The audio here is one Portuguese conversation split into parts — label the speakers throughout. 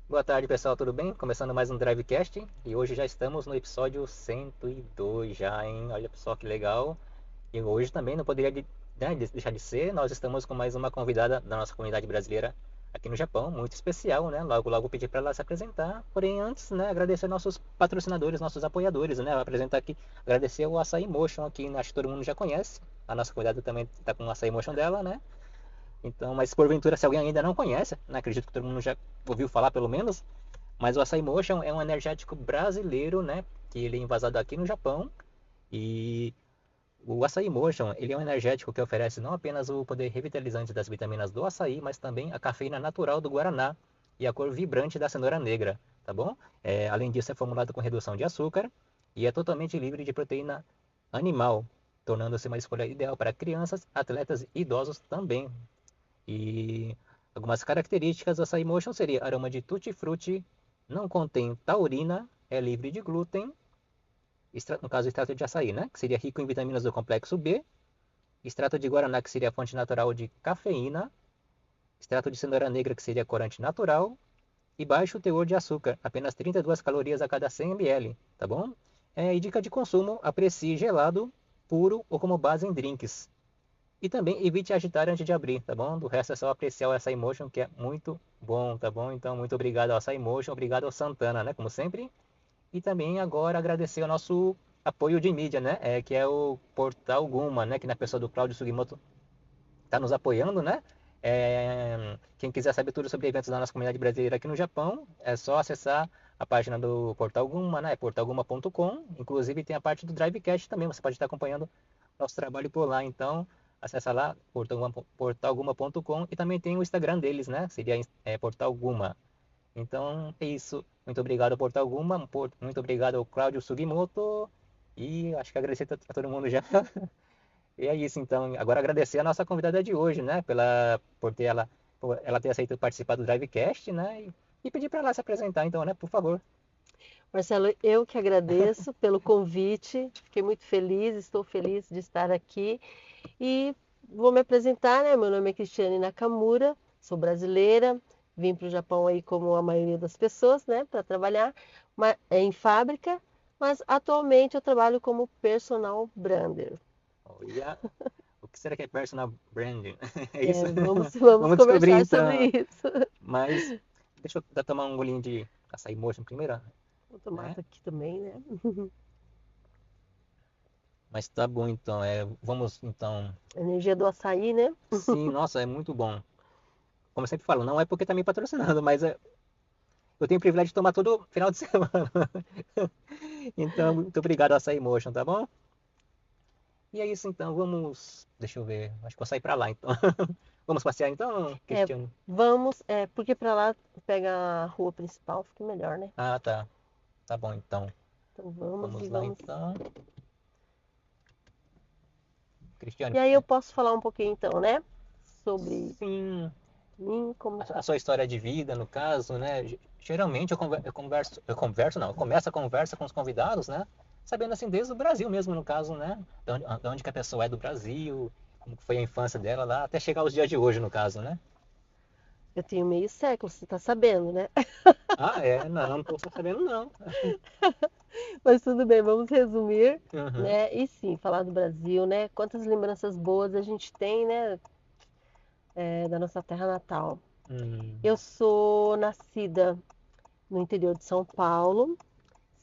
Speaker 1: Boa tarde, pessoal, tudo bem? Começando mais um Drivecast e hoje já estamos no episódio 102 já, hein? Olha só que legal. E hoje também não poderia deixar de ser, nós estamos com mais uma convidada da nossa comunidade brasileira aqui no Japão, muito especial, né? Logo, logo pedi para ela se apresentar. Porém, antes, né, agradecer nossos patrocinadores, nossos apoiadores, né? Vou apresentar aqui, agradecer o Açaí Motion aqui, acho que todo mundo já conhece. A nossa convidada também está com o Açaí Motion dela, né? Então, mas porventura, se alguém ainda não conhece, né, acredito que todo mundo já ouviu falar pelo menos, mas o Açaí Motion é um energético brasileiro, né, que ele é envasado aqui no Japão. E o Açaí Motion, ele é um energético que oferece não apenas o poder revitalizante das vitaminas do açaí, mas também a cafeína natural do guaraná e a cor vibrante da cenoura negra, tá bom? Além disso, é formulado com redução de açúcar e é totalmente livre de proteína animal, tornando-se uma escolha ideal para crianças, atletas e idosos também. E algumas características do açaí motion seria aroma de tutti-frutti, não contém taurina, é livre de glúten, no caso extrato de açaí, né? Que seria rico em vitaminas do complexo B, extrato de guaraná, que seria a fonte natural de cafeína, extrato de cenoura negra, que seria corante natural, e baixo teor de açúcar, apenas 32 calorias a cada 100 ml, tá bom? E dica de consumo, aprecie gelado, puro ou como base em drinks. E também evite agitar antes de abrir, tá bom? Do resto é só apreciar o Açaí Motion, que é muito bom, tá bom? Então, muito obrigado ao Açaí Motion, obrigado ao Santana, né? Como sempre. E também agora agradecer ao nosso apoio de mídia, né? Que é o Portal Guma, né? Que na pessoa do Claudio Sugimoto está nos apoiando, né? Quem quiser saber tudo sobre eventos da nossa comunidade brasileira aqui no Japão, é só acessar a página do Portal Guma, né? Portalguma.com. Inclusive tem a parte do Drivecast também, você pode estar acompanhando nosso trabalho por lá. Então, acessa lá, portalguma.com, e também tem o Instagram deles, né? Seria Portal Guma. Então, é isso. Muito obrigado, Portal Guma. Muito obrigado ao Claudio Sugimoto. E acho que agradecer a todo mundo já. E é isso, então. Agora agradecer a nossa convidada de hoje, né? Por ela ter aceito participar do Drivecast, né? E pedir para ela se apresentar, então, né? Por favor.
Speaker 2: Marcelo, eu que agradeço pelo convite, fiquei muito feliz, estou feliz de estar aqui e vou me apresentar, né? Meu nome é Cristiane Nakamura, sou brasileira, vim para o Japão aí como a maioria das pessoas, né, para trabalhar em fábrica, mas atualmente eu trabalho como personal brander.
Speaker 1: Olha, o que será que é personal branding? É isso?
Speaker 2: É, vamos
Speaker 1: Vamos descobrir,
Speaker 2: conversar
Speaker 1: então.
Speaker 2: sobre isso.
Speaker 1: Mas, deixa eu tomar um golinho de açaí motion primeiro,
Speaker 2: Vou tomar
Speaker 1: né?
Speaker 2: aqui também, né?
Speaker 1: Mas tá bom, então. Vamos, então.
Speaker 2: A energia do açaí, né?
Speaker 1: Sim, nossa, é muito bom. Como eu sempre falo, não é porque tá me patrocinando, mas eu tenho o privilégio de tomar todo final de semana. Então, muito obrigado, Açaí Motion, tá bom? E é isso, então. Vamos. Deixa eu ver. Acho que vou sair pra lá, então. Vamos passear, então,
Speaker 2: É,
Speaker 1: Cristiano?
Speaker 2: porque para lá pega a rua principal, fica melhor, né?
Speaker 1: Ah, tá. Tá bom, então.
Speaker 2: Então vamos
Speaker 1: Vamos
Speaker 2: e
Speaker 1: lá,
Speaker 2: vamos.
Speaker 1: então. Cristiano,
Speaker 2: E aí eu posso falar um pouquinho então, né? Sobre
Speaker 1: sim.
Speaker 2: mim, como.
Speaker 1: A sua história de vida, no caso, né? Geralmente eu começo a conversa com os convidados, né? Sabendo assim, desde o Brasil mesmo, no caso, né? De onde que a pessoa é do Brasil, como que foi a infância dela lá, até chegar aos dias de hoje, no caso, né?
Speaker 2: Eu tenho meio século, você tá sabendo, né?
Speaker 1: Ah, é? Não, não tô sabendo, não.
Speaker 2: Mas tudo bem, vamos resumir,
Speaker 1: Uhum.
Speaker 2: né? E sim, falar do Brasil, né? Quantas lembranças boas a gente tem, né? Da nossa terra natal. Eu
Speaker 1: Hum.
Speaker 2: sou nascida no interior de São Paulo,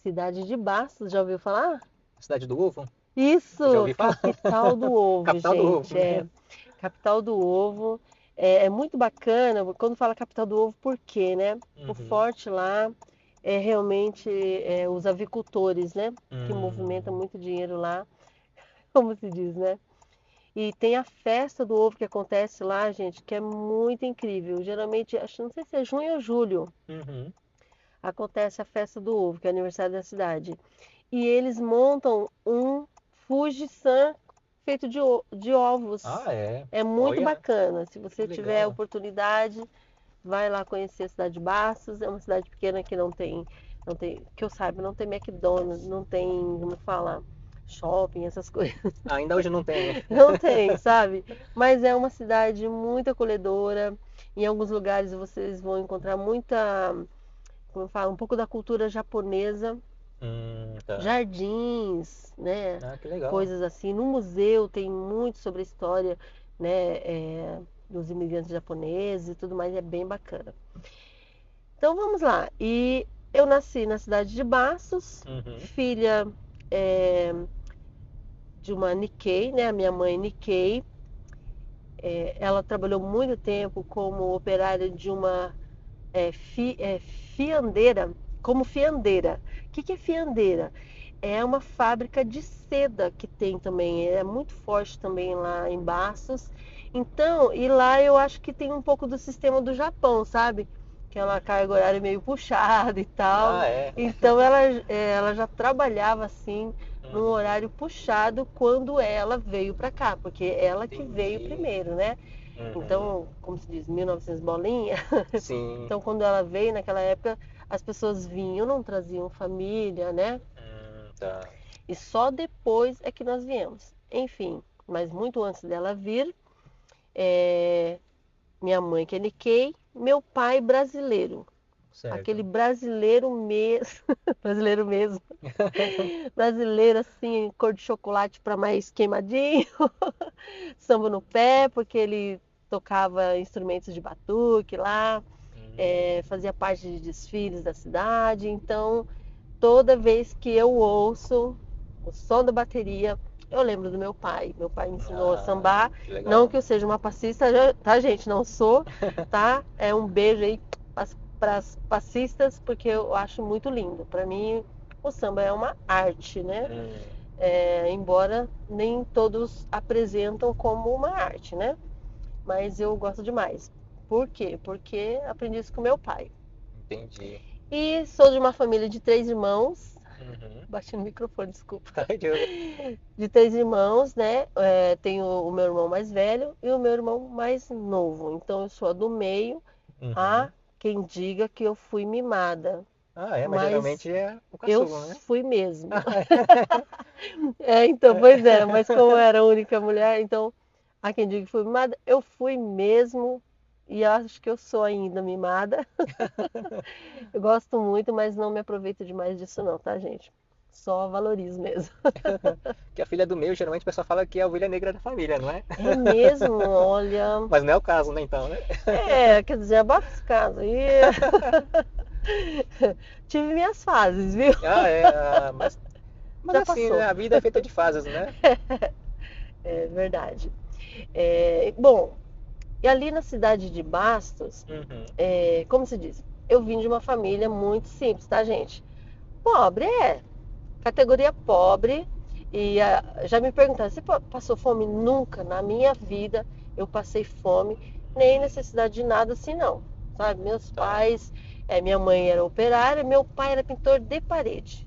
Speaker 2: cidade de Bastos, já ouviu falar?
Speaker 1: Cidade do Ovo? Eu já
Speaker 2: Isso,
Speaker 1: ouvi falar.
Speaker 2: capital do ovo,
Speaker 1: Capital do Ovo,
Speaker 2: gente.
Speaker 1: né?
Speaker 2: Capital do ovo. É muito bacana quando fala capital do ovo, por quê, né? O
Speaker 1: Uhum.
Speaker 2: forte lá é realmente os avicultores, né? Que movimentam
Speaker 1: Hum.
Speaker 2: muito dinheiro lá, como se diz, né? E tem a festa do ovo que acontece lá, gente, que é muito incrível. Geralmente, acho, não sei se é junho ou julho,
Speaker 1: Uhum.
Speaker 2: acontece a festa do ovo, que é o aniversário da cidade. E eles montam um Fuji-san feito de ovos.
Speaker 1: Ah, é.
Speaker 2: É muito
Speaker 1: Olha,
Speaker 2: bacana. Se
Speaker 1: que
Speaker 2: você tiver a
Speaker 1: legal.
Speaker 2: oportunidade, vai lá conhecer a cidade de Bastos. É uma cidade pequena que não tem, que eu saiba, não tem McDonald's, não tem, como fala, shopping, essas coisas.
Speaker 1: Ainda hoje não tem.
Speaker 2: Não tem, sabe? Mas é uma cidade muito acolhedora. Em alguns lugares vocês vão encontrar muita. como eu falo, um pouco da cultura japonesa,
Speaker 1: Tá.
Speaker 2: jardins, né?
Speaker 1: Ah, que legal.
Speaker 2: Coisas assim. No museu tem muito sobre a história, né? Dos imigrantes japoneses e tudo mais, é bem bacana. Então vamos lá. E eu nasci na cidade de Bastos,
Speaker 1: Uhum.
Speaker 2: filha é, de uma Nikkei, né? A minha mãe Nikkei. Ela trabalhou muito tempo como operária de uma fiandeira, como fiandeira. O que é fiandeira? É uma fábrica de seda que tem também, é muito forte também lá em Bastos. Então, e lá eu acho que tem um pouco do sistema do Japão, sabe? Que é uma carga horária meio puxada e tal.
Speaker 1: Ah, é.
Speaker 2: Então ela já trabalhava assim num
Speaker 1: Uhum.
Speaker 2: horário puxado quando ela veio para cá, porque ela que veio
Speaker 1: Entendi.
Speaker 2: primeiro, né?
Speaker 1: Uhum.
Speaker 2: Então, como se diz, 1900 bolinha.
Speaker 1: Sim.
Speaker 2: Então, quando ela veio naquela época, as pessoas vinham, não traziam família, né?
Speaker 1: Tá.
Speaker 2: E só depois é que nós viemos. Enfim, mas muito antes dela vir, é, minha mãe que é Nikkei, meu pai brasileiro. Aquele
Speaker 1: Certo.
Speaker 2: brasileiro mesmo, brasileiro mesmo, brasileiro assim, cor de chocolate para mais queimadinho, samba no pé, porque ele tocava instrumentos de batuque lá, fazia parte de desfiles da cidade, então toda vez que eu ouço o som da bateria, eu lembro do meu pai. Meu pai me ensinou a
Speaker 1: Ah,
Speaker 2: sambar.
Speaker 1: que
Speaker 2: Não
Speaker 1: legal.
Speaker 2: que eu seja uma passista, tá, gente? Não sou, tá? É um beijo aí para as passistas, porque eu acho muito lindo. Para mim, o samba é uma arte, né?
Speaker 1: Hum,
Speaker 2: Embora nem todos apresentam como uma arte, né? Mas eu gosto demais. Por quê? Porque aprendi isso com meu pai.
Speaker 1: entendi.
Speaker 2: E sou de uma família de 3 irmãos.
Speaker 1: Uhum.
Speaker 2: Bati no microfone, desculpa.
Speaker 1: Ai, Deus.
Speaker 2: De 3 irmãos, né? Tenho o meu irmão mais velho e o meu irmão mais novo. Então eu sou a do meio. Há
Speaker 1: Uhum.
Speaker 2: quem diga que eu fui mimada,
Speaker 1: Ah, é, mas
Speaker 2: mas
Speaker 1: geralmente é o
Speaker 2: eu
Speaker 1: caçula, né?
Speaker 2: fui mesmo. Então, pois é, mas como eu era a única mulher, então há quem diga que fui mimada, eu fui mesmo e acho que eu sou ainda mimada. Eu gosto muito, mas não me aproveito demais disso não, tá, gente? Só valorizo mesmo.
Speaker 1: Que a filha do meio, geralmente o pessoal fala que é a ovelha negra da família, não é?
Speaker 2: É mesmo, olha.
Speaker 1: Mas não é o caso, né, então, né?
Speaker 2: Quer dizer, abafa esse caso aí. Tive minhas fases, viu?
Speaker 1: Ah, é, mas
Speaker 2: Já
Speaker 1: assim, né?
Speaker 2: passou.
Speaker 1: A vida é feita de fases, né?
Speaker 2: É verdade. Bom, e ali na cidade de Bastos,
Speaker 1: Uhum.
Speaker 2: como se diz? Eu vim de uma família muito simples, tá, gente? Pobre, categoria pobre. E já me perguntaram, você passou fome? Nunca na minha vida eu passei fome, nem necessidade de nada assim não. Sabe? Meus
Speaker 1: Tá.
Speaker 2: pais, minha mãe era operária, meu pai era pintor de parede.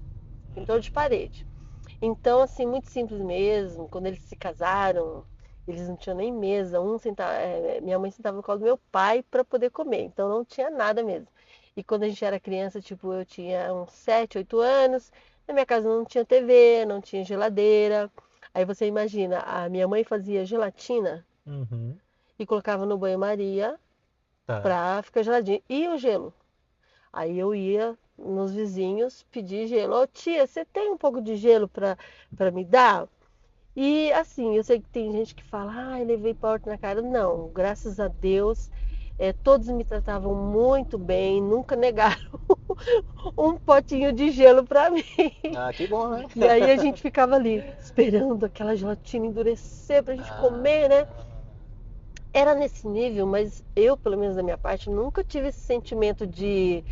Speaker 2: Pintor de
Speaker 1: Uhum.
Speaker 2: parede. Então, assim, muito simples mesmo. Quando eles se casaram, eles não tinham nem mesa. Minha mãe sentava no colo do meu pai para poder comer. Então não tinha nada mesmo. E quando a gente era criança, tipo, eu tinha uns 7, 8 anos, na minha casa não tinha TV, não tinha geladeira. Aí você imagina, a minha mãe fazia gelatina
Speaker 1: Uhum.
Speaker 2: e colocava no banho-maria
Speaker 1: Tá.
Speaker 2: pra ficar geladinho. E o gelo? Aí eu ia nos vizinhos pedir gelo. Ô tia, você tem um pouco de gelo para me dar? E assim, eu sei que tem gente que fala, ai, levei porta na cara. Não, graças a Deus, todos me tratavam muito bem, nunca negaram um potinho de gelo para mim.
Speaker 1: Ah, que bom, né?
Speaker 2: E aí a gente ficava ali, esperando aquela gelatina endurecer pra gente comer, né?
Speaker 1: Ah,
Speaker 2: Era nesse nível, mas eu, pelo menos da minha parte, nunca tive esse sentimento de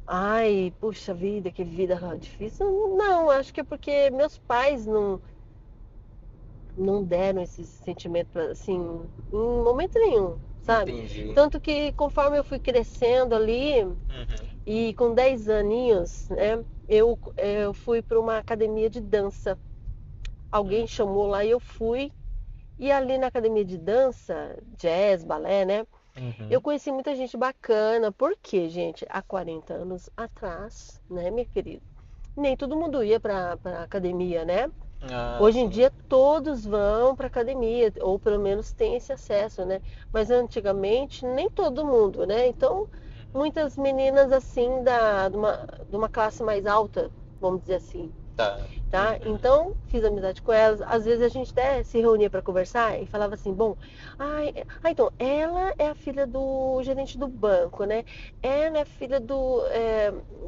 Speaker 2: ai, puxa vida, que vida difícil. Não, acho que é porque meus pais não deram esse sentimento assim, em momento nenhum, sabe?
Speaker 1: entendi.
Speaker 2: Tanto que conforme eu fui crescendo ali
Speaker 1: Uhum.
Speaker 2: e com 10 aninhos, né, eu fui para uma academia de dança. Alguém
Speaker 1: Uhum.
Speaker 2: chamou lá e eu fui. E ali na academia de dança, jazz, balé, né? Eu
Speaker 1: Uhum.
Speaker 2: conheci muita gente bacana, porque, gente, há 40 anos atrás, né, minha querida? Nem todo mundo ia para academia, né?
Speaker 1: Ah,
Speaker 2: Hoje em
Speaker 1: sim.
Speaker 2: dia todos vão para academia, ou pelo menos tem esse acesso, né? Mas antigamente nem todo mundo, né? Então muitas meninas assim de uma classe mais alta, vamos dizer assim.
Speaker 1: Tá.
Speaker 2: Tá?
Speaker 1: Uhum.
Speaker 2: Então, fiz amizade com elas. Às vezes a gente até se reunia para conversar e falava assim: bom, então, ela é a filha do gerente do banco, né? Ela é a filha do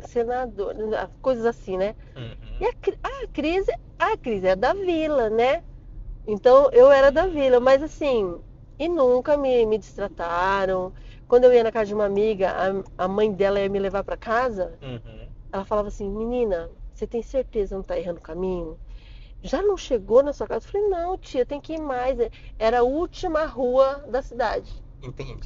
Speaker 2: senador, coisas assim, né? E
Speaker 1: Uhum.
Speaker 2: a Cris é da vila, né? Então, eu era da vila, mas assim, e nunca me destrataram. Quando eu ia na casa de uma amiga, a mãe dela ia me levar para casa,
Speaker 1: Uhum.
Speaker 2: ela falava assim: menina, você tem certeza que não tá errando o caminho? Já não chegou na sua casa? Eu falei, não, tia, tem que ir mais. Era a última rua da cidade.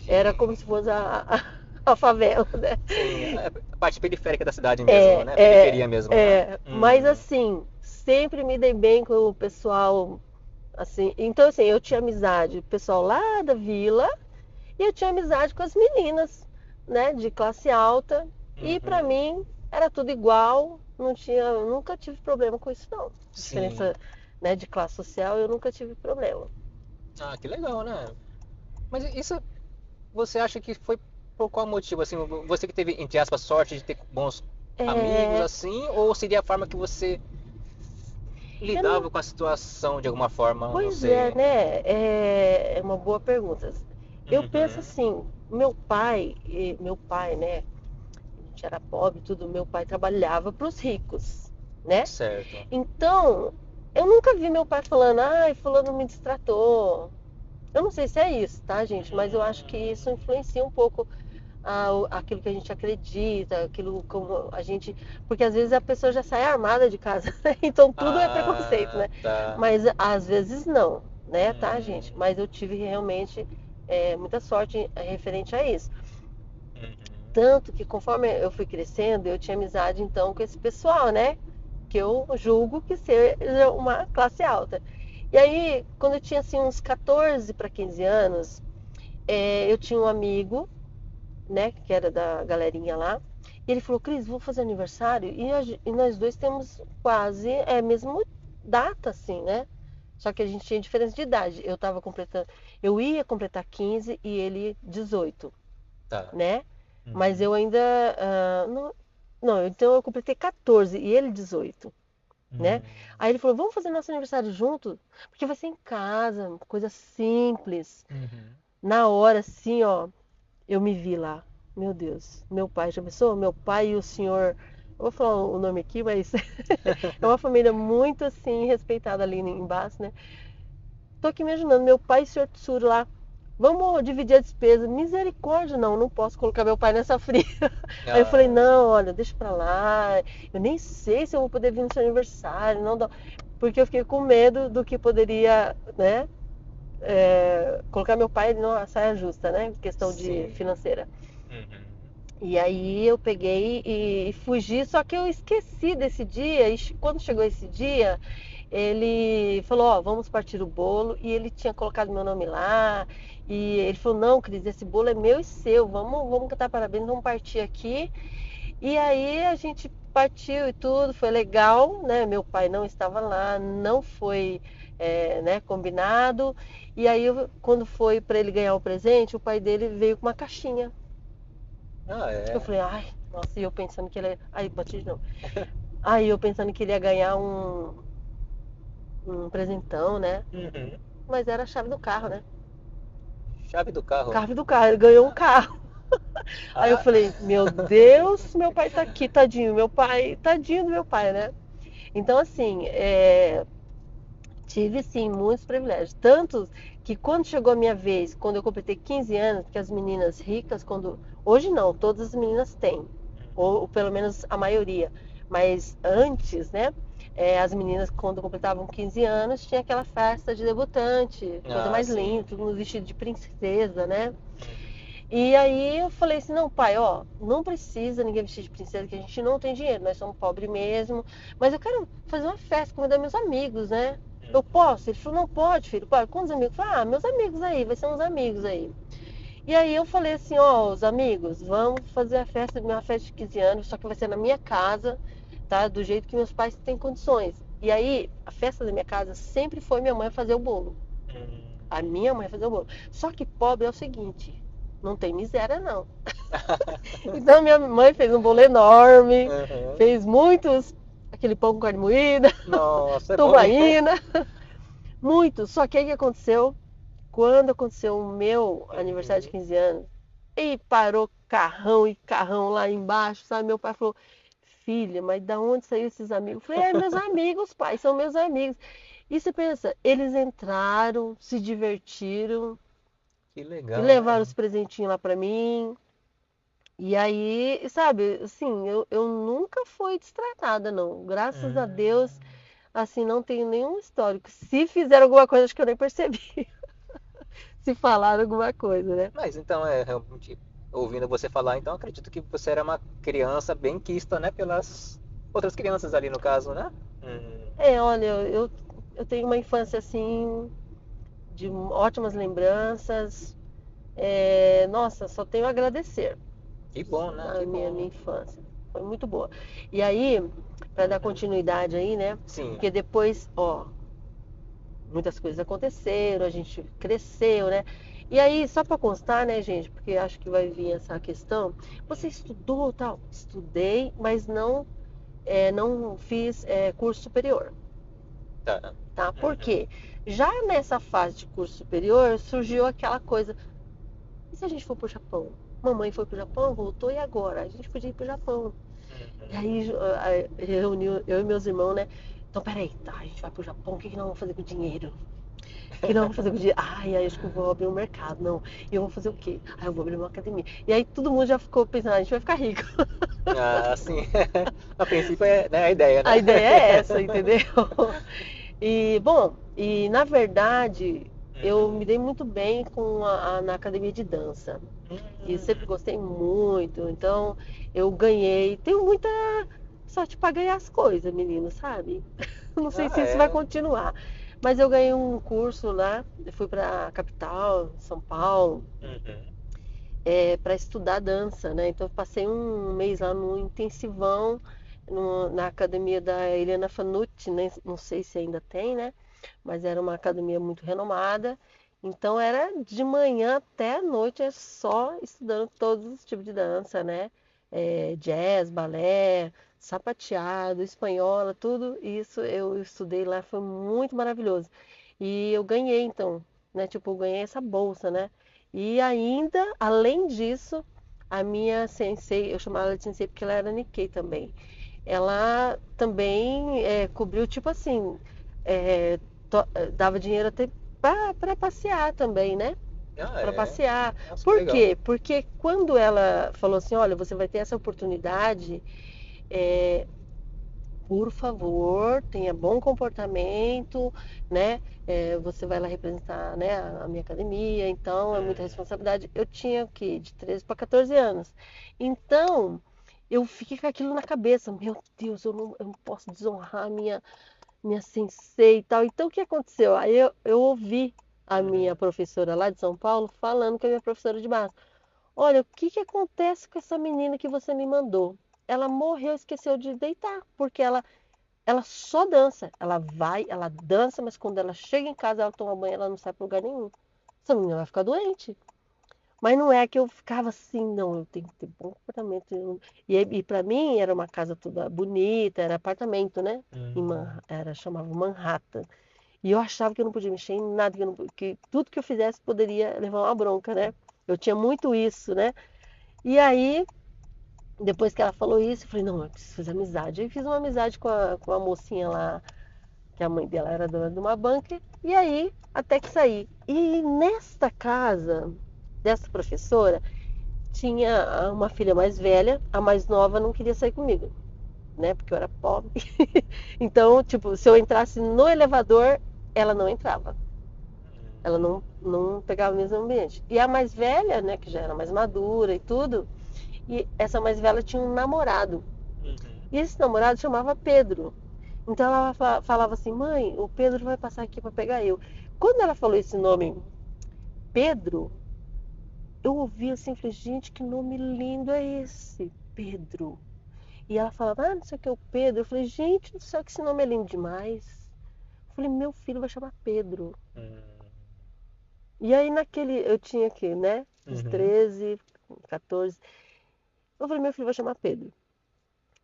Speaker 2: Era
Speaker 1: Entendi.
Speaker 2: como se fosse a favela, né?
Speaker 1: Sim, a parte periférica da cidade mesmo,
Speaker 2: É,
Speaker 1: né?
Speaker 2: é,
Speaker 1: Periferia mesmo, né?
Speaker 2: é. Mas assim, sempre me dei bem com o pessoal, assim. Então, assim, eu tinha amizade com o pessoal lá da vila e eu tinha amizade com as meninas, né, de classe alta. E pra
Speaker 1: Uhum.
Speaker 2: mim era tudo igual, não tinha, nunca tive problema com isso não.
Speaker 1: Sim.
Speaker 2: Diferença, né, de classe social, eu nunca tive problema.
Speaker 1: Ah, que legal, né? Mas isso você acha que foi por qual motivo? Assim, você que teve, entre aspas, sorte de ter bons amigos
Speaker 2: É,
Speaker 1: assim, ou seria a forma que você
Speaker 2: eu não,
Speaker 1: lidava com a situação de alguma forma? Não
Speaker 2: pois é,
Speaker 1: sei.
Speaker 2: né? É uma boa pergunta. Eu penso
Speaker 1: Uhum.
Speaker 2: assim, meu pai, né? A gente era pobre, tudo. Meu pai trabalhava para os ricos, né?
Speaker 1: Certo.
Speaker 2: Então, eu nunca vi meu pai falando, ai, fulano me distratou. Eu não sei se é isso, tá, gente? Mas eu acho que isso influencia um pouco aquilo que a gente acredita, aquilo como a gente. Porque às vezes a pessoa já sai armada de casa, né? Então tudo é preconceito,
Speaker 1: Ah,
Speaker 2: né?
Speaker 1: tá.
Speaker 2: Mas às vezes não, né, tá, gente?
Speaker 1: Hum,
Speaker 2: Mas eu tive realmente muita sorte referente a isso.
Speaker 1: uhum.
Speaker 2: Tanto que conforme eu fui crescendo, eu tinha amizade então com esse pessoal, né? Que eu julgo que seja uma classe alta. E aí, quando eu tinha assim uns 14 para 15 anos, eu tinha um amigo, né, que era da galerinha lá, e ele falou: Cris, vou fazer aniversário e nós dois temos quase a mesma data, assim, né? Só que a gente tinha diferença de idade. Eu ia completar 15 e ele 18,
Speaker 1: Tá.
Speaker 2: né? Mas
Speaker 1: Uhum.
Speaker 2: eu ainda não, não, então eu completei 14 e ele 18, né?
Speaker 1: Hum,
Speaker 2: Aí ele falou: "Vamos fazer nosso aniversário junto, porque vai ser em casa, uma coisa simples".
Speaker 1: uhum.
Speaker 2: Na hora, assim, ó, eu me vi lá. Meu Deus, meu pai, já pensou? Meu pai e o senhor. Eu vou falar o nome aqui, mas é uma família muito assim respeitada ali embaixo, né? Tô aqui me imaginando, meu pai e o senhor Tsuru lá. Vamos dividir a despesa. Misericórdia, não, não posso colocar meu pai nessa fria. Aí eu falei,
Speaker 1: Ah,
Speaker 2: não,
Speaker 1: sim.
Speaker 2: olha, deixa pra lá. Eu nem sei se eu vou poder vir no seu aniversário, não dá. Porque eu fiquei com medo do que poderia, né? Colocar meu pai numa saia justa, né? Questão de
Speaker 1: Sim.
Speaker 2: financeira.
Speaker 1: Uhum.
Speaker 2: E aí eu peguei e fugi, só que eu esqueci desse dia. E quando chegou esse dia, ele falou: Ó, vamos partir o bolo. E ele tinha colocado meu nome lá. E ele falou: Não, Cris, esse bolo é meu e seu. Vamos cantar parabéns, vamos partir aqui. E aí a gente partiu e tudo, foi legal, né? Meu pai não estava lá, não foi, né, combinado. E aí, quando foi para ele ganhar o presente, o pai dele veio com uma caixinha.
Speaker 1: Ah,
Speaker 2: Eu
Speaker 1: é.
Speaker 2: falei, ai, nossa, e eu pensando que ele. Aí, bati de novo. Aí eu pensando que ele ia ganhar um presentão, né?
Speaker 1: Uhum.
Speaker 2: Mas era a chave do carro, né?
Speaker 1: Chave do carro.
Speaker 2: Chave do carro, ele ganhou um carro. Aí eu
Speaker 1: Ah,
Speaker 2: falei, meu Deus, meu pai tá aqui, tadinho, meu pai, tadinho do meu pai, né? Então, assim, tive sim muitos privilégios. Tanto que quando chegou a minha vez, quando eu completei 15 anos, porque as meninas ricas, quando. Hoje não, todas as meninas têm, ou pelo menos a maioria. Mas antes, né? As meninas, quando completavam 15 anos, tinha aquela festa de debutante, coisa
Speaker 1: ah,
Speaker 2: mais linda,
Speaker 1: sim.
Speaker 2: tudo no vestido de princesa, né?
Speaker 1: Uhum.
Speaker 2: E aí eu falei assim, não, pai, ó, não precisa ninguém vestir de princesa, que a gente não tem dinheiro, nós somos pobres mesmo, mas eu quero fazer uma festa, convidar meus amigos, né? Eu
Speaker 1: Uhum.
Speaker 2: posso? Ele falou, não pode, filho. Pode. Quantos amigos? Eu falei, meus amigos aí, vai ser uns amigos aí. E aí eu falei assim, ó, os amigos, vamos fazer a festa, minha festa de 15 anos, só que vai ser na minha casa, tá? Do jeito que meus pais têm condições. E aí, a festa da minha casa sempre foi minha mãe fazer o bolo.
Speaker 1: Uhum.
Speaker 2: A minha mãe fazer o bolo. Só que pobre é o seguinte, não tem miséria não. Então minha mãe fez um bolo enorme,
Speaker 1: Aham.
Speaker 2: fez muitos, aquele pão com carne moída,
Speaker 1: Nossa, é bom, né?
Speaker 2: tubaína, muitos. Só que aí o que aconteceu? Quando aconteceu o meu aniversário de
Speaker 1: Uhum.
Speaker 2: 15 anos, e parou carrão e carrão lá embaixo, sabe? Meu pai falou, filha, mas da onde saíram esses amigos? Eu falei, é meus amigos, pai, são meus amigos. E você pensa, eles entraram, se divertiram
Speaker 1: Que
Speaker 2: e
Speaker 1: legal,
Speaker 2: levaram
Speaker 1: né?
Speaker 2: os presentinhos lá pra mim. E aí, sabe, assim, eu nunca fui destratada, não. Graças a Deus,
Speaker 1: Hum.
Speaker 2: assim, não tenho nenhum histórico. Se fizeram alguma coisa, acho que eu nem percebi. Se falaram alguma coisa, né?
Speaker 1: Mas então, realmente, ouvindo você falar, então acredito que você era uma criança bem quista, né? Pelas outras crianças ali no caso, né?
Speaker 2: É, olha, eu tenho uma infância assim, de ótimas lembranças. É, nossa, só tenho a agradecer
Speaker 1: Que bom, né?
Speaker 2: a
Speaker 1: Que
Speaker 2: minha
Speaker 1: bom.
Speaker 2: infância. Foi muito boa. E aí, para dar
Speaker 1: Uhum.
Speaker 2: continuidade aí, né?
Speaker 1: Sim.
Speaker 2: Porque depois, ó, muitas coisas aconteceram, a gente cresceu, né? E aí, só para constar, né, gente, porque acho que vai vir essa questão. Você
Speaker 1: Uhum.
Speaker 2: estudou tal? Estudei, mas não, não fiz curso superior.
Speaker 1: Tá.
Speaker 2: Tá? Por
Speaker 1: Uhum.
Speaker 2: quê? Já nessa fase de curso superior surgiu aquela coisa, e se a gente for pro Japão? Mamãe foi pro Japão, voltou e agora? A gente podia ir pro Japão. E
Speaker 1: Uhum.
Speaker 2: aí reuniu eu e meus irmãos, né? Então, peraí, tá, a gente vai pro Japão, o que que nós vamos fazer com o dinheiro? O que nós vamos fazer com o dinheiro? Ai, acho que eu vou abrir um mercado, não. E eu vou fazer o quê? Ah, eu vou abrir uma academia. E aí todo mundo já ficou pensando, a gente vai ficar rico.
Speaker 1: Ah, sim. A princípio é, né, a ideia, né?
Speaker 2: A ideia é essa, entendeu? E, bom, e na verdade, eu me
Speaker 1: Uhum.
Speaker 2: dei muito bem na academia de dança. E sempre
Speaker 1: Hum.
Speaker 2: gostei muito. Então, eu ganhei. Tenho muita sorte para ganhar as coisas, menino, sabe? Não sei
Speaker 1: Ah,
Speaker 2: se isso vai
Speaker 1: é.
Speaker 2: continuar. Mas eu ganhei um curso lá. Eu fui para a capital, São Paulo,
Speaker 1: Uhum.
Speaker 2: para estudar dança, né? Então, eu passei um mês lá no intensivão, na academia da Helena Fanucci, né? Não sei se ainda tem, né? Mas era uma academia muito renomada. Então era de manhã até a noite, é só estudando todos os tipos de dança, né? Jazz, balé, sapateado, espanhola, tudo isso eu estudei lá, foi muito maravilhoso. E eu ganhei então, né? Tipo, eu ganhei essa bolsa, né? E ainda, além disso, a minha sensei, eu chamava ela de sensei porque ela era Nikkei também. Ela também cobriu, tipo assim, é, dava dinheiro até para passear também, né?
Speaker 1: Ah,
Speaker 2: Para
Speaker 1: é.
Speaker 2: passear.
Speaker 1: Nossa, que
Speaker 2: Por
Speaker 1: legal.
Speaker 2: quê? Porque quando ela falou assim, olha, você vai ter essa oportunidade, é, por favor, tenha bom comportamento, né? Você vai lá representar, né, a minha academia, então é muita
Speaker 1: Hum.
Speaker 2: responsabilidade. Eu tinha o quê? De 13 para 14 anos. Então, eu fiquei com aquilo na cabeça. Meu Deus, eu não posso desonrar a minha sensei e tal. Então, o que aconteceu? Aí eu ouvi a
Speaker 1: Uhum.
Speaker 2: minha professora lá de São Paulo falando com a minha professora de base. Olha, o que que acontece com essa menina que você me mandou? Ela morreu, esqueceu de deitar, porque ela só dança. Ela vai, ela dança, mas quando ela chega em casa, ela toma banho, ela não sai para lugar nenhum. Essa menina vai ficar doente. Mas não é que eu ficava assim, não, eu tenho que ter bom comportamento. E para mim era uma casa toda bonita, era apartamento, né?
Speaker 1: Hum.
Speaker 2: Chamava Manhattan. E eu achava que eu não podia mexer em nada, que tudo que eu fizesse poderia levar uma bronca, né? Eu tinha muito isso, né? E aí, depois que ela falou isso, eu falei, não, eu preciso fazer amizade. Aí fiz uma amizade com a mocinha lá, que a mãe dela era dona de uma banca, e aí até que saí. E nesta casa dessa professora tinha uma filha mais velha, a mais nova não queria sair comigo, né? Porque eu era pobre. Então, tipo, se eu entrasse no elevador, ela não entrava. Ela não pegava o mesmo ambiente. E a mais velha, né, que já era mais madura e tudo, e essa mais velha tinha um namorado.
Speaker 1: Uhum.
Speaker 2: E esse namorado chamava Pedro. Então ela falava assim: mãe, o Pedro vai passar aqui para pegar eu. Quando ela falou esse nome, Pedro, eu ouvi assim, falei: gente, que nome lindo é esse? Pedro. E ela falava: ah, não sei o que é o Pedro. Eu falei: gente do céu, que esse nome é lindo demais. Eu falei: meu filho vai chamar Pedro.
Speaker 1: Hum.
Speaker 2: E aí naquele, eu tinha que, né? uns
Speaker 1: Uhum.
Speaker 2: 13, 14. Eu falei, meu filho vai chamar Pedro.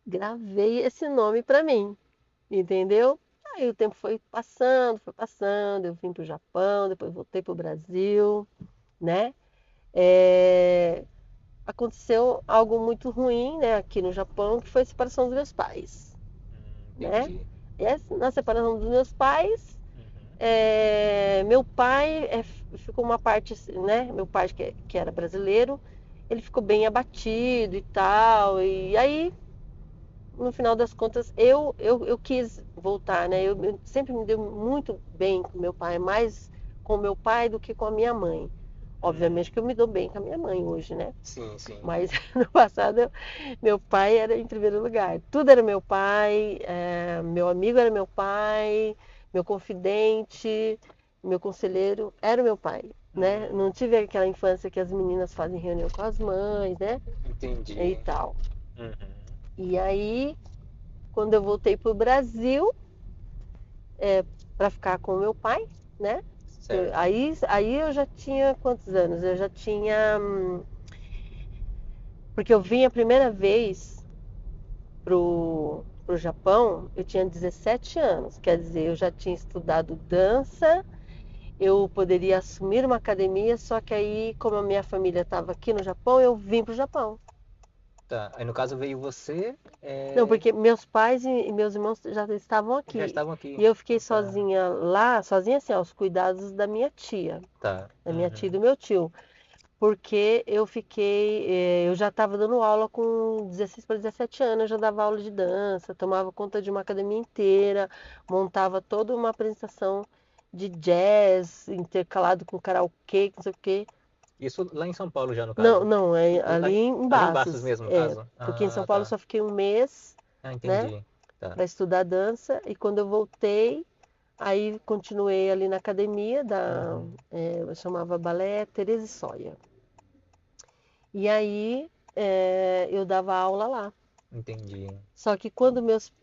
Speaker 2: Gravei esse nome pra mim, entendeu? Aí o tempo foi passando, eu vim pro Japão, depois voltei pro Brasil, né? É, aconteceu algo muito ruim, né, aqui no Japão, que foi a separação dos meus pais, né?
Speaker 1: Entendi.
Speaker 2: E na separação dos meus pais,
Speaker 1: Uhum.
Speaker 2: meu pai ficou uma parte, né? Meu pai que era brasileiro, ele ficou bem abatido e tal. E aí, no final das contas, eu quis voltar, né? Eu sempre me deu muito bem com meu pai, mais com meu pai do que com a minha mãe. Obviamente que eu me dou bem com a minha mãe hoje, né?
Speaker 1: Sim, sim.
Speaker 2: Mas no passado, meu pai era em primeiro lugar. Tudo era meu pai, meu amigo era meu pai, meu confidente, meu conselheiro era o meu pai, né?
Speaker 1: Hum,
Speaker 2: Não tive aquela infância que as meninas fazem reunião com as mães, né? E
Speaker 1: entendi.
Speaker 2: tal.
Speaker 1: Uhum.
Speaker 2: E aí, quando eu voltei pro Brasil, para ficar com o meu pai, né?
Speaker 1: Certo.
Speaker 2: Aí eu já tinha quantos anos? Eu já tinha. Porque eu vim a primeira vez pro Japão, eu tinha 17 anos. Quer dizer, eu já tinha estudado dança, eu poderia assumir uma academia, só que aí, como a minha família estava aqui no Japão, eu vim pro Japão.
Speaker 1: Tá. Aí no caso veio você,
Speaker 2: Não, porque meus pais e meus irmãos já estavam
Speaker 1: já
Speaker 2: aqui.
Speaker 1: estavam
Speaker 2: E
Speaker 1: aqui.
Speaker 2: eu fiquei
Speaker 1: Tá.
Speaker 2: sozinha lá, sozinha assim, aos cuidados
Speaker 1: Tá.
Speaker 2: da minha tia e
Speaker 1: Uhum.
Speaker 2: do meu tio. Porque eu já estava dando aula com 16 para 17 anos, eu já dava aula de dança, tomava conta de uma academia inteira, montava toda uma apresentação de jazz intercalado com karaokê, não sei o quê.
Speaker 1: Isso lá em São Paulo já no
Speaker 2: Não,
Speaker 1: caso.
Speaker 2: não, é
Speaker 1: Lá,
Speaker 2: ali em
Speaker 1: ali em Bastos
Speaker 2: Bastos.
Speaker 1: mesmo, no caso.
Speaker 2: Porque em São
Speaker 1: Ah,
Speaker 2: Paulo eu
Speaker 1: tá.
Speaker 2: só fiquei um mês,
Speaker 1: Ah,
Speaker 2: né,
Speaker 1: entendi. Tá.
Speaker 2: para estudar dança, e quando eu voltei, aí continuei ali na academia
Speaker 1: Uhum.
Speaker 2: eu chamava Balé Teresa e Soia. E aí eu dava aula lá.
Speaker 1: Entendi.
Speaker 2: Só que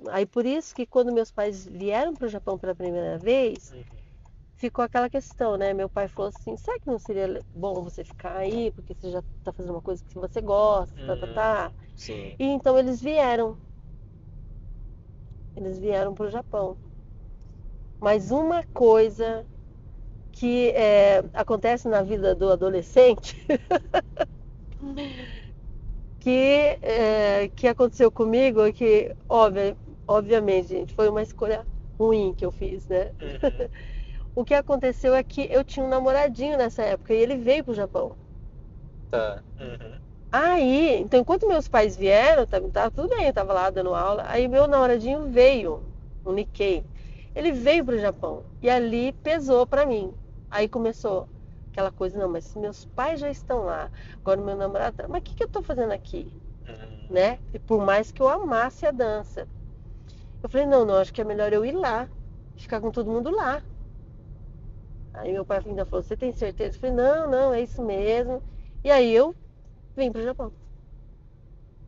Speaker 2: aí por isso que quando meus pais vieram para o Japão pela primeira vez,
Speaker 1: Uhum.
Speaker 2: ficou aquela questão, né? Meu pai falou assim: será que não seria bom você ficar aí, porque você já está fazendo uma coisa que você gosta, tá, tá, tá.
Speaker 1: Sim.
Speaker 2: E então eles vieram para o Japão. Mas uma coisa que acontece na vida do adolescente, que aconteceu comigo, é que, obviamente, gente, foi uma escolha ruim que eu fiz, né?
Speaker 1: Uhum.
Speaker 2: O que aconteceu é que eu tinha um namoradinho nessa época e ele veio pro Japão.
Speaker 1: Tá. Uhum.
Speaker 2: Aí, então enquanto meus pais vieram, tava tudo bem, eu tava lá dando aula, aí meu namoradinho veio, o Nikkei. Ele veio pro Japão e ali pesou pra mim. Aí começou aquela coisa, não, mas se meus pais já estão lá, agora meu namorado, mas o que eu tô fazendo aqui?
Speaker 1: Uhum.
Speaker 2: Né? E por mais que eu amasse a dança. Eu falei, não, não, acho que é melhor eu ir lá, ficar com todo mundo lá. Aí meu pai ainda falou, você tem certeza? Eu falei, não, não, é isso mesmo. E aí eu vim pro Japão.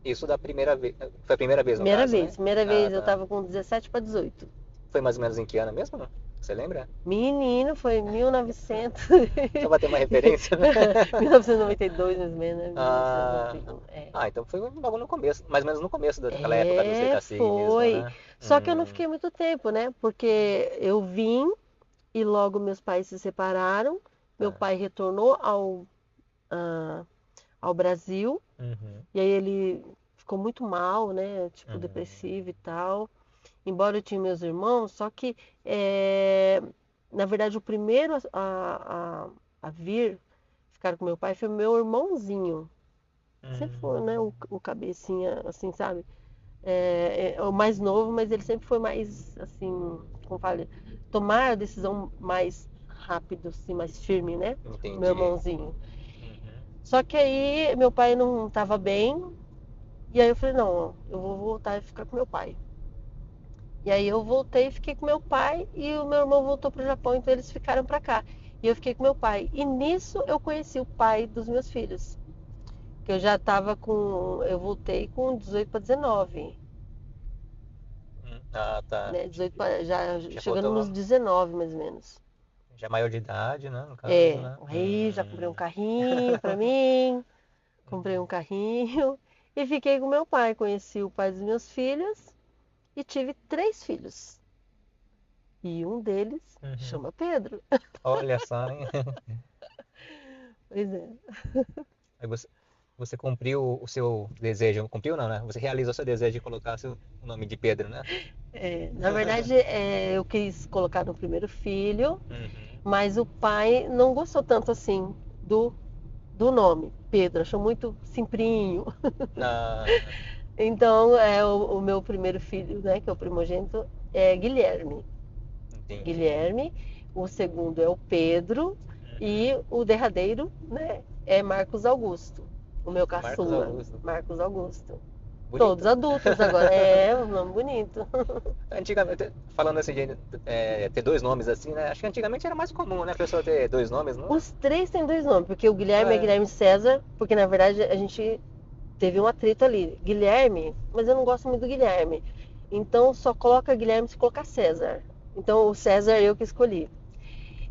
Speaker 1: Isso da primeira vez. Foi a primeira vez no caso, né?
Speaker 2: Primeira
Speaker 1: Ah,
Speaker 2: vez eu
Speaker 1: tá.
Speaker 2: tava com 17 para 18.
Speaker 1: Foi mais ou menos em que ano mesmo? Você lembra?
Speaker 2: Menino, foi 1900,
Speaker 1: Só pra ter uma referência, né?
Speaker 2: 1992 mais ou menos, né?
Speaker 1: Ah,
Speaker 2: 1991,
Speaker 1: então foi logo no começo, mais ou menos no começo daquela época do Zekassi mesmo,
Speaker 2: foi.
Speaker 1: né?
Speaker 2: Só que eu não fiquei muito tempo, né? Porque eu vim e logo meus pais se separaram. Meu
Speaker 1: Tá.
Speaker 2: pai retornou ah, ao Brasil.
Speaker 1: Uhum.
Speaker 2: E aí ele ficou muito mal, né? Tipo,
Speaker 1: Uhum.
Speaker 2: depressivo e tal. Embora eu tinha meus irmãos, só que, é, na verdade, o primeiro a vir ficar com meu pai foi meu irmãozinho. Sempre foi, né?
Speaker 1: Uhum.
Speaker 2: O cabecinha, assim, sabe? É o mais novo, mas ele sempre foi mais, assim, como fala, tomar a decisão mais rápido, assim, mais firme, né? Meu
Speaker 1: Entendi.
Speaker 2: irmãozinho.
Speaker 1: Uhum.
Speaker 2: Só que aí meu pai não estava bem, e aí eu falei, não, eu vou voltar e ficar com meu pai. E aí eu voltei e fiquei com meu pai e o meu irmão voltou para o Japão, então eles ficaram para cá. E eu fiquei com meu pai. E nisso eu conheci o pai dos meus filhos. Que eu já estava com. Eu voltei com 18 para 19.
Speaker 1: Ah, tá.
Speaker 2: Né? 18 já
Speaker 1: Já
Speaker 2: chegando nos
Speaker 1: faltou,
Speaker 2: 19 mais ou menos.
Speaker 1: Já maior de idade, né? No caso, né?
Speaker 2: Aí já comprei um carrinho pra mim, comprei um carrinho e fiquei com meu pai. Conheci o pai dos meus filhos e tive 3 filhos. E um deles
Speaker 1: Uhum.
Speaker 2: chama Pedro.
Speaker 1: Olha só, hein?
Speaker 2: Pois é.
Speaker 1: Aí você cumpriu o seu desejo. Cumpriu não, né? Você realizou o seu desejo de colocar o nome de Pedro, né?
Speaker 2: Na verdade, eu quis colocar no primeiro filho,
Speaker 1: Uhum.
Speaker 2: mas o pai não gostou tanto assim do nome, Pedro, achou muito simprinho.
Speaker 1: Ah,
Speaker 2: Então, o meu primeiro filho, né, que é o primogênito, é Guilherme.
Speaker 1: entendi.
Speaker 2: Guilherme, o segundo é o Pedro
Speaker 1: Uhum.
Speaker 2: e o derradeiro, né, é Marcos Augusto, o meu
Speaker 1: Marcos
Speaker 2: caçula,
Speaker 1: Augusto.
Speaker 2: Marcos Augusto. Todos
Speaker 1: Bonito.
Speaker 2: adultos agora, é um nome bonito.
Speaker 1: Antigamente, falando assim de ter dois nomes assim, né? Acho que antigamente era mais comum, né? A pessoa ter dois nomes, não?
Speaker 2: Os três têm 2 nomes, porque o Guilherme é
Speaker 1: É.
Speaker 2: Guilherme César, porque na verdade a gente teve um atrito ali. Guilherme, mas eu não gosto muito do Guilherme. Então só coloca Guilherme se colocar César. Então o César eu que escolhi.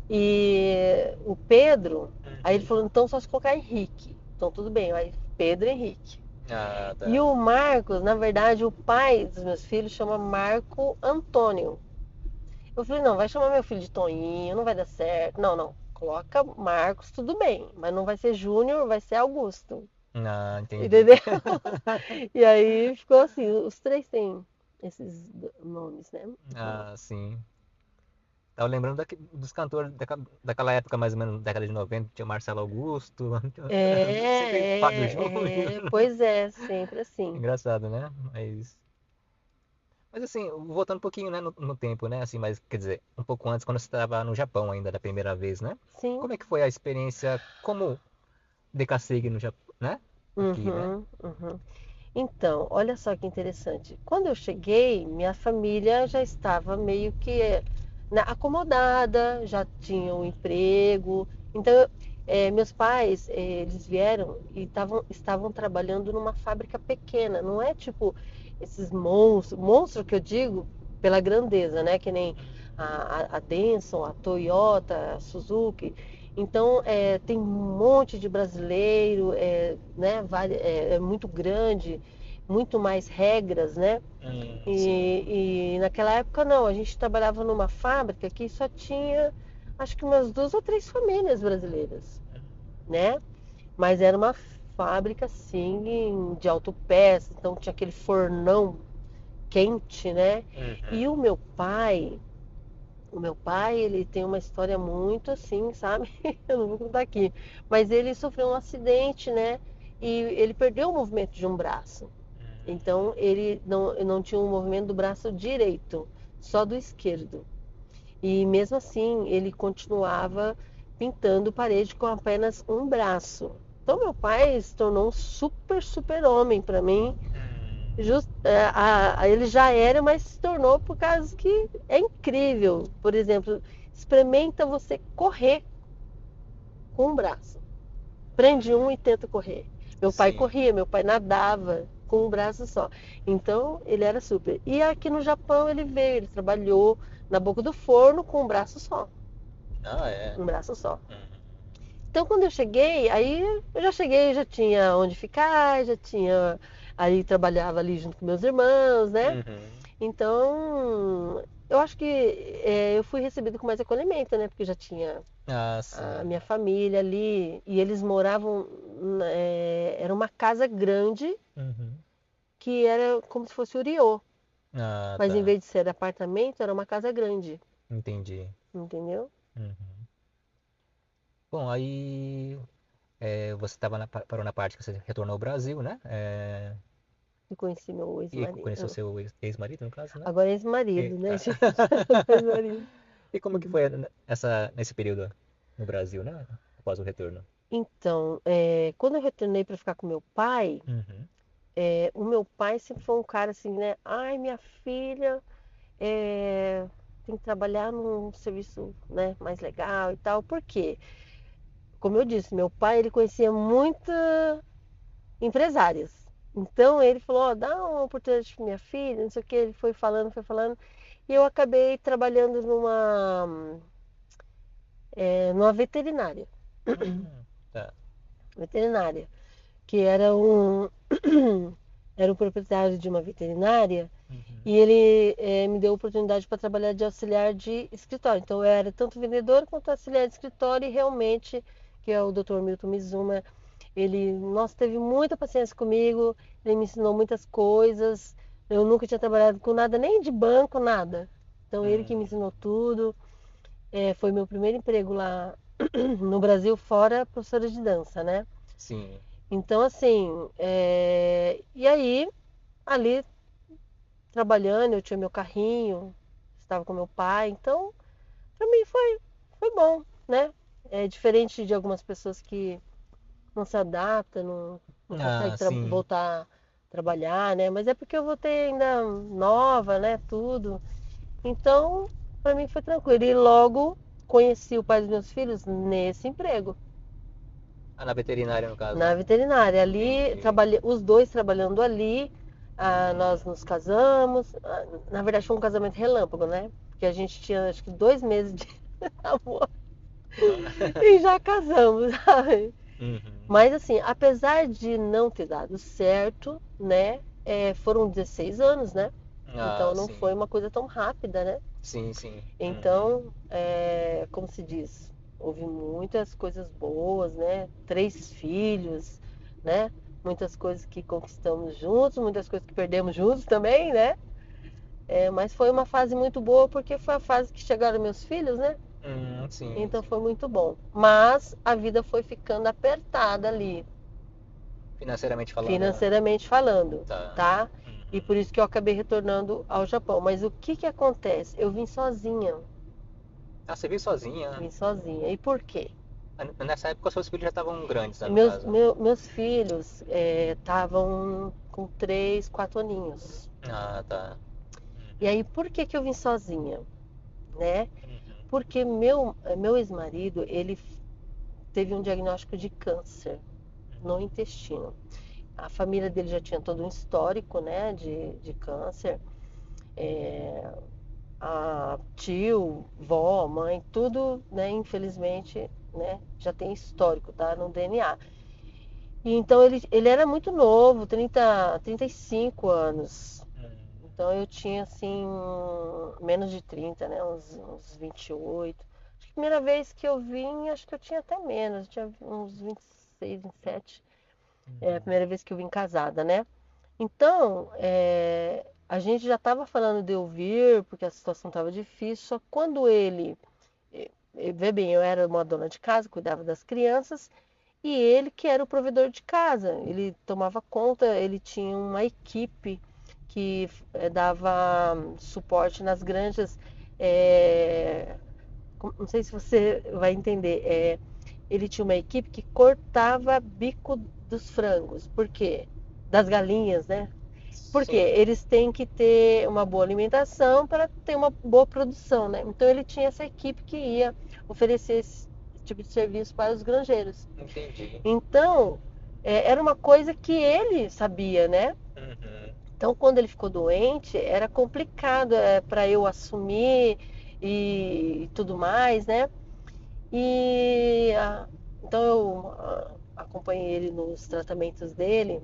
Speaker 2: E o Pedro, aí ele
Speaker 1: Uhum.
Speaker 2: falou, então só se colocar Henrique. Então tudo bem, aí Pedro Henrique.
Speaker 1: Ah,
Speaker 2: E
Speaker 1: tá.
Speaker 2: o Marcos, na verdade, o pai dos meus filhos chama Marco Antônio. Eu falei, não, vai chamar meu filho de Toninho, não vai dar certo. Não, não. Coloca Marcos, tudo bem. Mas não vai ser Júnior, vai ser Augusto.
Speaker 1: Ah, entendi.
Speaker 2: Entendeu? E aí ficou assim, os três têm esses nomes, né?
Speaker 1: Ah, sim. Tava lembrando dos cantores daquela época, mais ou menos, década de 90, tinha Marcelo Augusto, sempre Fábio Júnior.
Speaker 2: Pois é, sempre assim.
Speaker 1: Engraçado, né? Mas assim, voltando um pouquinho, né, no tempo, né? Assim, mas quer dizer, um pouco antes, quando você estava no Japão ainda da primeira vez, né?
Speaker 2: Sim.
Speaker 1: Como é que foi a experiência como decassegue no Japão, né? Aqui, né?
Speaker 2: Uhum, uhum. Então, olha só que interessante. Quando eu cheguei, minha família já estava meio que né, acomodada, já tinha um emprego. Então, meus pais, eles vieram e estavam trabalhando numa fábrica pequena. Não é tipo esses monstros, monstro que eu digo pela grandeza, né? Que nem a Denson, a Toyota, a Suzuki. Então, tem um monte de brasileiro, né, é muito grande, muito mais regras, né?
Speaker 1: Sim.
Speaker 2: E naquela época não, a gente trabalhava numa fábrica que só tinha, acho que umas 2 ou 3 famílias brasileiras, né? Mas era uma fábrica assim de autopeças, então tinha aquele fornão quente, né? E
Speaker 1: Uhum.
Speaker 2: o meu pai, ele tem uma história muito assim, sabe? Eu não vou contar aqui. Mas ele sofreu um acidente, né? E ele perdeu o movimento de um braço. Então ele não tinha o movimento do braço direito, só do esquerdo. E mesmo assim, ele continuava pintando parede com apenas um braço. Então meu pai se tornou um super, super homem para mim. Ele já era, mas se tornou por causa que é incrível. Por exemplo, experimenta você correr com um braço. Prende um e tenta correr. Meu pai
Speaker 1: Sim.
Speaker 2: corria, meu pai nadava com um braço só. Então ele era super. E aqui no Japão ele veio, ele trabalhou na boca do forno com um braço só.
Speaker 1: Ah, é.
Speaker 2: Um braço só.
Speaker 1: Uhum.
Speaker 2: Então quando eu cheguei, aí eu já cheguei, já tinha onde ficar, já tinha. Aí trabalhava ali junto com meus irmãos, né?
Speaker 1: Uhum.
Speaker 2: Então, eu acho que eu fui recebida com mais acolhimento, né? Porque já tinha
Speaker 1: Ah,
Speaker 2: a
Speaker 1: sim.
Speaker 2: minha família ali e eles moravam, era uma casa grande
Speaker 1: Uhum.
Speaker 2: que era como se fosse o Uriô,
Speaker 1: Ah,
Speaker 2: mas em
Speaker 1: tá.
Speaker 2: vez de ser apartamento, era uma casa grande,
Speaker 1: Entendi.
Speaker 2: entendeu?
Speaker 1: Uhum. Bom, aí você parou na parte que você retornou ao Brasil, né?
Speaker 2: E conheci meu
Speaker 1: E conheceu
Speaker 2: ex-marido.
Speaker 1: seu ex-marido, no caso, né?
Speaker 2: Agora é
Speaker 1: E,
Speaker 2: ex-marido, né,
Speaker 1: ah,
Speaker 2: gente? Ex-marido.
Speaker 1: e como que foi nesse período no Brasil, né? Após o retorno?
Speaker 2: Então, quando eu retornei para ficar com meu pai,
Speaker 1: Uhum.
Speaker 2: o meu pai sempre foi um cara assim, né? Ai, minha filha, é, tem que trabalhar num serviço, né, mais legal e tal. Por quê? Como eu disse, meu pai ele conhecia muitas empresárias. Então ele falou, ó, dá uma oportunidade para minha filha, não sei o que, ele foi falando, e eu acabei trabalhando numa veterinária.
Speaker 1: Tá.
Speaker 2: Veterinária. Que era um, era o proprietário de uma veterinária
Speaker 1: Uhum.
Speaker 2: e ele me deu a oportunidade para trabalhar de auxiliar de escritório. Então eu era tanto vendedor quanto auxiliar de escritório e realmente, que é o Dr. Milton Mizuma, ele, nossa, teve muita paciência comigo, ele me ensinou muitas coisas. Eu nunca tinha trabalhado com nada, nem de banco, nada. Então ele que me
Speaker 1: Hum,
Speaker 2: ensinou tudo. Foi meu primeiro emprego lá no Brasil, fora professora de dança, né?
Speaker 1: sim.
Speaker 2: Então, assim, e aí, ali trabalhando, eu tinha meu carrinho, estava com meu pai, então, pra mim foi bom, né? É diferente de algumas pessoas que não se adaptam, não
Speaker 1: Ah,
Speaker 2: conseguem
Speaker 1: sim.
Speaker 2: voltar a trabalhar, né? Mas é porque eu voltei ainda nova, né? Tudo. Então, pra mim foi tranquilo. E logo conheci o pai dos meus filhos nesse emprego.
Speaker 1: Ah, na veterinária, no caso.
Speaker 2: Na veterinária. Ali,
Speaker 1: Entendi.
Speaker 2: os dois trabalhando ali, nós nos casamos. Na verdade, foi um casamento relâmpago, né? Porque a gente tinha acho que 2 meses de amor
Speaker 1: Ah.
Speaker 2: e já casamos, sabe?
Speaker 1: Uhum.
Speaker 2: Mas assim, apesar de não ter dado certo, né? Foram 16 anos, né?
Speaker 1: Ah,
Speaker 2: Então não foi
Speaker 1: sim.
Speaker 2: uma coisa tão rápida, né?
Speaker 1: Sim, sim. Uhum.
Speaker 2: Então, como se diz, houve muitas coisas boas, né? 3 filhos, né? Muitas coisas que conquistamos juntos, muitas coisas que perdemos juntos também, né? Mas foi uma fase muito boa porque foi a fase que chegaram meus filhos, né?
Speaker 1: Sim,
Speaker 2: Então
Speaker 1: sim.
Speaker 2: foi muito bom. Mas a vida foi ficando apertada ali,
Speaker 1: Financeiramente falando,
Speaker 2: financeiramente falando,
Speaker 1: tá.
Speaker 2: tá? E
Speaker 1: Uhum.
Speaker 2: por isso que eu acabei retornando ao Japão. Mas o que que acontece? Eu vim sozinha.
Speaker 1: Ah, você veio sozinha?
Speaker 2: Vim sozinha. E por quê?
Speaker 1: Nessa época, seus filhos já estavam grandes, né, no
Speaker 2: Meus,
Speaker 1: caso.
Speaker 2: meu- meus filhos estavam com 3, 4 aninhos.
Speaker 1: Ah, tá.
Speaker 2: E
Speaker 1: Uhum.
Speaker 2: aí, por que que eu vim sozinha, né?
Speaker 1: Uhum.
Speaker 2: Porque meu ex-marido, ele teve um diagnóstico de câncer no intestino. A família dele já tinha todo um histórico, né, de câncer. É, a tio, vó, mãe, tudo, né, infelizmente, né, já tem histórico, tá, no DNA. E então ele era muito novo, 35 anos.
Speaker 1: Uhum.
Speaker 2: Então eu tinha assim menos de 30, né? Uns 28. Acho que a primeira vez que eu vim, acho que eu tinha até menos, eu tinha uns 26, 27. É a
Speaker 1: Uhum.
Speaker 2: primeira vez que eu vim casada, né? Então, a gente já estava falando de eu vir, porque a situação estava difícil, só que quando vê bem, eu era uma dona de casa, cuidava das crianças, e ele que era o provedor de casa. Ele tomava conta, ele tinha uma equipe que dava suporte nas granjas. é, não sei se você vai entender. Ele tinha uma equipe que cortava bico dos frangos. Por quê? Das galinhas, né? Porque
Speaker 1: Sim,
Speaker 2: eles têm que ter uma boa alimentação para ter uma boa produção, né? Então ele tinha essa equipe que ia oferecer esse tipo de serviço para os granjeiros.
Speaker 1: entendi.
Speaker 2: Então, era uma coisa que ele sabia, né?
Speaker 1: Uhum.
Speaker 2: Então, quando ele ficou doente, era complicado para eu assumir e tudo mais, né? Então eu acompanhei ele nos tratamentos dele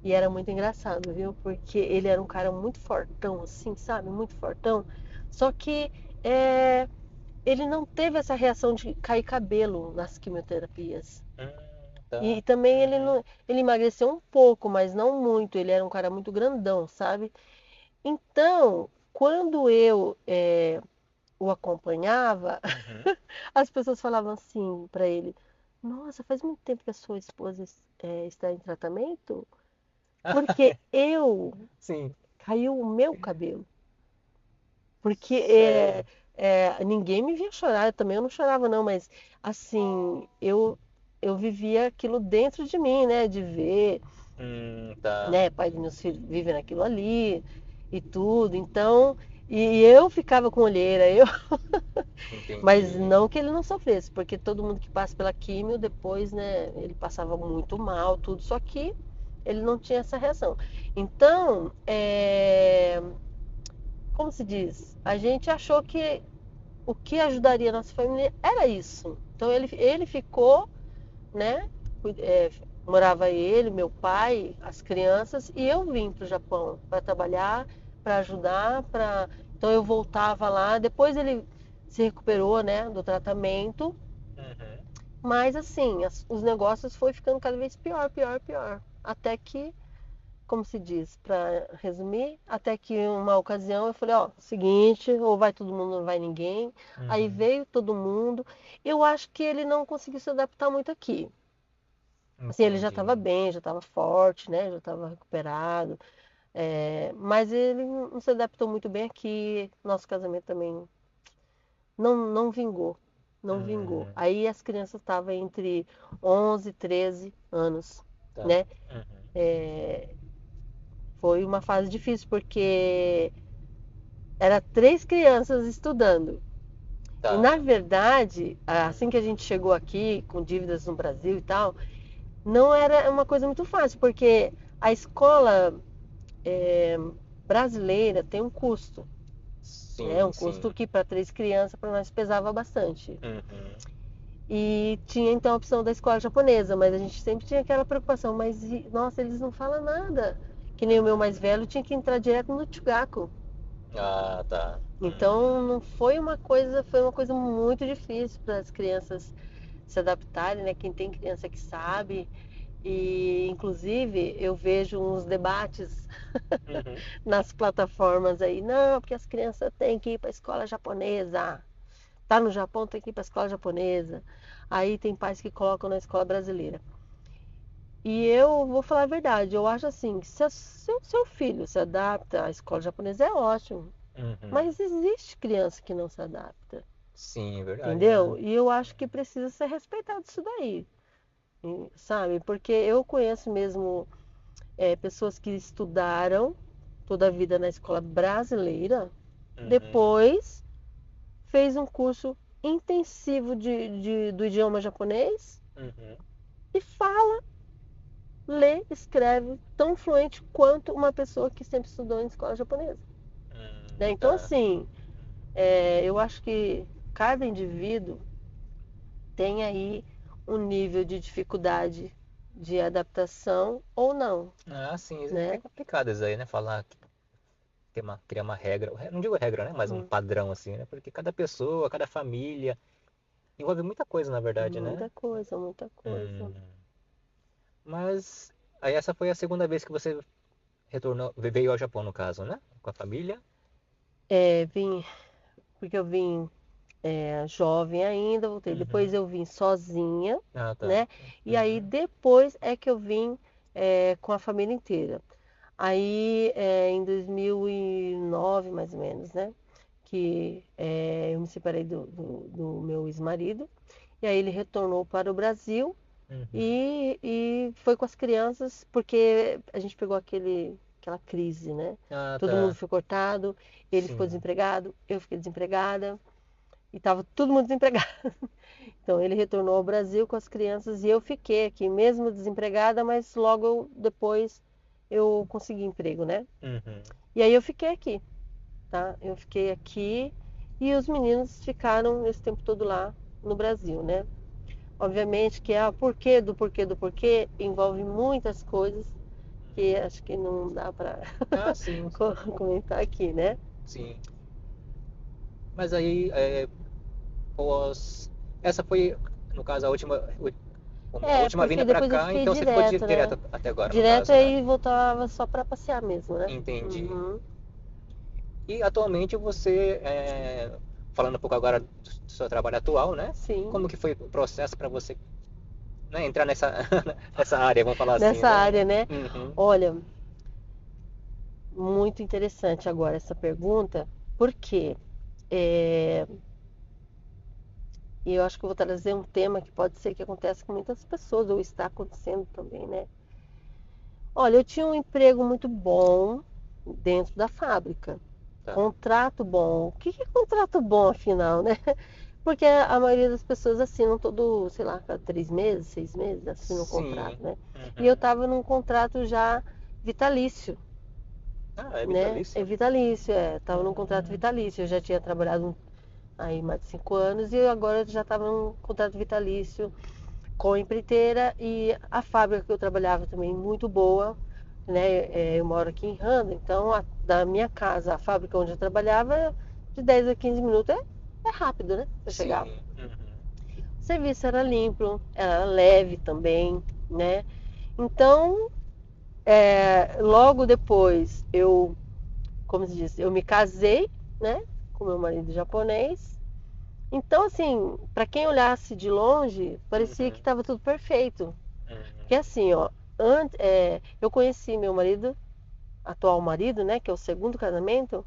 Speaker 2: e era muito engraçado, viu? Porque ele era um cara muito fortão, assim, sabe? Muito fortão. Só que é, ele não teve essa reação de cair cabelo nas quimioterapias. E
Speaker 1: Tá.
Speaker 2: também ele
Speaker 1: Uhum.
Speaker 2: não, ele emagreceu um pouco, mas não muito. Ele era um cara muito grandão, sabe? Então, quando eu o acompanhava,
Speaker 1: Uhum.
Speaker 2: as pessoas falavam assim para ele: Nossa, faz muito tempo que a sua esposa está em tratamento, porque eu
Speaker 1: Sim,
Speaker 2: caiu o meu cabelo. Porque
Speaker 1: sério.
Speaker 2: ninguém me via chorar, também eu não chorava não, mas assim, eu vivia aquilo dentro de mim, né? De ver,
Speaker 1: Tá.
Speaker 2: né? Pai dos meus filhos vivem naquilo ali e tudo. Então, e eu ficava com olheira, mas
Speaker 1: Entendi.
Speaker 2: não que ele não sofresse, porque todo mundo que passa pela químio, depois, né, ele passava muito mal, tudo, só que ele não tinha essa reação. Então, como se diz? A gente achou que o que ajudaria a nossa família era isso. Então ele ficou, né? é, Morava ele, meu pai, as crianças, e eu vim para o Japão para trabalhar, para ajudar, para. Então eu voltava lá. Depois ele se recuperou, né, do tratamento,
Speaker 1: Uhum.
Speaker 2: mas assim, os negócios foi ficando cada vez pior, pior, pior, até que, como se diz, para resumir, até que uma ocasião eu falei, ó, seguinte, ou vai todo mundo, ou não vai ninguém. Aí
Speaker 1: Uhum.
Speaker 2: veio todo mundo. Eu acho que ele não conseguiu se adaptar muito aqui. Assim, ele já estava
Speaker 1: Entendi.
Speaker 2: bem, já estava forte, né? Já estava recuperado. Mas ele não se adaptou muito bem aqui. Nosso casamento também não vingou. Não vingou.
Speaker 1: Hum,
Speaker 2: Aí as crianças estavam entre 11 e 13 anos,
Speaker 1: tá.
Speaker 2: né?
Speaker 1: Uhum.
Speaker 2: Foi uma fase difícil, porque era 3 crianças estudando. E na
Speaker 1: Tá.
Speaker 2: verdade, assim que a gente chegou aqui, com dívidas no Brasil e tal, não era uma coisa muito fácil, porque a escola é, brasileira tem um custo, né?
Speaker 1: Sim,
Speaker 2: Um custo
Speaker 1: sim.
Speaker 2: que para 3 crianças para nós pesava bastante.
Speaker 1: Uhum.
Speaker 2: E tinha então a opção da escola japonesa, mas a gente sempre tinha aquela preocupação, mas nossa, eles não falam nada. Que nem o meu mais velho tinha que entrar direto no Chugaku.
Speaker 1: Ah, tá.
Speaker 2: Então não foi uma coisa, foi uma coisa muito difícil para as crianças se adaptarem, né? Quem tem criança que sabe. E inclusive eu vejo uns debates
Speaker 1: Uhum.
Speaker 2: nas plataformas aí, não, porque as crianças têm que ir para a escola japonesa. Tá no Japão, tem que ir para a escola japonesa. Aí tem pais que colocam na escola brasileira. E eu vou falar a verdade, eu acho assim, que se o seu filho se adapta à escola japonesa é ótimo.
Speaker 1: Uhum.
Speaker 2: Mas existe criança que não se adapta,
Speaker 1: Sim, é verdade,
Speaker 2: entendeu?
Speaker 1: né?
Speaker 2: E eu acho que precisa ser respeitado isso daí, sabe? Porque eu conheço mesmo pessoas que estudaram toda a vida na escola brasileira,
Speaker 1: Uhum.
Speaker 2: depois fez um curso intensivo do idioma japonês
Speaker 1: Uhum.
Speaker 2: e fala, lê, escreve tão fluente quanto uma pessoa que sempre estudou em escola japonesa. Né? Então,
Speaker 1: Tá.
Speaker 2: assim, eu acho que cada indivíduo tem aí um nível de dificuldade de adaptação ou não,
Speaker 1: Ah, sim, é
Speaker 2: né?
Speaker 1: complicado isso aí, né? Falar que criar uma regra, não digo regra, né? Mas um
Speaker 2: Hum,
Speaker 1: padrão assim, né? Porque cada pessoa, cada família envolve muita coisa, na verdade, né?
Speaker 2: Muita coisa, muita coisa.
Speaker 1: Hum, mas aí essa foi a segunda vez que você retornou, veio ao Japão, no caso, né? Com a família.
Speaker 2: Vim, porque eu vim jovem ainda, voltei. Depois
Speaker 1: Uhum.
Speaker 2: eu vim sozinha,
Speaker 1: Ah, tá.
Speaker 2: né? E aí
Speaker 1: Uhum.
Speaker 2: depois é que eu vim com a família inteira. Aí em 2009, mais ou menos, né? Que eu me separei do meu ex-marido. E aí ele retornou para o Brasil
Speaker 1: Uhum.
Speaker 2: e foi com as crianças, porque a gente pegou aquela crise, né?
Speaker 1: Ah,
Speaker 2: Todo mundo
Speaker 1: tá.
Speaker 2: foi cortado, ele ficou
Speaker 1: Sim.
Speaker 2: desempregado, eu fiquei desempregada. E estava todo mundo desempregado. Então ele retornou ao Brasil com as crianças e eu fiquei aqui, mesmo desempregada, mas logo depois eu consegui emprego, né?
Speaker 1: Uhum.
Speaker 2: E aí eu fiquei aqui, tá? Eu fiquei aqui e os meninos ficaram esse tempo todo lá no Brasil, né? Obviamente que porquê do porquê do porquê envolve muitas coisas que acho que não dá para
Speaker 1: Ah, sim,
Speaker 2: comentar aqui, né?
Speaker 1: sim. Mas aí, pós... Essa foi, no caso, a última
Speaker 2: Porque
Speaker 1: vinda pra
Speaker 2: depois eu
Speaker 1: cá,
Speaker 2: fiquei
Speaker 1: então você ficou
Speaker 2: direto, né?
Speaker 1: direto até agora, no
Speaker 2: Direto
Speaker 1: caso, né?
Speaker 2: aí voltava só para passear mesmo, né?
Speaker 1: Entendi.
Speaker 2: Uhum.
Speaker 1: E atualmente você, falando um pouco agora do seu trabalho atual, né?
Speaker 2: Sim,
Speaker 1: Como que foi o processo para você, né, entrar nessa, nessa área, vamos falar assim,
Speaker 2: nessa
Speaker 1: né?
Speaker 2: área, né?
Speaker 1: Uhum.
Speaker 2: Olha, muito interessante agora essa pergunta, porque é, eu acho que eu vou trazer um tema que pode ser que aconteça com muitas pessoas, ou está acontecendo também, né? Olha, eu tinha um emprego muito bom dentro da fábrica,
Speaker 1: Tá.
Speaker 2: contrato bom. O que é contrato bom, afinal, né? Porque a maioria das pessoas assinam todo, sei lá, cada 3 meses, 6 meses, assinam um
Speaker 1: Sim.
Speaker 2: contrato, né? E eu
Speaker 1: Uhum.
Speaker 2: estava num contrato já vitalício,
Speaker 1: Ah, é
Speaker 2: né? É
Speaker 1: vitalício?
Speaker 2: vitalício, Tava num contrato
Speaker 1: Hum.
Speaker 2: vitalício. Eu já tinha trabalhado aí mais de 5 anos, e agora eu já estava num contrato vitalício com a empreiteira, e a fábrica que eu trabalhava também muito boa, né? Eu moro aqui em Randa, então da minha casa, a fábrica onde eu trabalhava, de 10 a 15 minutos é rápido, né? Pra chegar.
Speaker 1: Sim. Uhum.
Speaker 2: O serviço era limpo, era leve também, né? Então, logo depois como se diz, eu me casei, né? Com meu marido japonês. Então, assim, para quem olhasse de longe, parecia que
Speaker 1: Uhum.
Speaker 2: estava tudo perfeito. Porque
Speaker 1: Uhum.
Speaker 2: assim, ó, eu conheci meu marido, atual marido, né? Que é o segundo casamento,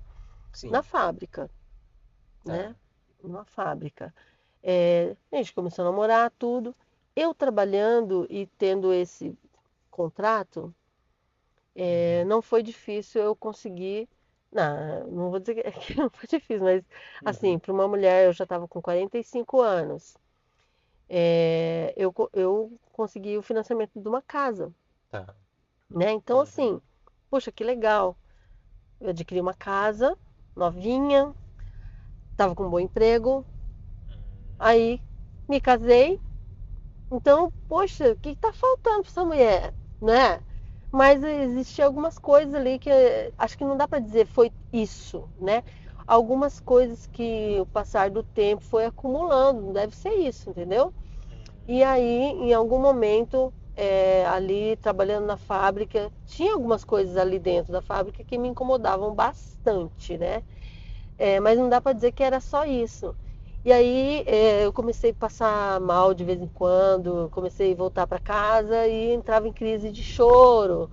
Speaker 2: na
Speaker 1: Sim.
Speaker 2: fábrica, né?
Speaker 1: Tá.
Speaker 2: Na fábrica. A gente começou a namorar, tudo. Eu trabalhando e tendo esse contrato,
Speaker 1: Uhum.
Speaker 2: não foi difícil eu conseguir. Não vou dizer que não foi difícil, mas assim,
Speaker 1: Uhum.
Speaker 2: para uma mulher, eu já estava com 45 anos. Eu consegui o financiamento de uma casa,
Speaker 1: Tá.
Speaker 2: né? Então,
Speaker 1: Uhum.
Speaker 2: assim, poxa, que legal. Eu adquiri uma casa novinha, estava com um bom emprego,
Speaker 1: Uhum.
Speaker 2: aí me casei. Então, poxa, o que está faltando para essa mulher, né? Mas existiam algumas coisas ali que acho que não dá para dizer foi isso, né? Algumas coisas que o passar do tempo foi acumulando, não deve ser isso, entendeu? E
Speaker 1: Uhum.
Speaker 2: aí, em algum momento, ali trabalhando na fábrica, tinha algumas coisas ali dentro da fábrica que me incomodavam bastante, né? Mas não dá para dizer que era só isso. E aí eu comecei a passar mal de vez em quando, comecei a voltar para casa e entrava em crise de choro,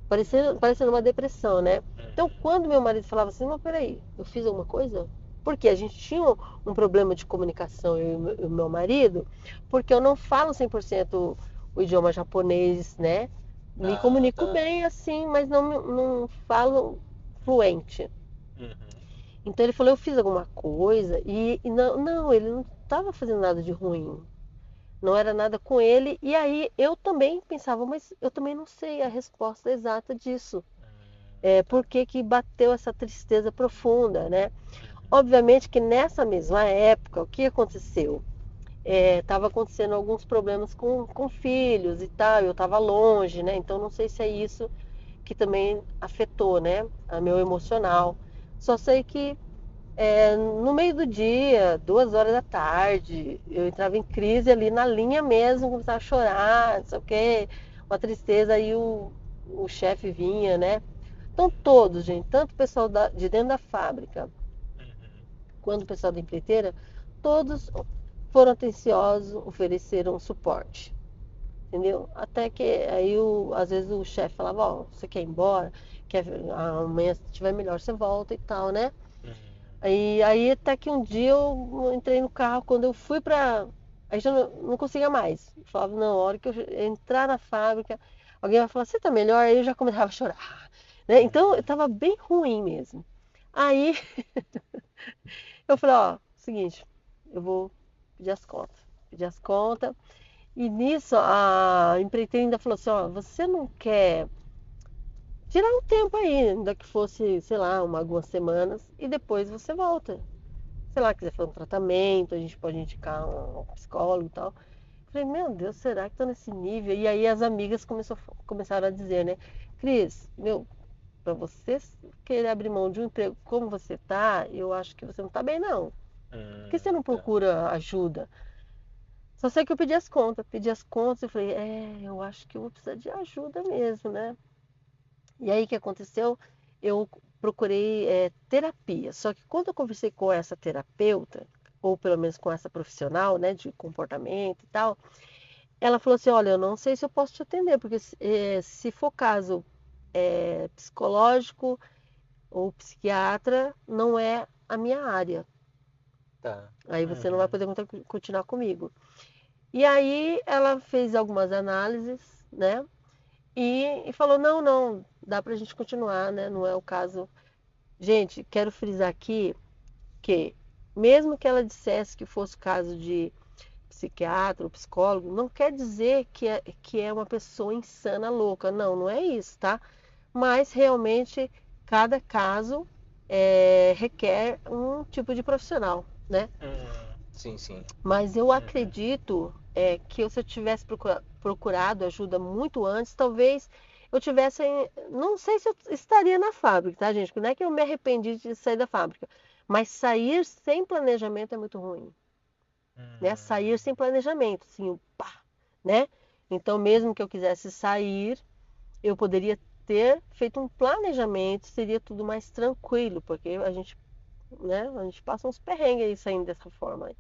Speaker 2: parecendo uma depressão, né? Então,
Speaker 1: Uhum.
Speaker 2: quando meu marido falava assim, mas peraí, eu fiz alguma coisa? Porque a gente tinha um problema de comunicação, eu e o meu marido, porque eu não falo 100% o idioma japonês, né? Me
Speaker 1: Ah,
Speaker 2: comunico
Speaker 1: tá.
Speaker 2: bem assim, mas não falo fluente.
Speaker 1: Uhum.
Speaker 2: Então ele falou, eu fiz alguma coisa e não, ele não estava fazendo nada de ruim. Não era nada com ele. E aí eu também pensava, mas eu também não sei a resposta exata disso. Por
Speaker 1: Tá.
Speaker 2: que que bateu essa tristeza profunda, né?
Speaker 1: Uhum.
Speaker 2: Obviamente que nessa mesma época, o que aconteceu? Estava acontecendo alguns problemas com filhos e tal, eu estava longe, né? Então não sei se é isso que também afetou, né? A meu emocional. Só sei que no meio do dia, 2 horas da tarde, eu entrava em crise ali na linha mesmo, começava a chorar, não sei o quê, uma tristeza, aí o chefe vinha, né? Então todos, gente, tanto o pessoal de dentro da fábrica,
Speaker 1: Uhum.
Speaker 2: quanto o pessoal da empreiteira, todos foram atenciosos, ofereceram suporte, entendeu? Até que aí às vezes o chefe falava, ó, você quer ir embora? Quer, amanhã se estiver melhor você volta e tal, né?
Speaker 1: Uhum.
Speaker 2: Aí até que um dia eu entrei no carro, quando eu fui pra. Aí já não conseguia mais. Eu falava, não, a hora que eu entrar na fábrica, alguém vai falar, você tá melhor? Aí eu já começava a chorar. Né? Então eu
Speaker 1: Uhum.
Speaker 2: tava bem ruim mesmo. Aí eu falei, ó, seguinte, eu vou pedir as contas. Pedir as contas. E nisso a empreiteira ainda falou assim, ó, você não quer tirar um tempo aí, ainda que fosse, sei lá, algumas semanas, e depois você volta. Sei lá, quiser fazer um tratamento, a gente pode indicar um psicólogo e tal. Falei, meu Deus, será que tô nesse nível? E aí as amigas começaram a dizer, né? Cris, meu, pra você querer abrir mão de um emprego como você tá, eu acho que você não tá bem, não. Por que você não
Speaker 1: Tá.
Speaker 2: procura ajuda? Só sei que eu pedi as contas e falei, eu acho que eu vou precisar de ajuda mesmo, né? E aí o que aconteceu? Eu procurei terapia. Só que quando eu conversei com essa terapeuta, ou pelo menos com essa profissional, né, de comportamento e tal, ela falou assim: olha, eu não sei se eu posso te atender, porque se for caso psicológico ou psiquiatra, não é a minha área.
Speaker 1: Tá.
Speaker 2: Aí você não vai
Speaker 1: Uhum.
Speaker 2: poder continuar comigo. E aí ela fez algumas análises, né? E falou: não, não, dá pra gente continuar, né? Não é o caso. Gente, quero frisar aqui que, mesmo que ela dissesse que fosse caso de psiquiatra ou psicólogo, não quer dizer que é uma pessoa insana, louca. Não, não é isso, tá? Mas realmente cada caso requer um tipo de profissional. né?
Speaker 1: Sim, sim.
Speaker 2: Mas eu acredito que se eu tivesse procurado ajuda muito antes, talvez eu tivesse. Não sei se eu estaria na fábrica, tá, gente? Não é que eu me arrependi de sair da fábrica, mas sair sem planejamento é muito ruim, né? Sair sem planejamento, assim, pá, né? Então, mesmo que eu quisesse sair, eu poderia ter feito um planejamento, seria tudo mais tranquilo, porque a gente, né? A gente passa uns perrengues aí saindo dessa forma.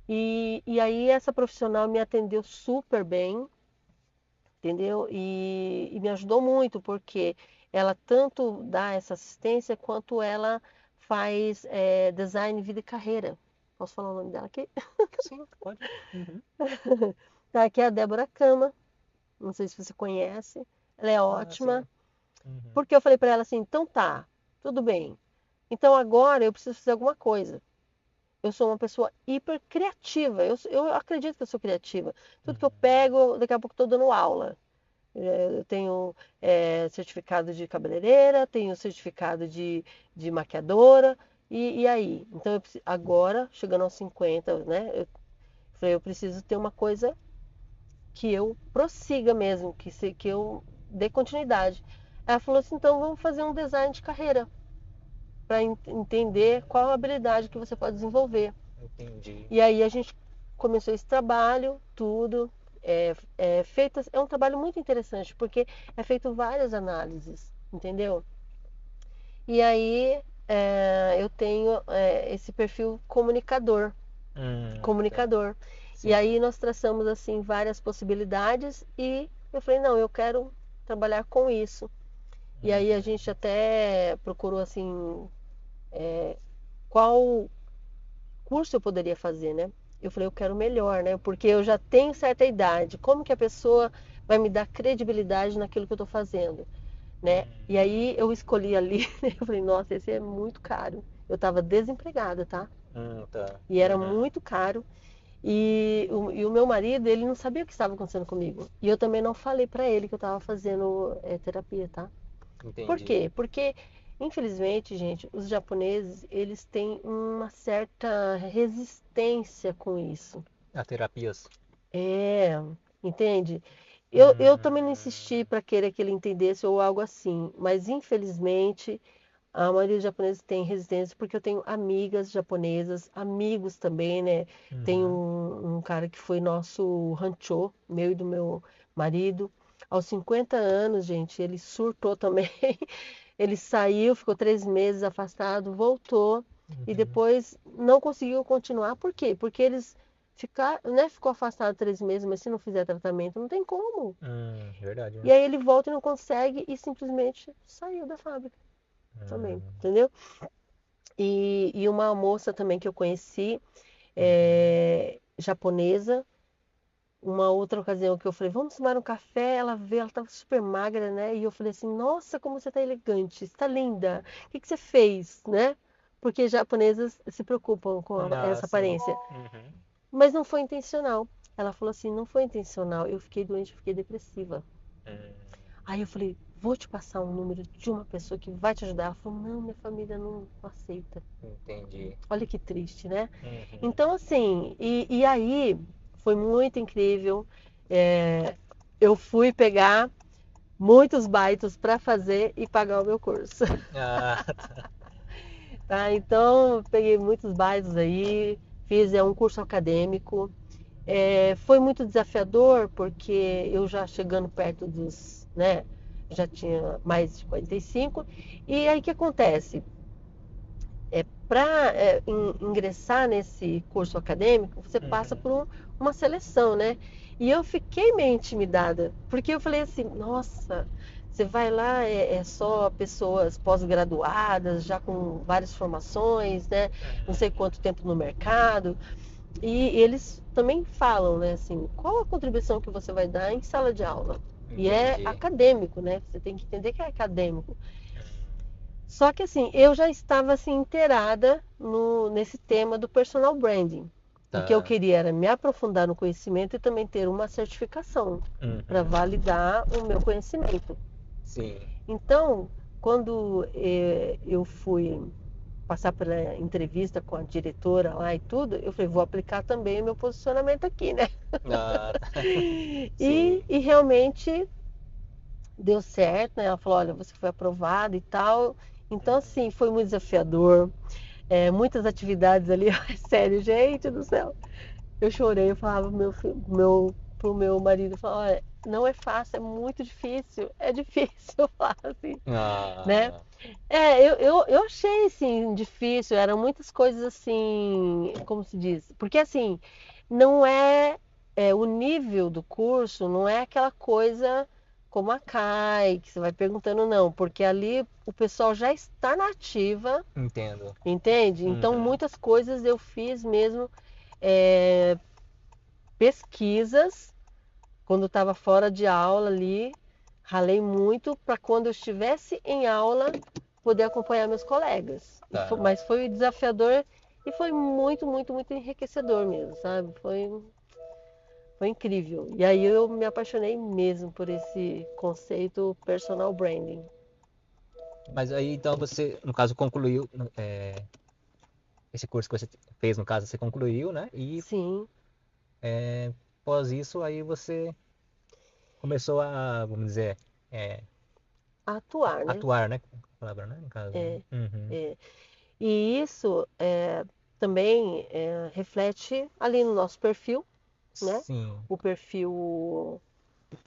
Speaker 2: E aí essa profissional me atendeu super bem, entendeu? E me ajudou muito, porque ela tanto dá essa assistência, quanto ela faz design vida e carreira. Posso falar o nome dela aqui?
Speaker 1: Sim, pode. Uhum.
Speaker 2: Tá, aqui é a Débora Cama, não sei se você conhece, ela é
Speaker 1: Ah, sim.
Speaker 2: ótima,
Speaker 1: Uhum.
Speaker 2: porque eu falei para ela assim, então tá, tudo bem, então agora eu preciso fazer alguma coisa. Eu sou uma pessoa hiper criativa. Eu acredito que eu sou criativa. Tudo que eu pego, daqui a pouco estou dando aula. Eu tenho certificado de cabeleireira, tenho certificado de maquiadora. E aí? Então, agora, chegando aos 50, né? Eu falei, eu preciso ter uma coisa que eu prossiga mesmo, que eu dê continuidade. Ela falou assim, então vamos fazer um design de carreira para entender qual a habilidade que você pode desenvolver.
Speaker 1: Entendi.
Speaker 2: E aí a gente começou esse trabalho, tudo. É um trabalho muito interessante, porque é feito várias análises, entendeu? E aí eu tenho esse perfil comunicador,
Speaker 1: Tá.
Speaker 2: comunicador. E
Speaker 1: Sim.
Speaker 2: aí nós traçamos assim várias possibilidades e eu falei, não, eu quero trabalhar com isso. E aí a gente até procurou assim qual curso eu poderia fazer, né? Eu falei, eu quero melhor, né? Porque eu já tenho certa idade. Como que a pessoa vai me dar credibilidade naquilo que eu estou fazendo, né? E aí eu escolhi ali, né? Eu falei, nossa, esse é muito caro. Eu estava desempregada, tá?
Speaker 1: Tá.
Speaker 2: E era muito caro. E o meu marido, ele não sabia o que estava acontecendo comigo. E eu também não falei para ele que eu estava fazendo terapia, tá? Por
Speaker 1: Entendi.
Speaker 2: quê? Porque, infelizmente, gente, os japoneses, eles têm uma certa resistência com isso.
Speaker 1: A terapias.
Speaker 2: É, entende? Eu também não insisti
Speaker 1: Hum,
Speaker 2: para querer que ele entendesse ou algo assim, mas infelizmente a maioria dos japoneses tem resistência porque eu tenho amigas japonesas, amigos também, né? Tem
Speaker 1: uhum.
Speaker 2: um cara que foi nosso rancho, meu e do meu marido. Aos 50 anos, gente, ele surtou também. Ele saiu, ficou 3 meses afastado, voltou e
Speaker 1: Uhum.
Speaker 2: depois não conseguiu continuar. Por quê? Porque eles né, ficou afastado 3 meses, mas se não fizer tratamento, não tem como.
Speaker 1: Verdade,
Speaker 2: E
Speaker 1: né?
Speaker 2: aí ele volta e não consegue e simplesmente saiu da fábrica também,
Speaker 1: Hum,
Speaker 2: entendeu? E uma moça também que eu conheci,
Speaker 1: uhum.
Speaker 2: japonesa, uma outra ocasião que eu falei, vamos tomar um café, ela veio, ela estava super magra, né? E eu falei assim, nossa, como você está elegante, está linda. O que que você fez, né? Porque japonesas se preocupam com
Speaker 1: Ah,
Speaker 2: essa
Speaker 1: sim.
Speaker 2: aparência.
Speaker 1: Uhum.
Speaker 2: Mas não foi intencional. Ela falou assim, não foi intencional. Eu fiquei doente, fiquei depressiva.
Speaker 1: Hum,
Speaker 2: Aí eu falei, vou te passar um número de uma pessoa que vai te ajudar. Ela falou, não, minha família não aceita.
Speaker 1: entendi.
Speaker 2: Olha que triste, né?
Speaker 1: Uhum.
Speaker 2: Então, assim, e aí foi muito incrível. É, eu fui pegar muitos baitos para fazer e pagar o meu curso.
Speaker 1: Ah, tá.
Speaker 2: Tá? Então, peguei muitos baitos aí, fiz um curso acadêmico. Foi muito desafiador, porque eu já chegando perto dos, né, já tinha mais de 45. E aí o que acontece? Para ingressar nesse curso acadêmico, você passa
Speaker 1: Uhum.
Speaker 2: por uma seleção, né? E eu fiquei meio intimidada, porque eu falei assim, nossa, você vai lá, é só pessoas pós-graduadas, já com várias formações, né? Não sei quanto tempo no mercado. E eles também falam, né, assim, qual a contribuição que você vai dar em sala de aula? E é
Speaker 1: Entendi.
Speaker 2: acadêmico, né? Você tem que entender que é acadêmico. Só que assim, eu já estava assim inteirada nesse tema do personal branding. O que eu
Speaker 1: Tá.
Speaker 2: queria era me aprofundar no conhecimento e também ter uma certificação para
Speaker 1: Uhum.
Speaker 2: validar o meu conhecimento.
Speaker 1: Sim.
Speaker 2: Então, quando eu fui passar pela entrevista com a diretora lá e tudo, eu falei, vou aplicar também o meu posicionamento aqui, né?
Speaker 1: Ah, tá.
Speaker 2: E,
Speaker 1: Sim.
Speaker 2: e realmente deu certo, né? Ela falou, olha, você foi aprovado e tal. Então, assim,
Speaker 1: Uhum.
Speaker 2: foi muito desafiador. Muitas atividades ali, sério, gente do céu. Eu chorei, eu falava pro meu marido, eu falava, olha, não é fácil, é muito difícil, é difícil, eu falava assim, né?
Speaker 1: Ah,
Speaker 2: Eu achei, assim, difícil, eram muitas coisas assim, como se diz, porque assim, não o nível do curso não é aquela coisa como a CAI, que você vai perguntando, não, porque ali o pessoal já está na ativa,
Speaker 1: entendo.
Speaker 2: entende? Então,
Speaker 1: Uhum.
Speaker 2: muitas coisas eu fiz mesmo é, pesquisas quando estava fora de aula ali, ralei muito para quando eu estivesse em aula poder acompanhar meus colegas.
Speaker 1: Tá.
Speaker 2: Mas foi desafiador e foi muito, muito, muito enriquecedor mesmo, sabe? Foi incrível. E aí eu me apaixonei mesmo por esse conceito personal branding.
Speaker 1: Mas aí então você, no caso, concluiu esse curso que você fez, no caso, você concluiu, né? E
Speaker 2: Sim,
Speaker 1: após isso, aí você começou a, vamos dizer, é,
Speaker 2: atuar, né?
Speaker 1: atuar, né? A palavra, né? No caso.
Speaker 2: É,
Speaker 1: Uhum.
Speaker 2: é. E isso também reflete ali no nosso perfil, né?
Speaker 1: Sim.
Speaker 2: O perfil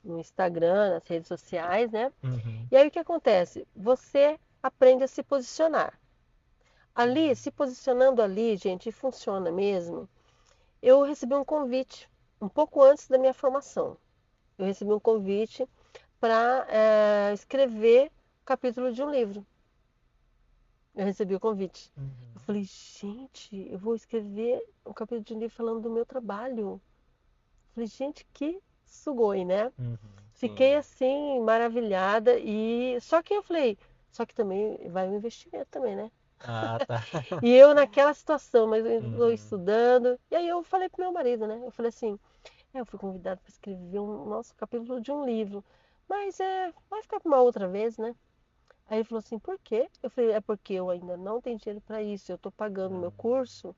Speaker 2: no Instagram, nas redes sociais, né?
Speaker 1: Uhum.
Speaker 2: E aí o que acontece? Você aprende a se posicionar. Ali, se posicionando ali, gente, funciona mesmo. Eu recebi um convite um pouco antes da minha formação. Eu recebi um convite para escrever o capítulo de um livro. Eu recebi o convite. Eu
Speaker 1: Uhum.
Speaker 2: falei, gente, eu vou escrever um capítulo de um livro falando do meu trabalho. Eu falei, gente, que sugoi, né?
Speaker 1: Uhum.
Speaker 2: Fiquei
Speaker 1: Sim.
Speaker 2: assim, maravilhada. E só que eu falei, só que também vai um investimento também, né?
Speaker 1: Ah, tá.
Speaker 2: E eu naquela situação, mas eu estou
Speaker 1: Uhum.
Speaker 2: estudando. E aí eu falei pro meu marido, né? Eu falei assim, eu fui convidada para escrever um nosso capítulo de um livro. Mas vai ficar para uma outra vez, né? Aí ele falou assim, por quê? Eu falei, é porque eu ainda não tenho dinheiro para isso, eu estou pagando meu curso.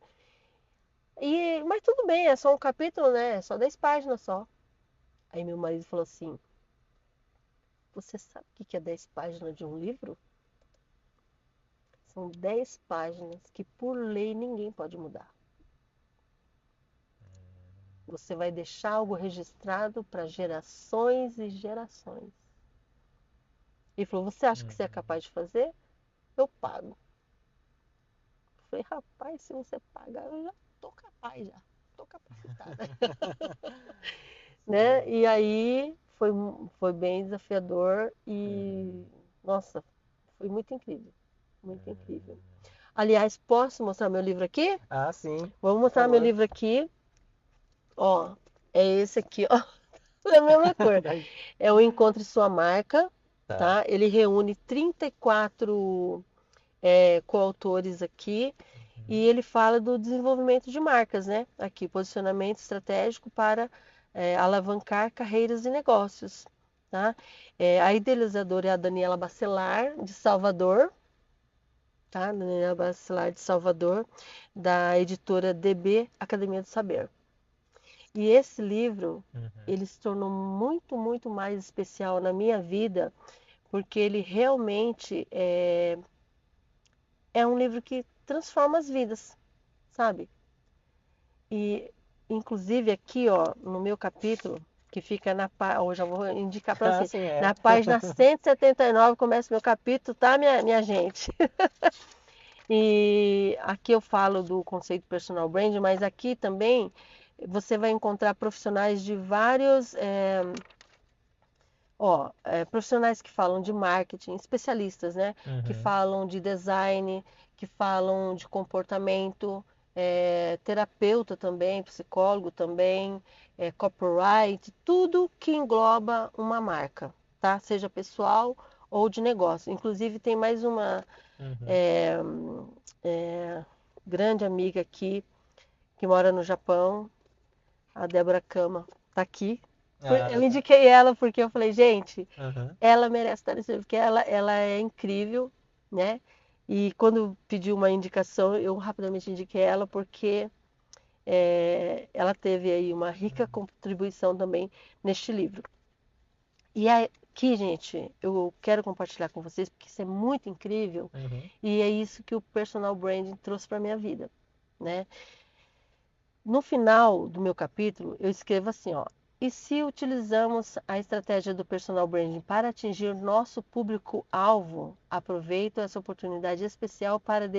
Speaker 2: Mas tudo bem, é só um capítulo, né? É só 10 páginas só. Aí meu marido falou assim, você sabe o que é 10 páginas de um livro? São 10 páginas que por lei ninguém pode mudar. Você vai deixar algo registrado para gerações e gerações. Ele falou, você acha que você é
Speaker 1: Uhum.
Speaker 2: capaz de fazer? Eu pago. Eu falei, rapaz, se você pagar, eu já tô capaz já. Tô capacitada. Né?
Speaker 1: Sim.
Speaker 2: E aí foi bem desafiador e,
Speaker 1: Uhum.
Speaker 2: nossa, foi muito incrível. Muito incrível.
Speaker 1: Uhum.
Speaker 2: Aliás, posso mostrar meu livro aqui?
Speaker 1: Ah, sim,
Speaker 2: Vou
Speaker 1: por
Speaker 2: mostrar meu
Speaker 1: favor.
Speaker 2: livro aqui. Ó, é esse aqui, ó. É a mesma cor.
Speaker 1: Daí-
Speaker 2: É o Encontre Sua Marca,
Speaker 1: Tá.
Speaker 2: tá? Ele reúne 34 coautores aqui
Speaker 1: Uhum.
Speaker 2: e ele fala do desenvolvimento de marcas, né? Aqui, posicionamento estratégico para alavancar carreiras e negócios, tá? A idealizadora é a Daniela Bacelar, de Salvador, tá? Daniela Bacelar, de Salvador, da editora DB Academia do Saber. E esse livro,
Speaker 1: Uhum.
Speaker 2: ele se tornou muito, muito mais especial na minha vida, porque ele realmente é um livro que transforma as vidas, sabe? E, inclusive, aqui, ó, no meu capítulo, que fica hoje eu vou indicar para
Speaker 1: Ah,
Speaker 2: você,
Speaker 1: sim, é.
Speaker 2: na página 179 começa meu capítulo, tá, minha gente? E aqui eu falo do conceito personal brand, mas aqui também você vai encontrar profissionais de vários profissionais que falam de marketing, especialistas, né? Que
Speaker 1: Uhum.
Speaker 2: falam de design, que falam de comportamento, terapeuta também, psicólogo também, copyright, tudo que engloba uma marca, tá? Seja pessoal ou de negócio. Inclusive tem mais uma
Speaker 1: Uhum.
Speaker 2: é, é, grande amiga aqui que mora no Japão, a Débora Kama, tá aqui.
Speaker 1: Ah,
Speaker 2: Eu
Speaker 1: tá.
Speaker 2: indiquei ela porque eu falei, gente,
Speaker 1: Uhum.
Speaker 2: ela merece estar nesse livro, porque ela é incrível, né? E quando pediu uma indicação, eu rapidamente indiquei ela porque ela teve aí uma rica contribuição também neste livro. E aqui, gente, eu quero compartilhar com vocês porque isso é muito incrível
Speaker 1: Uhum.
Speaker 2: e é isso que o personal branding trouxe para minha vida, né? No final do meu capítulo, eu escrevo assim, ó: e se utilizamos a estratégia do personal branding para atingir nosso público-alvo, aproveito essa oportunidade especial para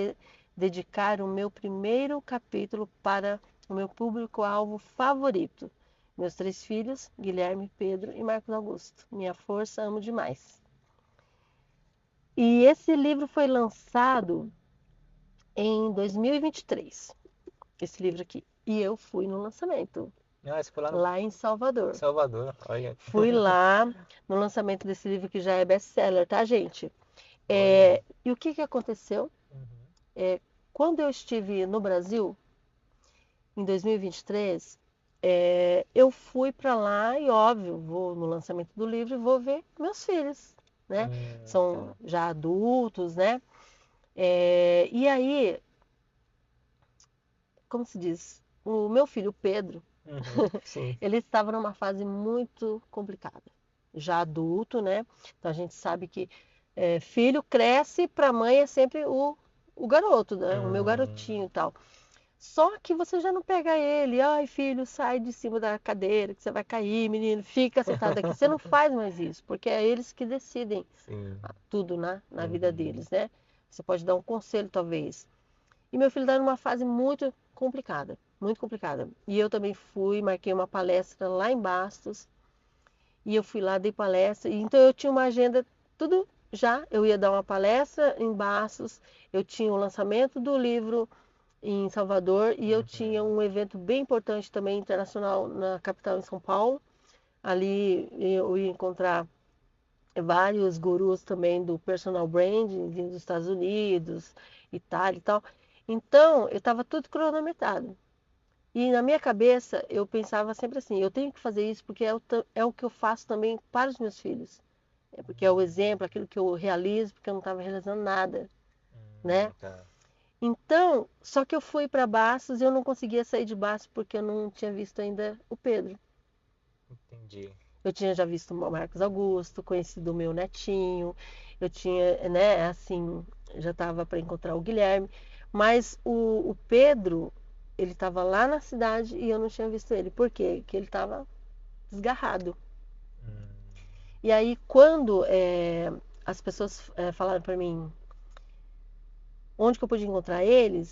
Speaker 2: dedicar o meu primeiro capítulo para o meu público-alvo favorito. Meus 3 filhos, Guilherme, Pedro e Marcos Augusto. Minha força, amo demais. E esse livro foi lançado em 2023, esse livro aqui. E eu fui no lançamento,
Speaker 1: Ah, você foi lá no
Speaker 2: lá em Salvador.
Speaker 1: Salvador, olha.
Speaker 2: Fui lá no lançamento desse livro que já é best-seller, tá, gente?
Speaker 1: Olha.
Speaker 2: E o que que aconteceu?
Speaker 1: Uhum.
Speaker 2: Quando eu estive no Brasil, em 2023, eu fui para lá e, óbvio, vou no lançamento do livro e vou ver meus filhos, né? São
Speaker 1: Tá.
Speaker 2: já adultos, né? E aí, como se diz? O meu filho Pedro,
Speaker 1: Uhum. Sim.
Speaker 2: ele estava numa fase muito complicada, já adulto, né? Então a gente sabe que filho cresce, para a mãe é sempre o garoto, né? O meu garotinho e tal. Só que você já não pega ele, ai filho, sai de cima da cadeira que você vai cair, menino, fica sentado aqui. Você não faz mais isso, porque é eles que decidem
Speaker 1: Sim.
Speaker 2: tudo na vida
Speaker 1: Uhum.
Speaker 2: deles, né? Você pode dar um conselho, talvez. E meu filho está numa fase muito complicada, muito complicada. E eu também fui, marquei uma palestra lá em Bastos, e eu fui lá, dei palestra, e então eu tinha uma agenda, tudo já. Eu ia dar uma palestra em Bastos, eu tinha o lançamento do livro em Salvador e eu tinha
Speaker 1: Uhum.
Speaker 2: um evento bem importante também internacional na capital, em São Paulo. Ali eu ia encontrar vários gurus também do personal branding, vindo dos Estados Unidos, Itália e tal. Então, eu estava tudo cronometrado. E na minha cabeça, eu pensava sempre assim: eu tenho que fazer isso porque é o que eu faço também para os meus filhos. É porque é o exemplo, aquilo que eu realizo, porque eu não estava realizando nada, né?
Speaker 1: Tá.
Speaker 2: Então, só que eu fui para Bastos e eu não conseguia sair de Bastos porque eu não tinha visto ainda o Pedro.
Speaker 1: Entendi.
Speaker 2: Eu tinha já visto o Marcos Augusto, conhecido o meu netinho, eu tinha, né, assim, já estava para encontrar o Guilherme, mas o Pedro, ele estava lá na cidade e eu não tinha visto ele. Por quê? Porque ele estava desgarrado.
Speaker 1: Hum.
Speaker 2: E aí, quando as pessoas falaram para mim onde que eu podia encontrar ele,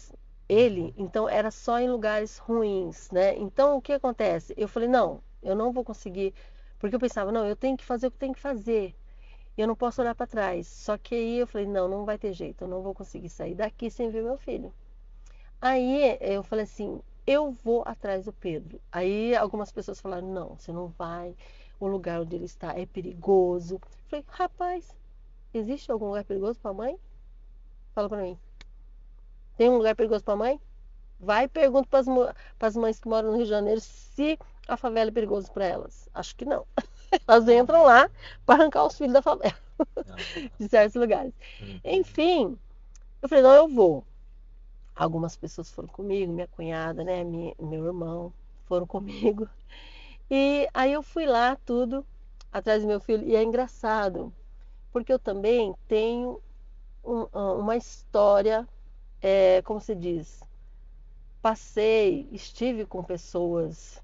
Speaker 1: Uhum.
Speaker 2: então era só em lugares ruins, né? Então o que acontece? Eu falei, não, eu não vou conseguir, porque eu pensava, não, eu tenho que fazer o que tenho que fazer. Eu não posso olhar para trás. Só que aí eu falei, não, não vai ter jeito, eu não vou conseguir sair daqui sem ver meu filho. Aí eu falei assim, eu vou atrás do Pedro. Aí algumas pessoas falaram, não, você não vai, o lugar onde ele está é perigoso. Eu falei, rapaz, existe algum lugar perigoso para mãe? Fala para mim. Tem um lugar perigoso para mãe? Vai e pergunta para as mães que moram no Rio de Janeiro se a favela é perigosa para elas. Acho que não. Elas entram lá para arrancar os filhos da favela,
Speaker 1: Ah.
Speaker 2: de certos lugares.
Speaker 1: Uhum.
Speaker 2: Enfim, eu falei, não, eu vou. Algumas pessoas foram comigo, minha cunhada, né, meu irmão, foram comigo. E aí eu fui lá, tudo, atrás do meu filho. E é engraçado, porque eu também tenho uma história, como se diz, estive com pessoas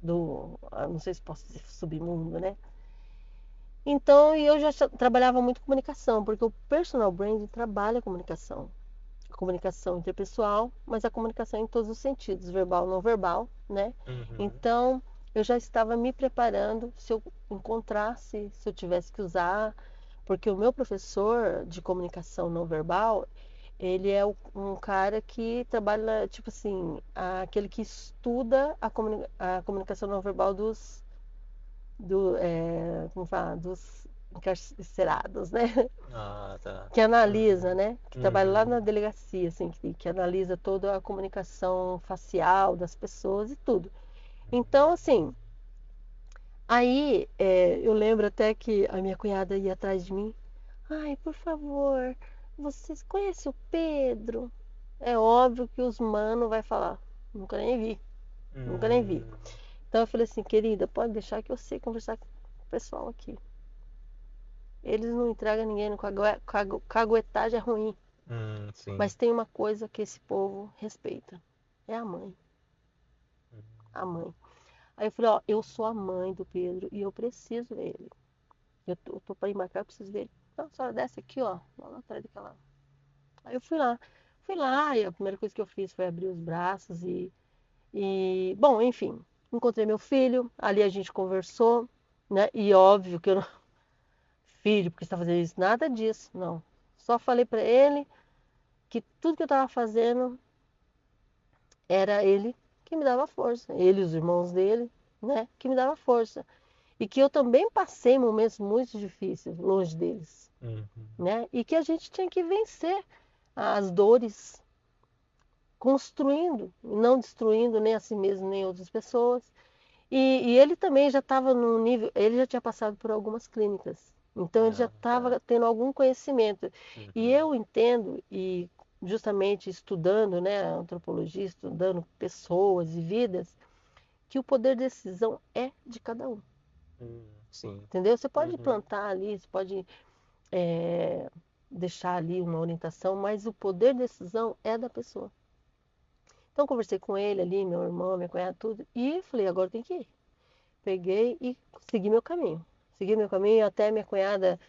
Speaker 2: não sei se posso dizer submundo, né? Então, e eu já trabalhava muito comunicação, porque o personal branding trabalha comunicação interpessoal, mas a comunicação em todos os sentidos, verbal, não verbal, né?
Speaker 1: Uhum.
Speaker 2: Então, eu já estava me preparando se eu encontrasse, se eu tivesse que usar, porque o meu professor de comunicação não verbal, ele é um cara que trabalha, tipo assim, aquele que estuda a comunicação não verbal como fala, dos encarcerados, né?
Speaker 1: Ah, tá.
Speaker 2: Que analisa,
Speaker 1: Uhum.
Speaker 2: né? Que trabalha lá na
Speaker 1: Uhum.
Speaker 2: delegacia, assim, que analisa toda a comunicação facial das pessoas e tudo. Então, assim, aí eu lembro até que a minha cunhada ia atrás de mim. Ai, por favor, Você conhece o Pedro? É óbvio que os mano vai falar, nunca nem vi, nunca nem vi.
Speaker 1: Hum,
Speaker 2: Então eu falei assim, querida, pode deixar que eu sei conversar com o pessoal aqui. Eles não entregam ninguém no caguetagem é ruim.
Speaker 1: sim.
Speaker 2: Mas tem uma coisa que esse povo respeita. É a mãe.
Speaker 1: Hum,
Speaker 2: A mãe. Aí eu falei, ó, eu sou a mãe do Pedro e eu preciso ver ele. Eu tô para embarcar, eu preciso ver ele. Não, a senhora desce aqui, ó, lá atrás daquela. Aí eu fui lá. Fui lá e a primeira coisa que eu fiz foi abrir os braços bom, enfim, encontrei meu filho, ali a gente conversou, né? E óbvio que eu não, filho, porque você está fazendo isso? Nada disso, não. Só falei para ele que tudo que eu estava fazendo era ele que me dava força, ele e os irmãos dele, né, que me dava força. E que eu também passei momentos muito difíceis longe deles,
Speaker 1: uhum,
Speaker 2: né? E que a gente tinha que vencer as dores, construindo, não destruindo nem a si mesmo nem outras pessoas. E ele também já estava num nível, ele já tinha passado por algumas clínicas, então ele já
Speaker 1: ah, tá.
Speaker 2: estava tendo algum conhecimento. E
Speaker 1: Uhum,
Speaker 2: eu entendo, e justamente estudando, né, antropologia, estudando pessoas e vidas, que o poder de decisão é de cada um,
Speaker 1: sim.
Speaker 2: entendeu? Você pode
Speaker 1: Uhum,
Speaker 2: plantar ali, você pode é, deixar ali uma orientação, mas o poder de decisão é da pessoa. Então conversei com ele ali, meu irmão, minha cunhada, tudo, e falei, agora tem que ir. Peguei e segui meu caminho. Segui meu caminho até minha cunhada,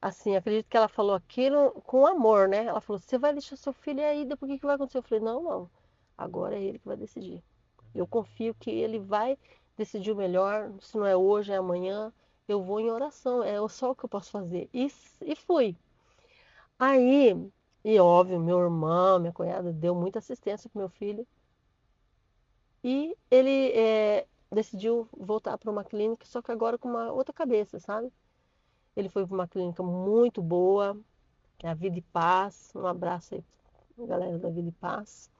Speaker 2: assim, acredito que ela falou aquilo com amor, né? Ela falou: você vai deixar seu filho aí, depois o que que vai acontecer? Eu falei: não, não. Agora é ele que vai decidir. Eu confio que ele vai decidir o melhor. Se não é hoje, é amanhã. Eu vou em oração. É só o que eu posso fazer. E fui. Aí, e óbvio, meu irmão, minha cunhada deu muita assistência pro meu filho. E ele decidiu voltar para uma clínica, só que agora com uma outra cabeça, sabe? Ele foi para uma clínica muito boa, que é a Vida e Paz. Um abraço aí, galera da Vida e Paz.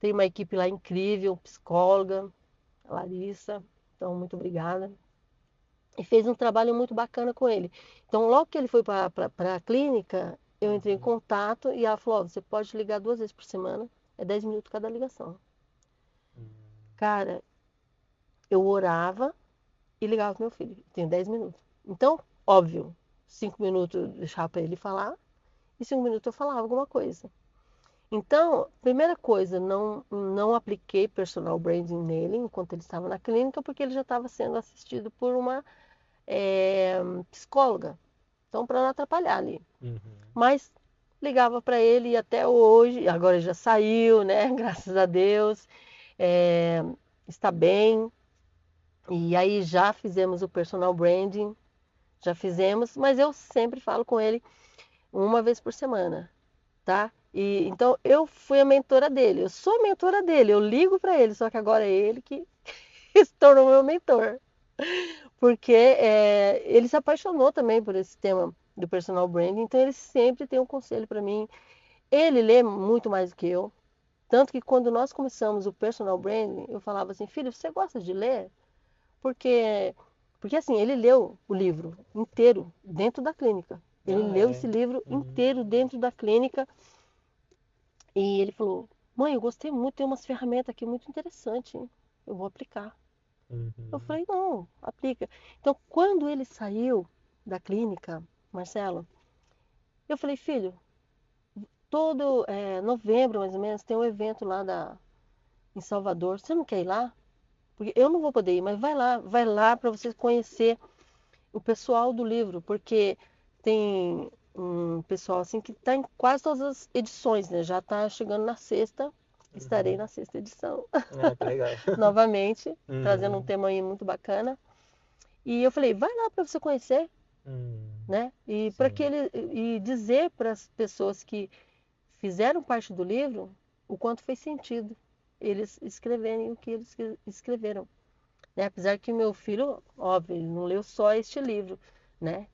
Speaker 2: Tem uma equipe lá incrível, psicóloga, a Larissa. Então, muito obrigada. E fez um trabalho muito bacana com ele. Então, logo que ele foi para a clínica, eu entrei em
Speaker 1: uhum,
Speaker 2: contato e ela falou: ó, você pode ligar 2 vezes por semana, é 10 minutos cada ligação.
Speaker 1: hum,
Speaker 2: Cara, eu orava e ligava pro meu filho. Tenho 10 minutos. Então, óbvio, 5 minutos eu deixava para ele falar e 5 minutos eu falava alguma coisa. Então, primeira coisa, não apliquei personal branding nele enquanto ele estava na clínica, porque ele já estava sendo assistido por uma psicóloga. Então, para não atrapalhar ali.
Speaker 1: uhum,
Speaker 2: Mas ligava para ele e até hoje, agora ele já saiu, né? Graças a Deus, é, está bem. E aí já fizemos o personal branding, já fizemos, mas eu sempre falo com ele uma vez por semana, tá? E então eu fui a mentora dele, eu sou a mentora dele, eu ligo para ele, só que agora é ele que se tornou meu mentor, porque ele se apaixonou também por esse tema do personal branding, então ele sempre tem um conselho para mim. Ele lê muito mais do que eu, tanto que quando nós começamos o personal branding, eu falava assim, filho, você gosta de ler? Porque, porque assim, ele leu o livro inteiro dentro da clínica. Ele
Speaker 1: ah,
Speaker 2: leu
Speaker 1: é.
Speaker 2: esse livro
Speaker 1: Uhum,
Speaker 2: inteiro dentro da clínica e ele falou: mãe, eu gostei muito, tem umas ferramentas aqui muito interessantes, hein? Eu vou aplicar. Eu
Speaker 1: uhum,
Speaker 2: falei: não, aplica. Então, quando ele saiu da clínica, Marcelo, eu falei: filho, todo novembro mais ou menos tem um evento lá em Salvador. Você não quer ir lá? Porque eu não vou poder ir, mas vai lá para você conhecer o pessoal do livro, porque tem um pessoal assim que está em quase todas as edições, né? Já está chegando na sexta, estarei
Speaker 1: uhum.
Speaker 2: na sexta edição
Speaker 1: Ah, que legal.
Speaker 2: novamente, trazendo um
Speaker 1: Uhum,
Speaker 2: tema aí muito bacana. E eu falei, vai lá para você conhecer,
Speaker 1: hum,
Speaker 2: né? E para que
Speaker 1: sim.
Speaker 2: ele e dizer para as pessoas que fizeram parte do livro o quanto fez sentido eles escreverem o que eles escreveram, né? Apesar que meu filho, óbvio, ele não leu só este livro, né?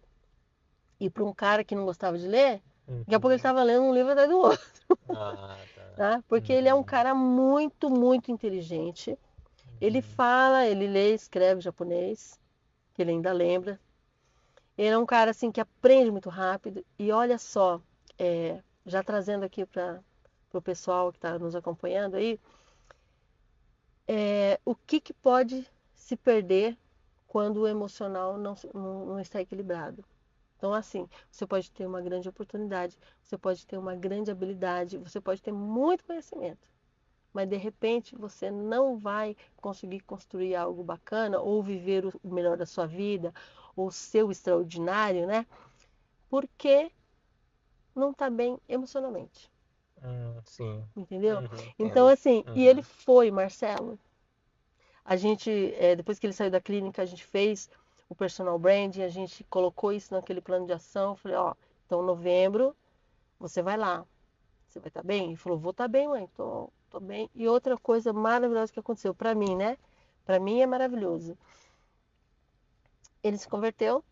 Speaker 2: E para um cara que não gostava de ler, daqui a pouco ele
Speaker 1: Uhum.
Speaker 2: estava lendo um livro atrás do outro,
Speaker 1: Ah, tá.
Speaker 2: tá? Porque ele é um
Speaker 1: Uhum,
Speaker 2: cara muito, muito inteligente. Ele
Speaker 1: uhum,
Speaker 2: fala, ele lê, e escreve japonês, que ele ainda lembra. Ele é um cara assim que aprende muito rápido. E olha só, já trazendo aqui para o pessoal que está nos acompanhando aí, o que pode se perder quando o emocional não está equilibrado. Então, assim, você pode ter uma grande oportunidade, você pode ter uma grande habilidade, você pode ter muito conhecimento, mas de repente você não vai conseguir construir algo bacana ou viver o melhor da sua vida, ou ser o extraordinário, né? Porque não está bem emocionalmente,
Speaker 1: Sim.
Speaker 2: entendeu? Então,
Speaker 1: Entendo.
Speaker 2: assim, e ele foi, Marcelo. A gente, depois que ele saiu da clínica, a gente fez o personal branding, a gente colocou isso naquele plano de ação. Falei, ó, então novembro você vai lá, você vai estar bem? Ele falou, vou estar bem, mãe, tô bem. E outra coisa maravilhosa que aconteceu para mim, né? Para mim é maravilhoso. Ele se converteu,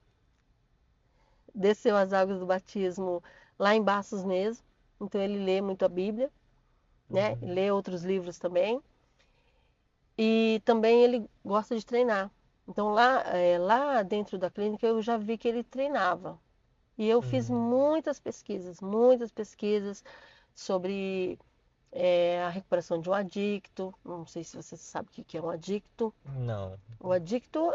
Speaker 2: desceu as águas do batismo lá em Baços mesmo. Então ele lê muito a Bíblia, né? Lê outros livros também. E também ele gosta de treinar. Então lá dentro da clínica eu já vi que ele treinava. E eu fiz muitas pesquisas sobre a recuperação de um adicto. Não sei se você sabe o que é um adicto.
Speaker 1: Não.
Speaker 2: O adicto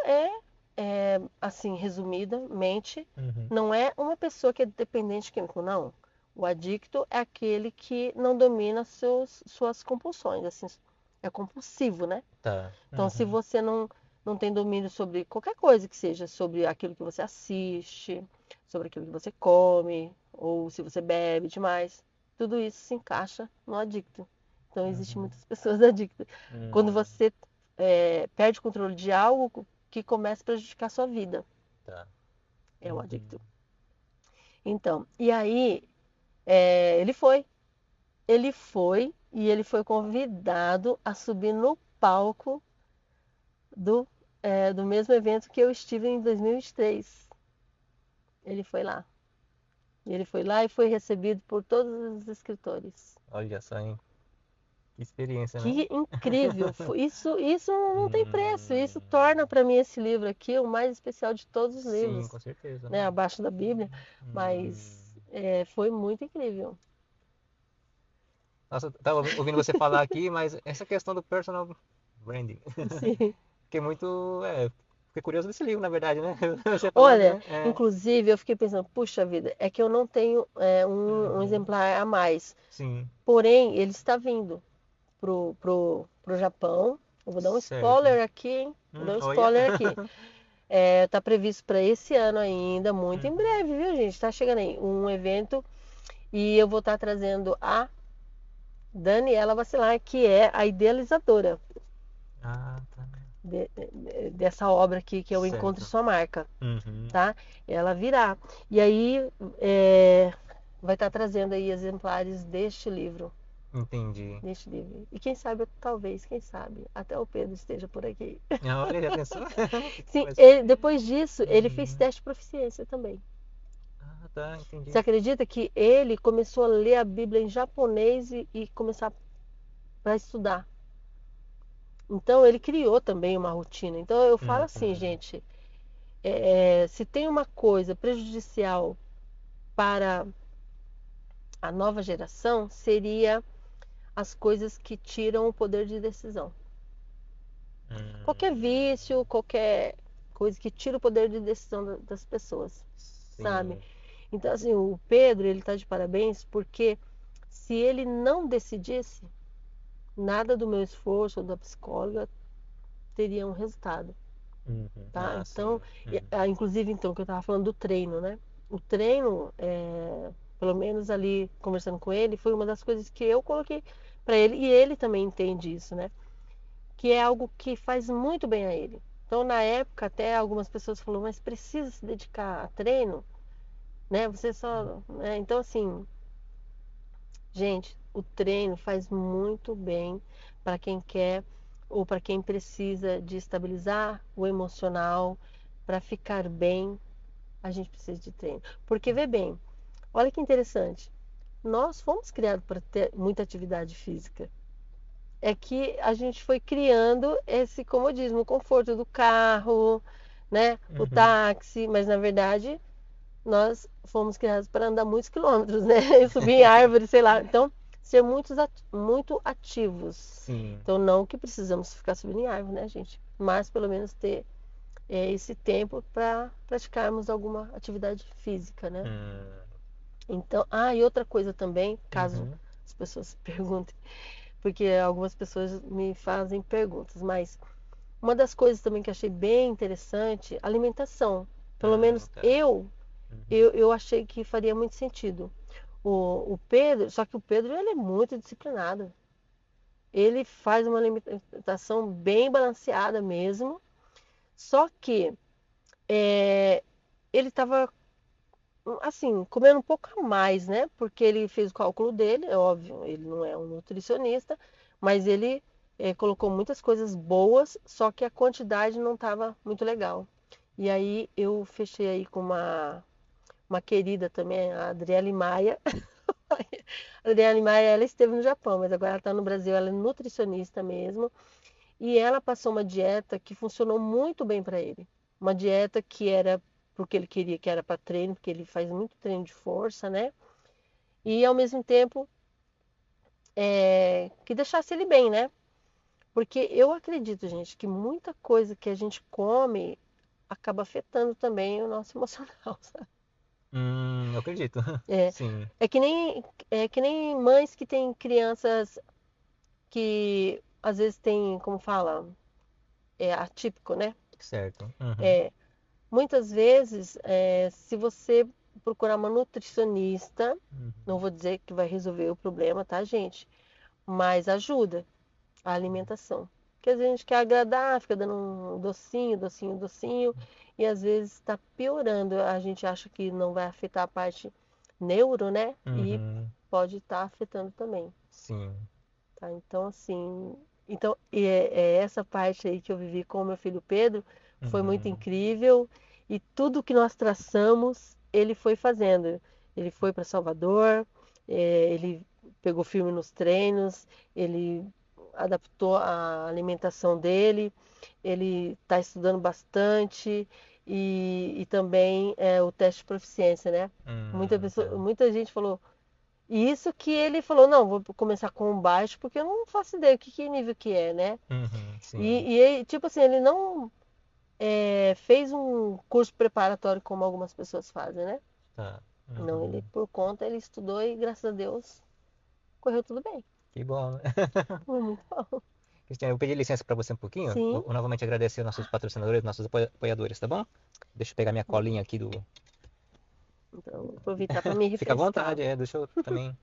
Speaker 2: assim, resumidamente,
Speaker 1: Uhum.
Speaker 2: não é uma pessoa que é dependente químico, não. O adicto é aquele que não domina suas compulsões, assim, é compulsivo, né?
Speaker 1: Tá.
Speaker 2: Então, se você não tem domínio sobre qualquer coisa que seja, sobre aquilo que você assiste, sobre aquilo que você come, ou se você bebe demais, tudo isso se encaixa no adicto. Então, existem muitas pessoas adictas. Quando você perde o controle de algo que começa a prejudicar a sua vida,
Speaker 1: Tá.
Speaker 2: é o adicto. Então, e aí, ele foi e ele foi convidado a subir no palco do mesmo evento que eu estive em 2023. Ele foi lá. Ele foi lá e foi recebido por todos os escritores.
Speaker 1: Olha só, hein? Que experiência, né?
Speaker 2: Que incrível! Isso não tem preço. Isso
Speaker 1: Hum,
Speaker 2: torna para mim esse livro aqui o mais especial de todos os
Speaker 1: sim,
Speaker 2: livros,
Speaker 1: com certeza,
Speaker 2: né,
Speaker 1: né?
Speaker 2: abaixo da Bíblia.
Speaker 1: Hum.
Speaker 2: Mas foi muito incrível.
Speaker 1: Nossa, eu tava ouvindo você falar aqui, mas essa questão do personal branding,
Speaker 2: Sim.
Speaker 1: fiquei muito, fiquei curioso desse livro, na verdade, né? Você falando,
Speaker 2: Olha,
Speaker 1: né?
Speaker 2: inclusive eu fiquei pensando, puxa vida, é que eu não tenho um
Speaker 1: Uhum.
Speaker 2: exemplar a mais.
Speaker 1: Sim,
Speaker 2: Porém, ele está vindo pro Japão. Eu vou dar um
Speaker 1: certo.
Speaker 2: spoiler aqui, hein? Vou dar um
Speaker 1: Olha.
Speaker 2: spoiler aqui. Tá previsto para esse ano ainda, muito em
Speaker 1: Uhum.
Speaker 2: breve, viu, gente? Tá chegando aí um evento e eu vou estar trazendo a Daniela Bacelar, que é a idealizadora
Speaker 1: Ah, tá.
Speaker 2: dessa obra aqui, que é o Encontre
Speaker 1: Certo.
Speaker 2: Sua Marca,
Speaker 1: Uhum.
Speaker 2: tá? Ela virá. E aí vai estar trazendo aí exemplares
Speaker 1: Entendi.
Speaker 2: deste livro. E quem sabe, talvez, quem sabe, até o Pedro esteja por aqui.
Speaker 1: Olha, já pensou?
Speaker 2: Sim,
Speaker 1: Mas,
Speaker 2: depois disso, ele fez
Speaker 1: uhum.
Speaker 2: teste de proficiência também.
Speaker 1: Ah, tá,
Speaker 2: Você
Speaker 1: entendi.
Speaker 2: acredita que ele começou a ler a Bíblia em japonês e começar para estudar? Então, ele criou também uma rotina. Então, eu falo assim,
Speaker 1: Uhum.
Speaker 2: gente, se tem uma coisa prejudicial para a nova geração, seria as coisas que tiram o poder de decisão. Qualquer vício, qualquer coisa que tira o poder de decisão das pessoas, sabe?
Speaker 1: Sim.
Speaker 2: Então, assim, o Pedro, ele tá de parabéns porque se ele não decidisse, nada do meu esforço ou da psicóloga teria um resultado,
Speaker 1: Uhum.
Speaker 2: tá?
Speaker 1: Ah,
Speaker 2: Então,
Speaker 1: sim. Uhum.
Speaker 2: inclusive, então, que eu tava falando do treino, né? O treino, pelo menos ali conversando com ele, foi uma das coisas que eu coloquei para ele e ele também entende isso, né? Que é algo que faz muito bem a ele. Então, na época, até algumas pessoas falaram, mas precisa se dedicar a treino, né? Você só, né? Então, assim, gente, o treino faz muito bem para quem quer ou para quem precisa de estabilizar o emocional, para ficar bem, a gente precisa de treino. Porque vê bem, olha que interessante. Nós fomos criados para ter muita atividade física. É que a gente foi criando esse comodismo, o conforto do carro, né? O
Speaker 1: Uhum.
Speaker 2: táxi, mas na verdade nós fomos criados para andar muitos quilômetros, né? Subir em árvores, sei lá. Então, ser muito ativos.
Speaker 1: Sim.
Speaker 2: Então, não que precisamos ficar subindo em árvore, né, gente? Mas pelo menos ter esse tempo para praticarmos alguma atividade física, né?
Speaker 1: Hum,
Speaker 2: Então, e outra coisa também, caso
Speaker 1: uhum,
Speaker 2: as pessoas se perguntem, porque algumas pessoas me fazem perguntas, mas uma das coisas também que achei bem interessante, alimentação. Pelo menos
Speaker 1: tá.
Speaker 2: eu,
Speaker 1: Uhum,
Speaker 2: eu, eu achei que faria muito sentido. O Pedro, só que o Pedro ele é muito disciplinado. Ele faz uma alimentação bem balanceada mesmo. Só que ele estava assim, comendo um pouco a mais, né? Porque ele fez o cálculo dele, é óbvio, ele não é um nutricionista, mas ele colocou muitas coisas boas, só que a quantidade não estava muito legal. E aí eu fechei aí com uma querida também, a Adriele Maia. A Adriele Maia, ela esteve no Japão, mas agora ela está no Brasil, ela é nutricionista mesmo. E ela passou uma dieta que funcionou muito bem para ele. Uma dieta que era porque ele queria, que era para treino, porque ele faz muito treino de força, né? E ao mesmo tempo que deixasse ele bem, né? Porque eu acredito, gente, que muita coisa que a gente come acaba afetando também o nosso emocional, sabe?
Speaker 1: eu acredito.
Speaker 2: É,
Speaker 1: Sim,
Speaker 2: é que nem mães que têm crianças que às vezes tem, como fala, atípico, né?
Speaker 1: certo. Uhum,
Speaker 2: É, muitas vezes, se você procurar uma nutricionista, não
Speaker 1: uhum,
Speaker 2: vou dizer que vai resolver o problema, tá, gente? Mas ajuda a alimentação. Porque às vezes a gente quer agradar, fica dando um docinho, docinho, docinho, e às vezes está piorando. A gente acha que não vai afetar a parte neuro, né? E
Speaker 1: uhum,
Speaker 2: pode estar afetando também,
Speaker 1: sim.
Speaker 2: tá? Então, assim, é essa parte aí que eu vivi com o meu filho Pedro foi muito
Speaker 1: Uhum,
Speaker 2: incrível e tudo que nós traçamos, ele foi fazendo. Ele foi para Salvador, ele pegou firme nos treinos, ele adaptou a alimentação dele, ele está estudando bastante e também o teste de proficiência, né?
Speaker 1: tá.
Speaker 2: Muita gente falou, e isso que ele falou, não, vou começar com um baixo, porque eu não faço ideia que nível que é, né?
Speaker 1: Sim,
Speaker 2: Tipo assim, ele não fez um curso preparatório como algumas pessoas fazem, né?
Speaker 1: tá.
Speaker 2: Não, ele
Speaker 1: Uhum.
Speaker 2: por conta, ele estudou e graças a Deus correu tudo bem.
Speaker 1: Que bom, né?
Speaker 2: Foi muito bom.
Speaker 1: Cristiano, eu pedi licença para você um pouquinho.
Speaker 2: Sim,
Speaker 1: Vou novamente agradecer aos nossos patrocinadores, nossos apoiadores, tá bom? Deixa eu pegar minha colinha aqui do.
Speaker 2: então vou aproveitar para me
Speaker 1: Fica à
Speaker 2: refrescar.
Speaker 1: vontade, deixa eu também.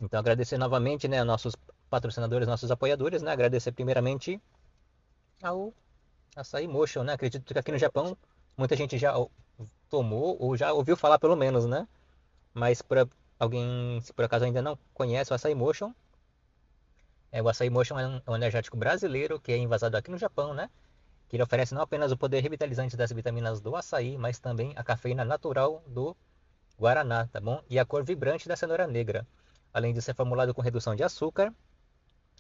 Speaker 1: Então, agradecer novamente, né, aos nossos patrocinadores, nossos apoiadores, né? Agradecer primeiramente ao Açaí Motion, né? Acredito que aqui no
Speaker 2: Saúde.
Speaker 1: Japão muita gente já tomou ou já ouviu falar pelo menos, né? Mas para alguém, se por acaso ainda não conhece o Açaí Motion, o Açaí Motion é um energético brasileiro que é envasado aqui no Japão, né? Que ele oferece não apenas o poder revitalizante das vitaminas do açaí, mas também a cafeína natural do guaraná, tá bom? E a cor vibrante da cenoura negra. Além de ser formulado com redução de açúcar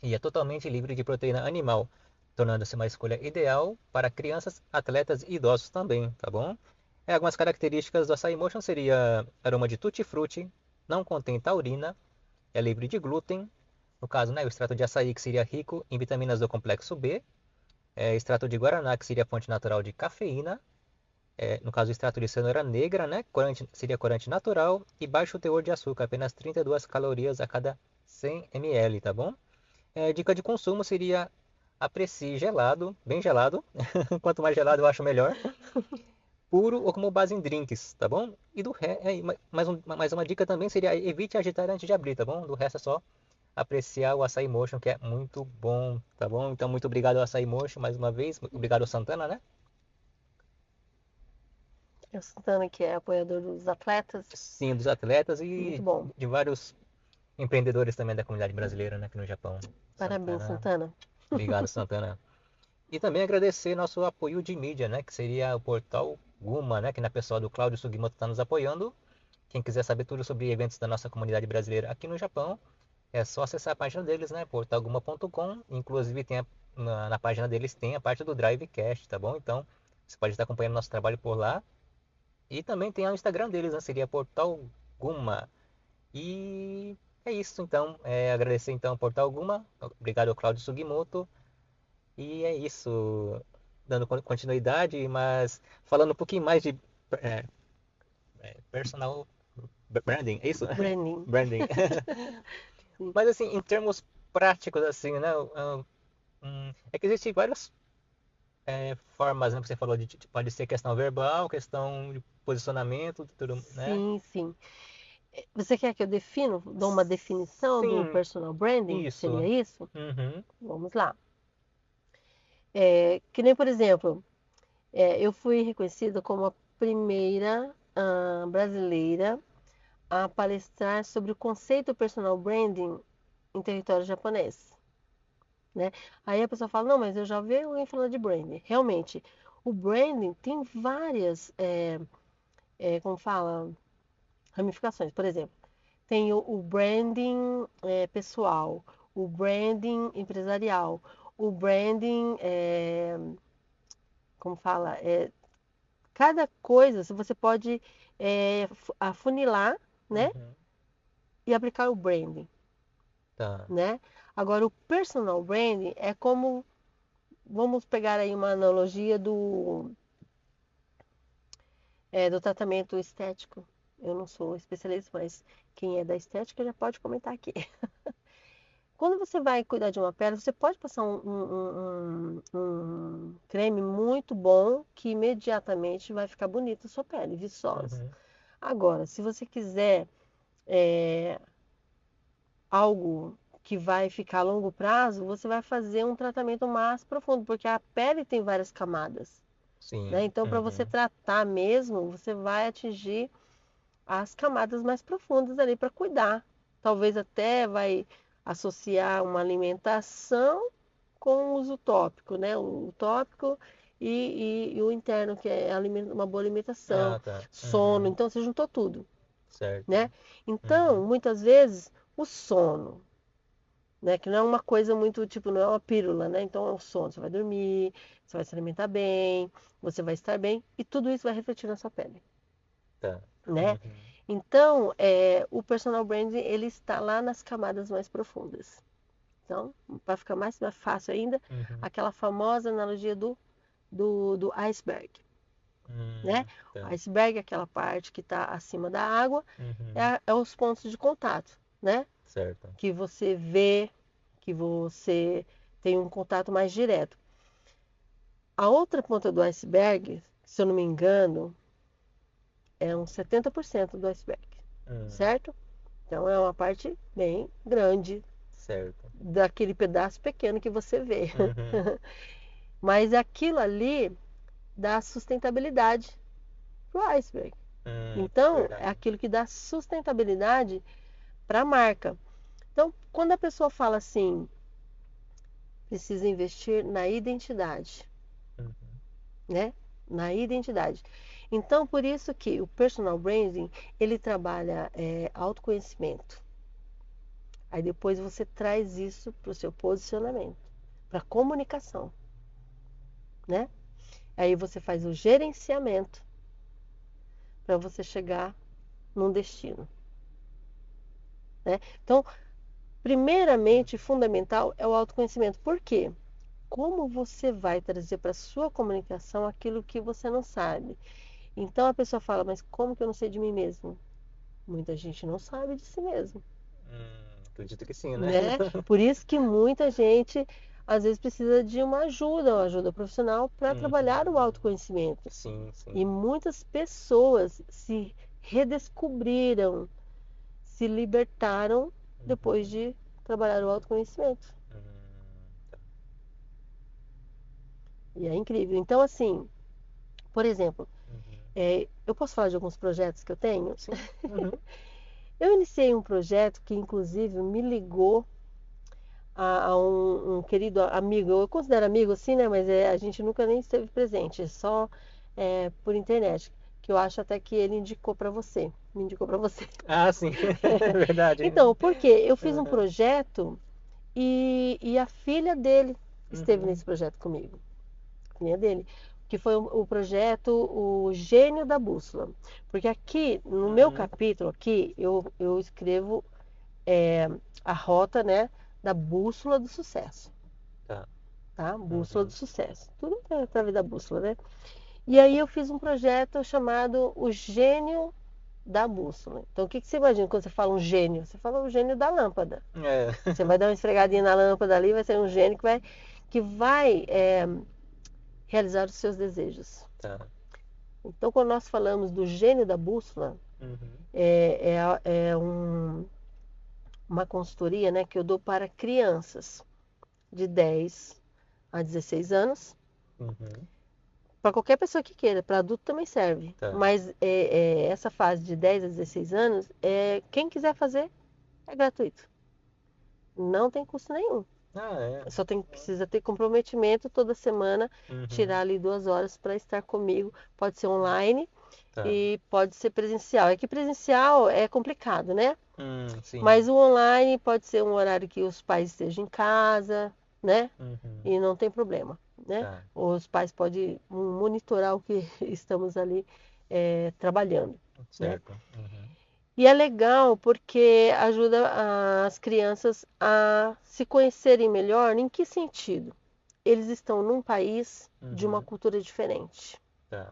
Speaker 1: e é totalmente livre de proteína animal, tornando-se uma escolha ideal para crianças, atletas e idosos também, tá bom? Algumas características do açaí motion seria aroma de tutti-frutti, não contém taurina, é livre de glúten, no caso, né, o extrato de açaí que seria rico em vitaminas do complexo B, extrato de guaraná que seria fonte natural de cafeína, no caso o extrato de cenoura negra, né, seria corante natural e baixo teor de açúcar, apenas 32 calorias a cada 100 ml, tá bom? Dica de consumo seria aprecie gelado, bem gelado, quanto mais gelado eu acho melhor, puro ou como base em drinks, tá bom? E do resto, mais uma dica também seria evite agitar antes de abrir, tá bom? Do resto é só apreciar o Açaí Motion, que é muito bom, tá bom? Então, muito obrigado ao Açaí Motion mais uma vez, obrigado ao Santana, né?
Speaker 2: Eu Santana, que é apoiador dos atletas,
Speaker 1: Sim, dos atletas
Speaker 2: muito
Speaker 1: e
Speaker 2: bom.
Speaker 1: de vários empreendedores também da comunidade brasileira, né, aqui no Japão.
Speaker 2: Parabéns,
Speaker 1: Santana,
Speaker 2: Santana.
Speaker 1: obrigado, Santana. E também agradecer nosso apoio de mídia, né, que seria o portal Guma, né, que na pessoa do Cláudio Sugimoto está nos apoiando. Quem quiser saber tudo sobre eventos da nossa comunidade brasileira aqui no Japão, é só acessar a página deles, né, portalguma.com. Inclusive tem na página deles tem a parte do Drivecast, tá bom? Então Você pode estar acompanhando nosso trabalho por lá. E também tem o Instagram deles, né? Seria Portal Guma. E é isso, então. Agradecer então ao Portal Guma. Obrigado ao Claudio Sugimoto. E é isso. Dando continuidade, mas falando um pouquinho mais de é, personal branding, é isso?
Speaker 2: Branding.
Speaker 1: Branding.
Speaker 2: Sim.
Speaker 1: Mas assim, em termos práticos, assim, né? É que existem várias formas, né? Que você falou pode ser questão verbal, questão de posicionamento, tudo, né?
Speaker 2: Sim, sim. Você quer que eu dou uma definição do
Speaker 1: Sim,
Speaker 2: personal branding? Seria
Speaker 1: isso.
Speaker 2: isso?
Speaker 1: Uhum,
Speaker 2: Vamos lá. Que nem, por exemplo, eu fui reconhecida como a primeira brasileira a palestrar sobre o conceito personal branding em território japonês, né? Aí a pessoa fala, não, mas eu já vi alguém falando de branding. Realmente, o branding tem várias, como fala, ramificações. Por exemplo, tem o branding pessoal, o branding empresarial, o branding, como fala, cada coisa você pode afunilar, né?
Speaker 1: uhum,
Speaker 2: E aplicar o branding,
Speaker 1: tá.
Speaker 2: né? Agora, o personal branding é como, vamos pegar aí uma analogia do tratamento estético. Eu não sou especialista, mas quem é da estética já pode comentar aqui. Quando você vai cuidar de uma pele, você pode passar um creme muito bom que imediatamente vai ficar bonita a sua pele, viçosa.
Speaker 1: Uhum,
Speaker 2: Agora, se você quiser é, algo que vai ficar a longo prazo, você vai fazer um tratamento mais profundo, porque a pele tem várias camadas, né?
Speaker 1: sim.
Speaker 2: Então, para você
Speaker 1: Uhum,
Speaker 2: tratar mesmo, você vai atingir as camadas mais profundas ali para cuidar. Talvez até vai associar uma alimentação com o uso tópico, né? O tópico e o interno, que é uma boa alimentação,
Speaker 1: ah, tá.
Speaker 2: sono.
Speaker 1: Uhum,
Speaker 2: Então, você juntou tudo,
Speaker 1: certo.
Speaker 2: né? Então,
Speaker 1: Uhum,
Speaker 2: muitas vezes, o sono, né? Que não é uma coisa muito, tipo, não é uma pílula, né? Então, é o sono. Você vai dormir, você vai se alimentar bem, você vai estar bem, e tudo isso vai refletir na sua pele,
Speaker 1: tá.
Speaker 2: né?
Speaker 1: Uhum,
Speaker 2: Então, o personal branding, ele está lá nas camadas mais profundas. Então, para ficar mais fácil ainda,
Speaker 1: uhum,
Speaker 2: aquela famosa analogia do iceberg, né? O
Speaker 1: tá.
Speaker 2: iceberg é aquela parte que está acima da água,
Speaker 1: Uhum,
Speaker 2: é os pontos de contato, né?
Speaker 1: certo.
Speaker 2: Que você vê, que você tem um contato mais direto. A outra ponta do iceberg, se eu não me engano, é uns 70% do iceberg,
Speaker 1: Hum,
Speaker 2: certo? Então é uma parte bem grande
Speaker 1: certo.
Speaker 2: daquele pedaço pequeno que você vê.
Speaker 1: Uhum,
Speaker 2: Mas aquilo ali dá sustentabilidade para o iceberg. Então, é
Speaker 1: verdade.
Speaker 2: aquilo que dá sustentabilidade para a marca. Então, quando a pessoa fala assim, precisa investir na identidade,
Speaker 1: Uhum,
Speaker 2: né? Na identidade. Então, por isso que o personal branding, ele trabalha autoconhecimento. Aí depois você traz isso para o seu posicionamento, para a comunicação, né? Aí você faz o gerenciamento para você chegar num destino, né? Então, primeiramente, fundamental é o autoconhecimento. Por quê? Como você vai trazer para a sua comunicação aquilo que você não sabe? Então a pessoa fala, mas como que eu não sei de mim mesmo? Muita gente não sabe de si mesmo,
Speaker 1: acredito que sim, né?
Speaker 2: né? Por isso que muita gente às vezes precisa de uma ajuda profissional para trabalhar o
Speaker 1: Uhum,
Speaker 2: autoconhecimento.
Speaker 1: sim,
Speaker 2: E
Speaker 1: sim.
Speaker 2: muitas pessoas se redescobriram, se libertaram depois
Speaker 1: Uhum,
Speaker 2: de trabalhar o autoconhecimento.
Speaker 1: tá.
Speaker 2: E é incrível. Então, assim, por exemplo,
Speaker 1: Uhum,
Speaker 2: eu posso falar de alguns projetos que eu tenho?
Speaker 1: sim. Uhum,
Speaker 2: Eu iniciei um projeto que, inclusive, me ligou a um querido amigo. Eu considero amigo, assim, né? Mas a gente nunca nem esteve presente, é só por internet. Que eu acho até que ele indicou para você. Me indicou para você.
Speaker 1: ah, sim. É verdade.
Speaker 2: Então, por quê? Eu fiz um
Speaker 1: Uhum,
Speaker 2: projeto e a filha dele esteve
Speaker 1: uhum,
Speaker 2: nesse projeto comigo. A filha dele. que foi o projeto O Gênio da Bússola. Porque aqui, no meu capítulo, aqui, eu escrevo a rota, né, da bússola do sucesso.
Speaker 1: Tá.
Speaker 2: Tá? Bússola do sucesso. Tudo é através da bússola, né? E aí eu fiz um projeto chamado O Gênio da Bússola. Então, o que você imagina quando você fala um gênio? Você fala o gênio da lâmpada.
Speaker 1: É.
Speaker 2: Você vai dar uma esfregadinha na lâmpada ali, vai ser um gênio que vai realizar os seus desejos.
Speaker 1: Tá.
Speaker 2: Então, quando nós falamos do gênio da bússola,
Speaker 1: Uhum.
Speaker 2: é uma consultoria, né, que eu dou para crianças de 10 a 16 anos,
Speaker 1: Uhum.
Speaker 2: para qualquer pessoa que queira, para adulto também serve.
Speaker 1: Tá.
Speaker 2: Mas essa fase de 10 a 16 anos, quem quiser fazer, é gratuito. Não tem custo nenhum.
Speaker 1: Ah, é.
Speaker 2: Só precisa ter comprometimento toda semana,
Speaker 1: Uhum.
Speaker 2: tirar ali 2 horas para estar comigo. Pode ser online
Speaker 1: Tá.
Speaker 2: e pode ser presencial. É que presencial é complicado, né?
Speaker 1: Sim.
Speaker 2: Mas o online pode ser um horário que os pais estejam em casa, né?
Speaker 1: Uhum.
Speaker 2: E não tem problema, né?
Speaker 1: Tá.
Speaker 2: Os pais podem monitorar o que estamos ali trabalhando, né?
Speaker 1: Certo. Uhum.
Speaker 2: E é legal porque ajuda as crianças a se conhecerem melhor. Em que sentido? Eles estão num país de uma
Speaker 1: Uhum.
Speaker 2: cultura diferente.
Speaker 1: Tá.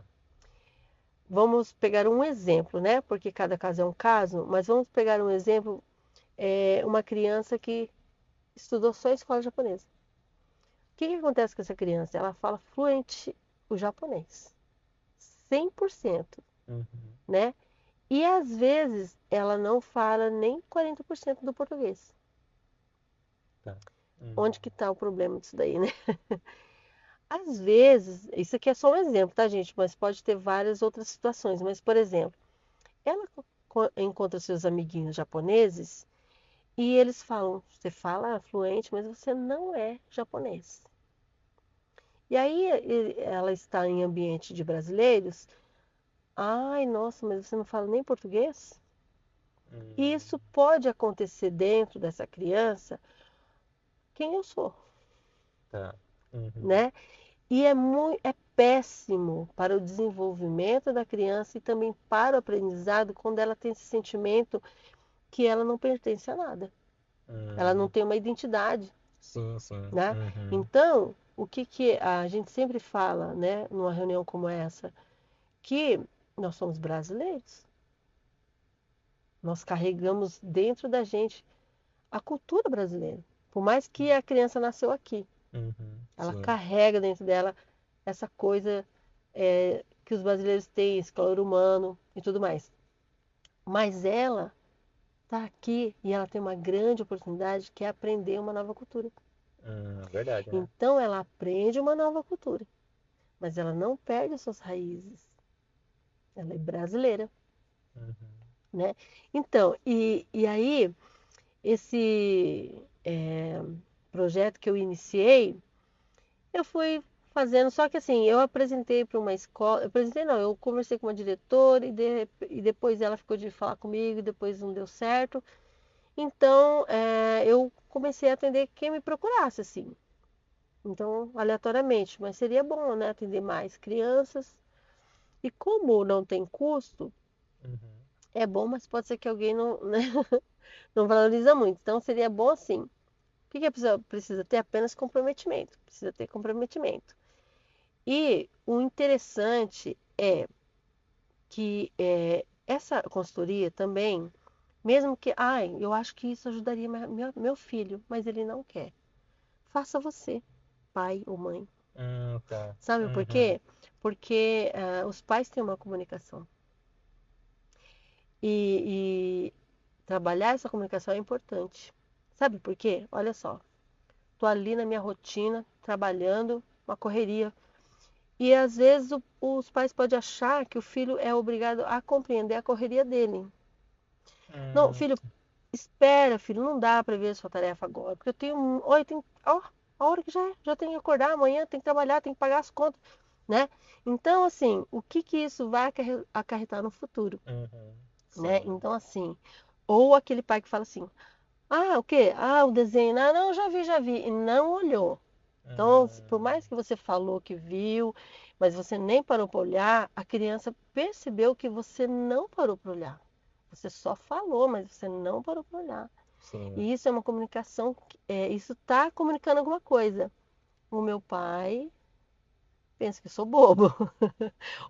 Speaker 2: Vamos pegar um exemplo, né? Porque cada caso é um caso, mas vamos pegar um exemplo, uma criança que estudou só escola japonesa. O que acontece com essa criança? Ela fala fluente o japonês, 100%,
Speaker 1: Uhum.
Speaker 2: né? E às vezes ela não fala nem 40% do português.
Speaker 1: Tá. Uhum.
Speaker 2: Onde que está o problema disso daí, né? Às vezes, isso aqui é só um exemplo, tá, gente? Mas pode ter várias outras situações. Mas, por exemplo, ela encontra seus amiguinhos japoneses e eles falam: você fala fluente, mas você não é japonês. E aí ela está em ambiente de brasileiros. Ai, nossa, mas você não fala nem português? E
Speaker 1: Uhum.
Speaker 2: isso pode acontecer dentro dessa criança, quem eu sou,
Speaker 1: Tá. Uhum.
Speaker 2: né? E é péssimo para o desenvolvimento da criança e também para o aprendizado quando ela tem esse sentimento que ela não pertence a nada. Ela não
Speaker 1: Uhum.
Speaker 2: tem uma identidade,
Speaker 1: Sim, sim.
Speaker 2: né?
Speaker 1: Uhum.
Speaker 2: Então, o que a gente sempre fala, né, numa reunião como essa, que nós somos brasileiros. Nós carregamos dentro da gente a cultura brasileira. Por mais que a criança nasceu aqui,
Speaker 1: Uhum.
Speaker 2: ela
Speaker 1: Sim.
Speaker 2: carrega dentro dela essa coisa que os brasileiros têm, esse calor humano e tudo mais. Mas ela está aqui e ela tem uma grande oportunidade que é aprender uma nova cultura.
Speaker 1: Verdade, né?
Speaker 2: Então ela aprende uma nova cultura, mas ela não perde as suas raízes. Ela é brasileira,
Speaker 1: Uhum.
Speaker 2: né? Então, e aí esse projeto que eu iniciei, eu fui fazendo, só que assim, eu apresentei para uma escola, eu apresentei não, eu conversei com uma diretora e depois ela ficou de falar comigo, e depois não deu certo. Então, eu comecei a atender quem me procurasse, assim. Então, aleatoriamente, mas seria bom, né, atender mais crianças. E como não tem custo,
Speaker 1: Uhum.
Speaker 2: é bom, mas pode ser que alguém não, né, não valoriza muito. Então, seria bom assim. O que a pessoa precisa ter? Apenas comprometimento. Precisa ter comprometimento. E o interessante é que essa consultoria também, mesmo que, ai, eu acho que isso ajudaria meu filho, mas ele não quer. Faça você, pai ou mãe.
Speaker 1: Tá.
Speaker 2: Sabe por
Speaker 1: Uhum.
Speaker 2: quê? Porque os pais têm uma comunicação. E trabalhar essa comunicação é importante. Sabe por quê? Olha só. Tô ali na minha rotina, trabalhando, uma correria. E às vezes os pais podem achar que o filho é obrigado a compreender a correria dele. Não,
Speaker 1: Hum,
Speaker 2: filho, espera, filho, não dá para ver a sua tarefa agora, porque eu tenho, olha, tem, ó, a hora que já tem que acordar, amanhã tem que trabalhar, tem que pagar as contas, né? Então, assim, o que que isso vai acarretar no futuro,
Speaker 1: uhum.
Speaker 2: né?
Speaker 1: Sim.
Speaker 2: Então, assim, ou aquele pai que fala assim, ah, o quê? Ah, o desenho, ah, não, já vi, e não olhou. Então, por
Speaker 1: Hum,
Speaker 2: mais que você falou que viu, mas você nem parou para olhar, a criança percebeu que você não parou para olhar. Você só falou, mas você não parou para olhar.
Speaker 1: Sim.
Speaker 2: E isso é uma comunicação, isso está comunicando alguma coisa. O meu pai pensa que eu sou bobo.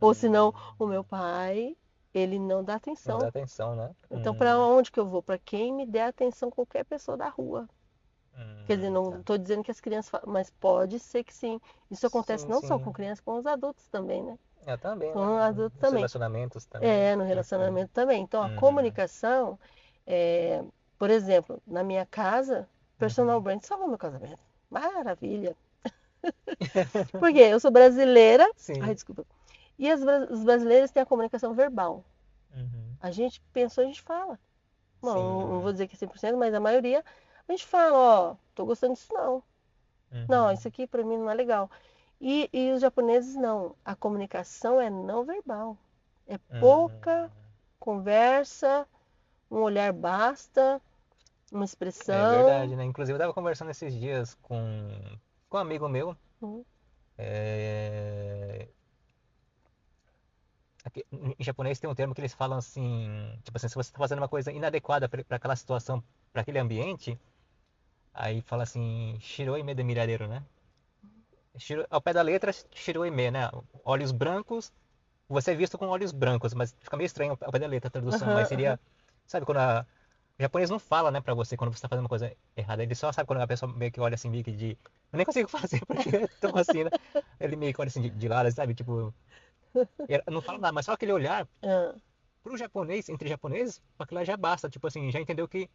Speaker 2: Ou senão, o meu pai, ele não dá
Speaker 1: Não dá
Speaker 2: atenção.
Speaker 1: atenção, né?
Speaker 2: Então, para onde que eu vou? Para quem me der atenção, qualquer pessoa da rua. Quer dizer, não
Speaker 1: Tá.
Speaker 2: estou dizendo que as crianças falam, mas pode ser que sim. Isso acontece
Speaker 1: Sim,
Speaker 2: não só com
Speaker 1: sim.
Speaker 2: crianças, com os adultos também, né?
Speaker 1: Eu também,
Speaker 2: Com
Speaker 1: né?
Speaker 2: os adultos
Speaker 1: Nos
Speaker 2: também.
Speaker 1: relacionamentos também.
Speaker 2: É, no
Speaker 1: Uhum.
Speaker 2: relacionamento também. Então, a
Speaker 1: Uhum.
Speaker 2: comunicação, por exemplo, na minha casa, personal
Speaker 1: Uhum.
Speaker 2: brand salvou meu casamento. Maravilha. Por quê? Eu sou brasileira. Ai,
Speaker 1: Sim.
Speaker 2: desculpa. E os brasileiros têm a comunicação verbal.
Speaker 1: Uhum.
Speaker 2: A gente pensou, a gente fala. Bom, não vou
Speaker 1: Sim.
Speaker 2: dizer que é 100%, mas a maioria, a gente fala, ó, tô gostando disso não. Não,
Speaker 1: Uhum.
Speaker 2: isso aqui pra mim não é legal. E os japoneses não. A comunicação é não verbal. É pouca
Speaker 1: Hum.
Speaker 2: conversa, um olhar basta, uma
Speaker 1: É
Speaker 2: expressão.
Speaker 1: verdade, né? Inclusive eu tava conversando esses dias com um amigo meu.
Speaker 2: Hum,
Speaker 1: É, em japonês tem um termo que eles falam assim, tipo assim, se você está fazendo uma coisa inadequada para aquela situação, para aquele ambiente, aí fala assim, shiroi me de miradeiro, né? Ao pé da letra, shiroi me, né? Olhos brancos, você é visto com olhos brancos, mas fica meio estranho ao pé da letra a tradução, mas
Speaker 2: aham,
Speaker 1: seria,
Speaker 2: aham.
Speaker 1: sabe, o japonês não fala, né, pra você quando você tá fazendo uma coisa errada, ele só sabe quando a pessoa meio que olha assim, meio que de, eu nem consigo fazer porque é tão assim, né? Ele meio que olha assim de lado, sabe, tipo, não fala nada, mas só aquele olhar
Speaker 2: Ah,
Speaker 1: pro japonês, entre japoneses, aquilo lá já basta. Tipo assim, já entendeu que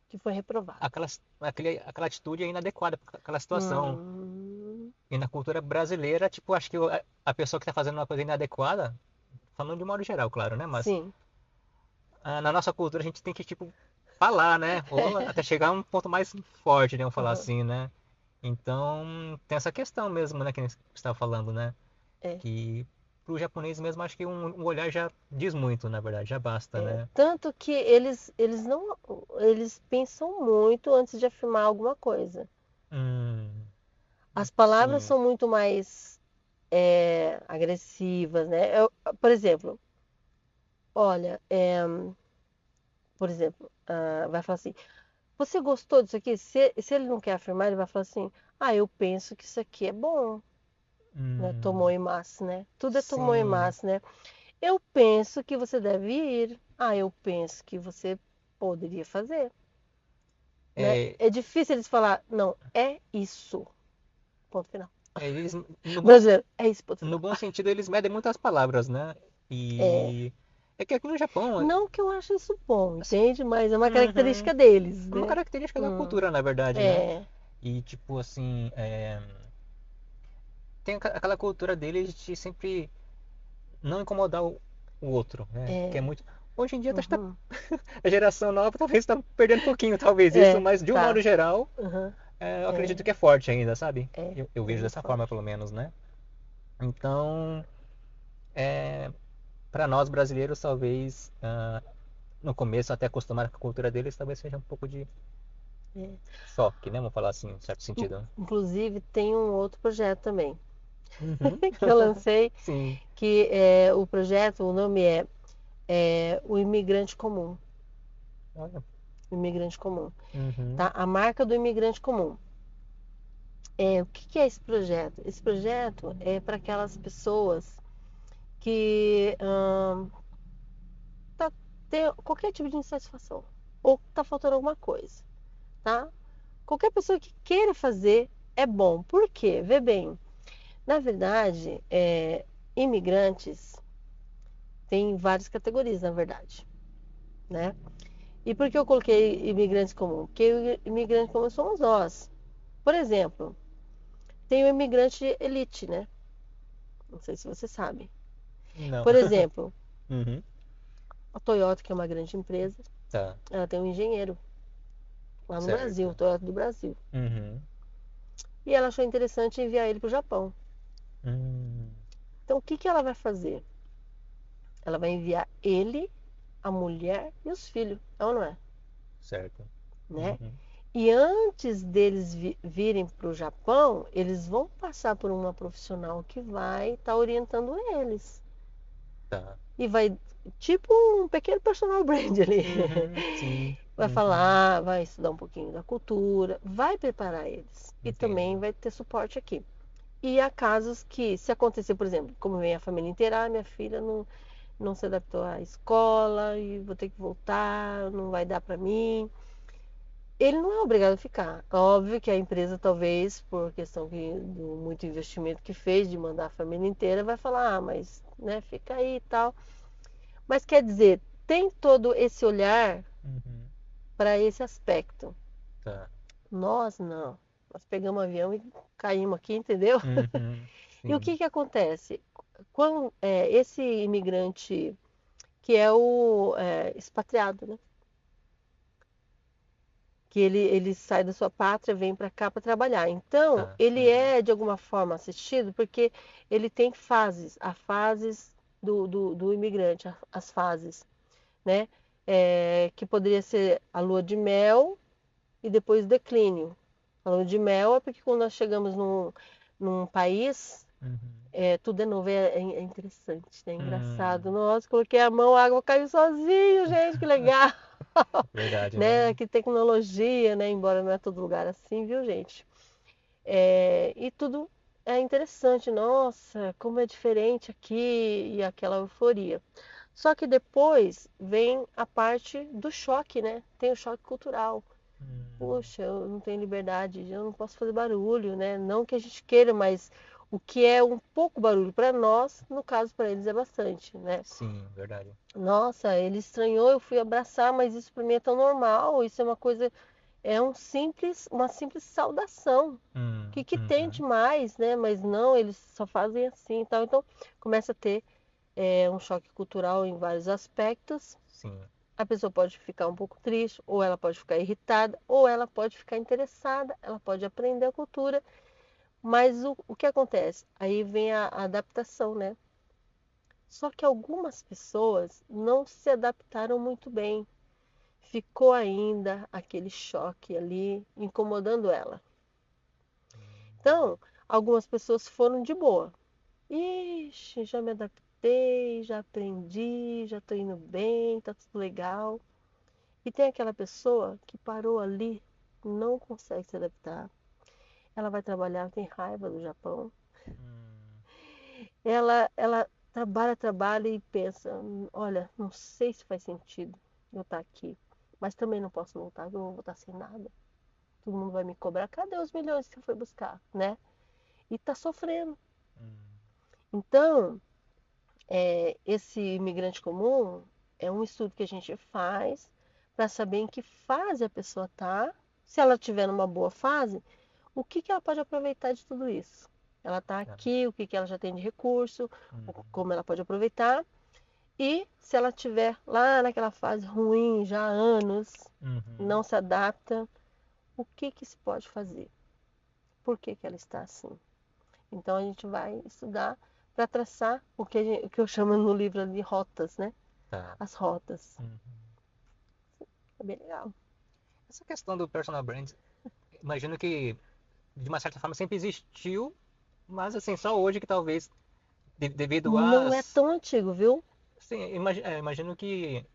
Speaker 2: que foi reprovado.
Speaker 1: aquela atitude é inadequada para aquela situação.
Speaker 2: Hum,
Speaker 1: E na cultura brasileira, tipo, acho que a pessoa que tá fazendo uma coisa inadequada, falando de modo geral, claro, né? Mas
Speaker 2: sim.
Speaker 1: na nossa cultura a gente tem que, tipo, falar, né? Ou até chegar a um ponto mais forte, né? Vamos falar
Speaker 2: Aham,
Speaker 1: assim, né? Então, tem essa questão mesmo, né? Que você estava falando, né?
Speaker 2: é.
Speaker 1: Que pro japonês mesmo, acho que um olhar já diz muito, na verdade, já basta,
Speaker 2: É,
Speaker 1: né?
Speaker 2: tanto que eles não, eles pensam muito antes de afirmar alguma coisa.
Speaker 1: Hum,
Speaker 2: As palavras
Speaker 1: sim.
Speaker 2: são muito mais agressivas, né? Por exemplo, olha, por exemplo, vai falar assim, você gostou disso aqui? Se ele não quer afirmar, ele vai falar assim, eu penso que isso aqui é bom, né?
Speaker 1: Hum,
Speaker 2: Tomoemasu, né? Tudo é
Speaker 1: sim.
Speaker 2: tomoemasu, né? Eu penso que você deve ir. Eu penso que você poderia fazer. Né?
Speaker 1: É,
Speaker 2: É difícil eles falar, não, é isso. Ponto final.
Speaker 1: eles,
Speaker 2: Brasileiro, é isso, ponto
Speaker 1: no
Speaker 2: final.
Speaker 1: bom sentido, eles medem muitas palavras, né?
Speaker 2: É,
Speaker 1: E é que aqui no Japão,
Speaker 2: não que eu ache isso bom,
Speaker 1: assim,
Speaker 2: entende? Mas é uma
Speaker 1: uhum,
Speaker 2: característica deles,
Speaker 1: é uma
Speaker 2: né?
Speaker 1: característica da
Speaker 2: Hum,
Speaker 1: cultura, na verdade, né?
Speaker 2: é,
Speaker 1: E tipo assim, tem aquela cultura deles de sempre não incomodar o outro, né? Que é
Speaker 2: é,
Speaker 1: muito. Hoje em dia
Speaker 2: uhum,
Speaker 1: a geração nova talvez está perdendo um pouquinho, talvez isso,
Speaker 2: é,
Speaker 1: mas de um modo
Speaker 2: tá,
Speaker 1: geral,
Speaker 2: uhum,
Speaker 1: eu acredito
Speaker 2: é,
Speaker 1: que é forte ainda, sabe?
Speaker 2: é,
Speaker 1: Eu
Speaker 2: é
Speaker 1: vejo
Speaker 2: muito
Speaker 1: dessa forma,
Speaker 2: forte.
Speaker 1: pelo menos, né? Então, é, para nós brasileiros, talvez no começo, até acostumar com a cultura deles, talvez seja um pouco de
Speaker 2: É.
Speaker 1: choque, né? Vamos falar assim, em certo sentido.
Speaker 2: Inclusive, tem um outro projeto também,
Speaker 1: Uhum.
Speaker 2: que eu lancei,
Speaker 1: Sim.
Speaker 2: que é o projeto, o nome é o Imigrante Comum.
Speaker 1: Olha.
Speaker 2: O Imigrante Comum.
Speaker 1: Uhum.
Speaker 2: Tá? A marca do imigrante comum. O que é esse projeto? Esse projeto é para aquelas pessoas que tá, tem qualquer tipo de insatisfação ou está faltando alguma coisa, tá? Qualquer pessoa que queira fazer é bom. Por quê? Vê bem, na verdade, imigrantes tem várias categorias, na verdade, né? E por que eu coloquei imigrante comum? Porque imigrante comum somos nós. Por exemplo, tem o imigrante elite, né? Não sei se você sabe.
Speaker 1: Não.
Speaker 2: Por exemplo,
Speaker 1: Uhum.
Speaker 2: a Toyota, que é uma grande empresa,
Speaker 1: Tá.
Speaker 2: ela tem um engenheiro lá no Brasil,
Speaker 1: Certo.
Speaker 2: Toyota do Brasil.
Speaker 1: Uhum.
Speaker 2: E ela achou interessante enviar ele para o Japão.
Speaker 1: Hum.
Speaker 2: Então, o que que ela vai fazer? Ela vai enviar ele, a mulher e os filhos, é ou não é?
Speaker 1: Certo.
Speaker 2: Né?
Speaker 1: Uhum.
Speaker 2: E antes deles virem para o Japão, eles vão passar por uma profissional que vai estar orientando eles.
Speaker 1: Tá.
Speaker 2: E vai, tipo um pequeno personal brand ali.
Speaker 1: Uhum, sim.
Speaker 2: Vai
Speaker 1: Uhum,
Speaker 2: falar, vai estudar um pouquinho da cultura, vai preparar eles. E também
Speaker 1: entendo.
Speaker 2: vai ter suporte aqui. E há casos que, se acontecer, por exemplo, como vem a família inteira, minha filha não se adaptou à escola e vou ter que voltar, não vai dar para mim. Ele não é obrigado a ficar. Óbvio que a empresa, talvez, por questão do muito investimento que fez de mandar a família inteira, vai falar, mas né, fica aí e tal. Mas quer dizer, tem todo esse olhar
Speaker 1: Uhum,
Speaker 2: para esse aspecto.
Speaker 1: tá.
Speaker 2: Nós não. Nós pegamos o avião e caímos aqui, entendeu?
Speaker 1: Uhum,
Speaker 2: E o
Speaker 1: sim.
Speaker 2: que acontece? Quando esse imigrante que é o expatriado, né? Que ele sai da sua pátria, vem para cá para trabalhar. Então,
Speaker 1: Tá.
Speaker 2: ele
Speaker 1: Uhum,
Speaker 2: é de alguma forma assistido porque ele tem fases, as fases do imigrante, as fases, né? Que poderia ser a lua de mel e depois o declínio. A lua de mel é porque quando nós chegamos num país,
Speaker 1: uhum.
Speaker 2: tudo é novo, é interessante, né? Engraçado.
Speaker 1: Hum,
Speaker 2: Nossa, coloquei a mão, a água caiu sozinho, gente, que legal!
Speaker 1: verdade,
Speaker 2: Né?
Speaker 1: né?
Speaker 2: Que tecnologia, né? Embora não é todo lugar assim, viu, gente? E tudo é interessante, nossa, como é diferente aqui e aquela euforia. Só que depois vem a parte do choque, né? Tem o choque cultural.
Speaker 1: Hum,
Speaker 2: Poxa, eu não tenho liberdade, eu não posso fazer barulho, né? Não que a gente queira, mas o que é um pouco barulho para nós, no caso para eles é bastante, né?
Speaker 1: sim, verdade.
Speaker 2: Nossa, ele estranhou, eu fui abraçar, mas isso para mim é tão normal, isso é uma coisa, uma simples saudação. Que tem
Speaker 1: Uhum,
Speaker 2: demais, né? Mas não, eles só fazem assim e tal. Então começa a ter um choque cultural em vários aspectos.
Speaker 1: sim.
Speaker 2: A pessoa pode ficar um pouco triste, ou ela pode ficar irritada, ou ela pode ficar interessada, ela pode aprender a cultura. Mas o que acontece? Aí vem a adaptação, né? Só que algumas pessoas não se adaptaram muito bem. Ficou ainda aquele choque ali incomodando ela. Então, algumas pessoas foram de boa. Ixi, já me adaptei, já aprendi, já tô indo bem, tá tudo legal. E tem aquela pessoa que parou ali, não consegue se adaptar. Ela vai trabalhar, tem raiva do Japão.
Speaker 1: Hum,
Speaker 2: Ela trabalha, trabalha e pensa, olha, não sei se faz sentido eu estar aqui, mas também não posso voltar, eu vou voltar sem nada. Todo mundo vai me cobrar, cadê os milhões que você foi buscar, né? E tá sofrendo.
Speaker 1: hum,
Speaker 2: Então, esse imigrante comum é um estudo que a gente faz para saber em que fase a pessoa está. Se ela estiver numa boa fase, o que, que ela pode aproveitar de tudo isso? Ela está
Speaker 1: tá.
Speaker 2: aqui, o que, que ela já tem de recurso,
Speaker 1: Uhum,
Speaker 2: como ela pode aproveitar. E se ela estiver lá naquela fase ruim, já há anos,
Speaker 1: uhum,
Speaker 2: não se adapta, o que, que se pode fazer? Por que, que ela está assim? Então a gente vai estudar para traçar o que eu chamo no livro de rotas, né?
Speaker 1: tá.
Speaker 2: As rotas.
Speaker 1: Uhum.
Speaker 2: É bem legal.
Speaker 1: Essa questão do personal brand, imagino que de uma certa forma sempre existiu, mas assim, só hoje que talvez devido
Speaker 2: Não é
Speaker 1: às.
Speaker 2: tão antigo, viu?
Speaker 1: Sim, imagino que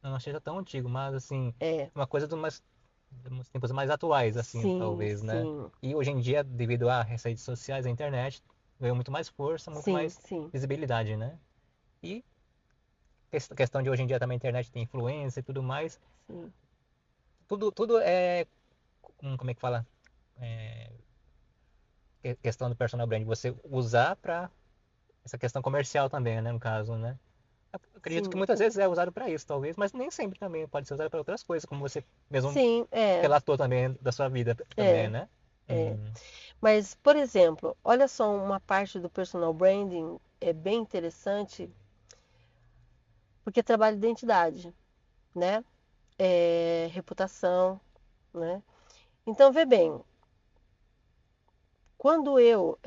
Speaker 1: não seja tão antigo, mas assim,
Speaker 2: É,
Speaker 1: uma coisa de uns tempos mais atuais, assim,
Speaker 2: sim,
Speaker 1: talvez, né?
Speaker 2: sim,
Speaker 1: E hoje em dia, devido às redes sociais, à internet, ganhou muito mais força, muito
Speaker 2: sim,
Speaker 1: mais
Speaker 2: sim,
Speaker 1: visibilidade, né? E questão de hoje em dia também a internet tem influência e tudo mais.
Speaker 2: sim.
Speaker 1: Tudo é, como é que fala? É, questão do personal brand, você usar pra essa questão comercial também, né, no caso, né? Eu acredito que
Speaker 2: Sim,
Speaker 1: muitas vezes é usado para isso, talvez, mas nem sempre também pode ser usado para outras coisas, como você mesmo
Speaker 2: sim,
Speaker 1: relatou também da sua vida também,
Speaker 2: é,
Speaker 1: né?
Speaker 2: é.
Speaker 1: Hum,
Speaker 2: Mas, por exemplo, olha só uma parte do personal branding é bem interessante, porque trabalha identidade, né? Reputação, né? Então, vê bem, quando eu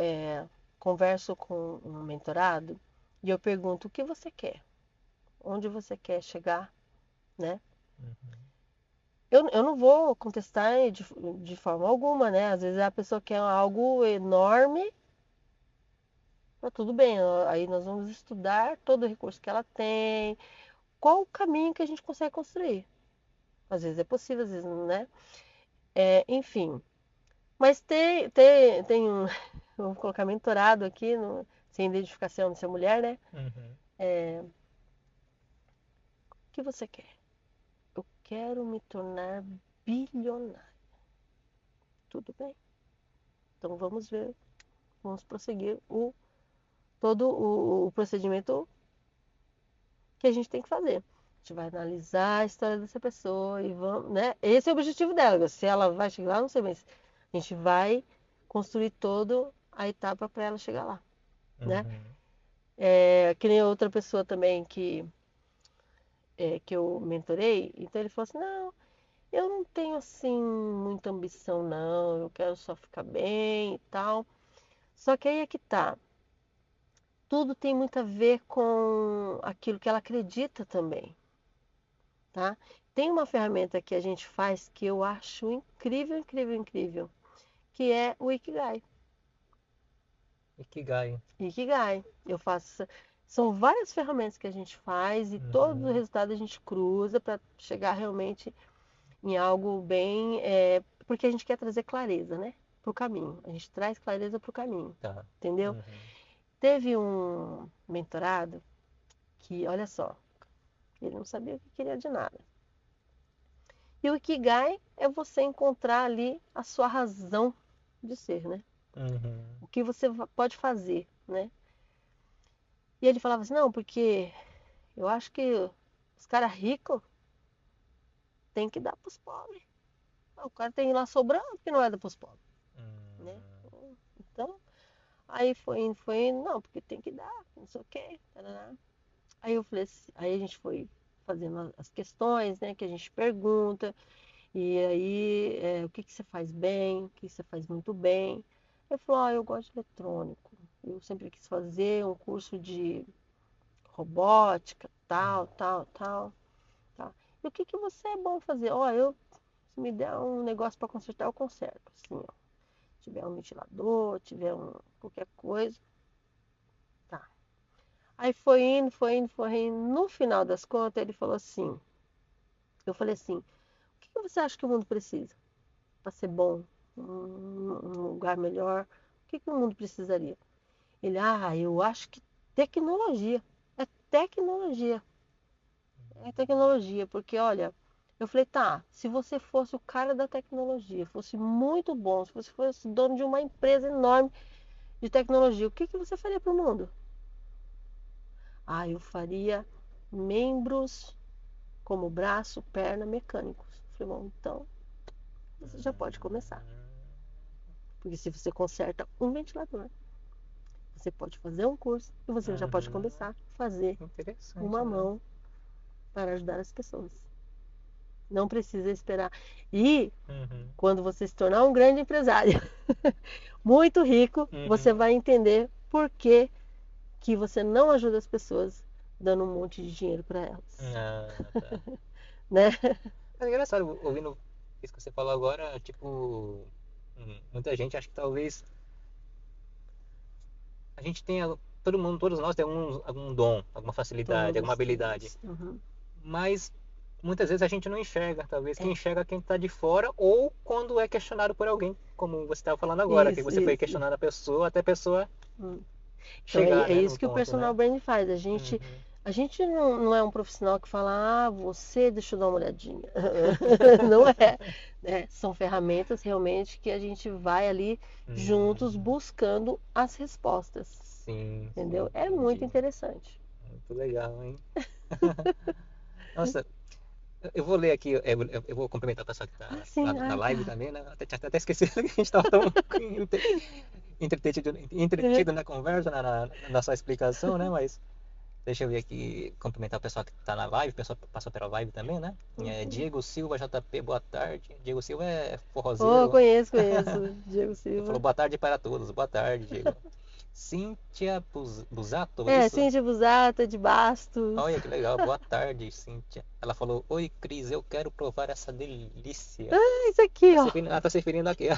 Speaker 2: converso com um mentorado e eu pergunto o que você quer, onde você quer chegar, né?
Speaker 1: uhum,
Speaker 2: eu não vou contestar de forma alguma, né? Às vezes a pessoa quer algo enorme, tá tudo bem. Aí nós vamos estudar todo o recurso que ela tem, qual o caminho que a gente consegue construir. Às vezes é possível, às vezes não, né? Enfim. Mas tem um. Eu vou colocar mentorado aqui, sem identificação de ser mulher, né?
Speaker 1: Uhum.
Speaker 2: O que você quer? Eu quero me tornar bilionário. Tudo bem. Então vamos ver, vamos prosseguir todo o procedimento que a gente tem que fazer. A gente vai analisar a história dessa pessoa e vamos, né? Esse é o objetivo dela. Se ela vai chegar lá, não sei, mas a gente vai construir toda a etapa para ela chegar lá, né?
Speaker 1: Uhum.
Speaker 2: Que nem outra pessoa também que eu mentorei, então ele falou assim, não, eu não tenho assim muita ambição não, eu quero só ficar bem e tal. Só que aí é que tá. Tudo tem muito a ver com aquilo que ela acredita também, tá? Tem uma ferramenta que a gente faz que eu acho incrível, incrível, incrível, que é o Ikigai.
Speaker 1: Ikigai.
Speaker 2: Ikigai. Eu faço. São várias ferramentas que a gente faz e todo o
Speaker 1: Uhum.
Speaker 2: resultado a gente cruza para chegar realmente em algo bem. Porque a gente quer trazer clareza, né? Para o caminho. A gente traz clareza para o caminho.
Speaker 1: Tá.
Speaker 2: Entendeu?
Speaker 1: Uhum.
Speaker 2: Teve um mentorado que, olha só, ele não sabia o que queria de nada. E o Ikigai é você encontrar ali a sua razão de ser, né?
Speaker 1: Uhum.
Speaker 2: O que você pode fazer, né? E ele falava assim, não, porque eu acho que os caras ricos tem que dar pros pobres. O cara tem lá sobrando porque não é dar pros pobres, né?
Speaker 1: Uhum.
Speaker 2: Então, aí foi indo, não, porque tem que dar, não sei o quê. Tarará. Aí eu falei assim, aí a gente foi fazendo as questões, né, que a gente pergunta, e aí o que que você faz bem, o que você faz muito bem. Ele falou, eu gosto de eletrônico. Eu sempre quis fazer um curso de robótica, tal, tal, tal. Tá. E o que que você é bom fazer? Se me der um negócio para consertar, eu conserto. Assim, ó. Se tiver um ventilador, tiver qualquer coisa, tá. Aí foi indo, foi indo, foi indo. No final das contas, ele falou assim, eu falei assim, o que que você acha que o mundo precisa para ser bom? Um lugar melhor? O que que o mundo precisaria? Ele, eu acho que tecnologia. É tecnologia. É tecnologia, porque olha, eu falei, tá, se você fosse o cara da tecnologia, fosse muito bom, se você fosse dono de uma empresa enorme de tecnologia, o que que você faria para o mundo? Eu faria membros como braço, perna, mecânicos. Eu falei, bom, então você já pode começar. Porque se você conserta um ventilador, você pode fazer um curso e você já pode
Speaker 1: Uhum.
Speaker 2: começar a fazer
Speaker 1: Interessante,
Speaker 2: uma
Speaker 1: né?
Speaker 2: mão para ajudar as pessoas. Não precisa esperar. E
Speaker 1: Uhum.
Speaker 2: quando você se tornar um grande empresário, muito rico, você
Speaker 1: Uhum.
Speaker 2: vai entender por que que você não ajuda as pessoas dando um monte de dinheiro para elas,
Speaker 1: Tá.
Speaker 2: né?
Speaker 1: É engraçado, ouvindo isso que você falou agora, tipo, muita gente acha que talvez a gente tenha, todo mundo, todos nós temos algum dom, alguma facilidade, alguma
Speaker 2: Todos,
Speaker 1: habilidade,
Speaker 2: todos. Uhum.
Speaker 1: mas muitas vezes a gente não enxerga, talvez quem
Speaker 2: É,
Speaker 1: enxerga é quem está de fora ou quando é questionado por alguém, como você estava falando agora, que
Speaker 2: isso,
Speaker 1: você foi
Speaker 2: isso.
Speaker 1: questionando a pessoa até a pessoa
Speaker 2: Hum. Então
Speaker 1: chegar,
Speaker 2: é
Speaker 1: né,
Speaker 2: isso
Speaker 1: no
Speaker 2: que o
Speaker 1: ponto,
Speaker 2: personal
Speaker 1: né?
Speaker 2: brand faz.
Speaker 1: Uhum.
Speaker 2: A gente não é um profissional que fala, você, deixa eu dar uma olhadinha. Não é, né? São ferramentas realmente que a gente vai ali juntos
Speaker 1: Hum,
Speaker 2: buscando as respostas.
Speaker 1: sim, sim,
Speaker 2: Entendeu? É muito
Speaker 1: entendi.
Speaker 2: interessante.
Speaker 1: Muito legal, hein? Nossa, eu vou ler aqui, eu vou cumprimentar o pessoal que está
Speaker 2: Sim,
Speaker 1: na live
Speaker 2: tá.
Speaker 1: também, né? Tinha até esquecido que a gente estava tão entretido na conversa, na sua explicação, né? Mas deixa eu ver aqui, cumprimentar o pessoal que está na live, o pessoal que passou pela live também, né? Diego Silva, JP, boa tarde. Diego Silva é
Speaker 2: Oh,
Speaker 1: forrozeiro.
Speaker 2: conheço, conheço. Diego
Speaker 1: Ele falou
Speaker 2: Silva.
Speaker 1: boa tarde para todos, boa tarde, Diego. Cíntia Busato,
Speaker 2: É,
Speaker 1: isso?
Speaker 2: Cíntia Busato, de Bastos.
Speaker 1: Olha que legal, boa tarde, Cíntia. Ela falou: Oi, Cris, eu quero provar essa delícia.
Speaker 2: Ah, isso aqui, ó.
Speaker 1: Tá se referindo aqui.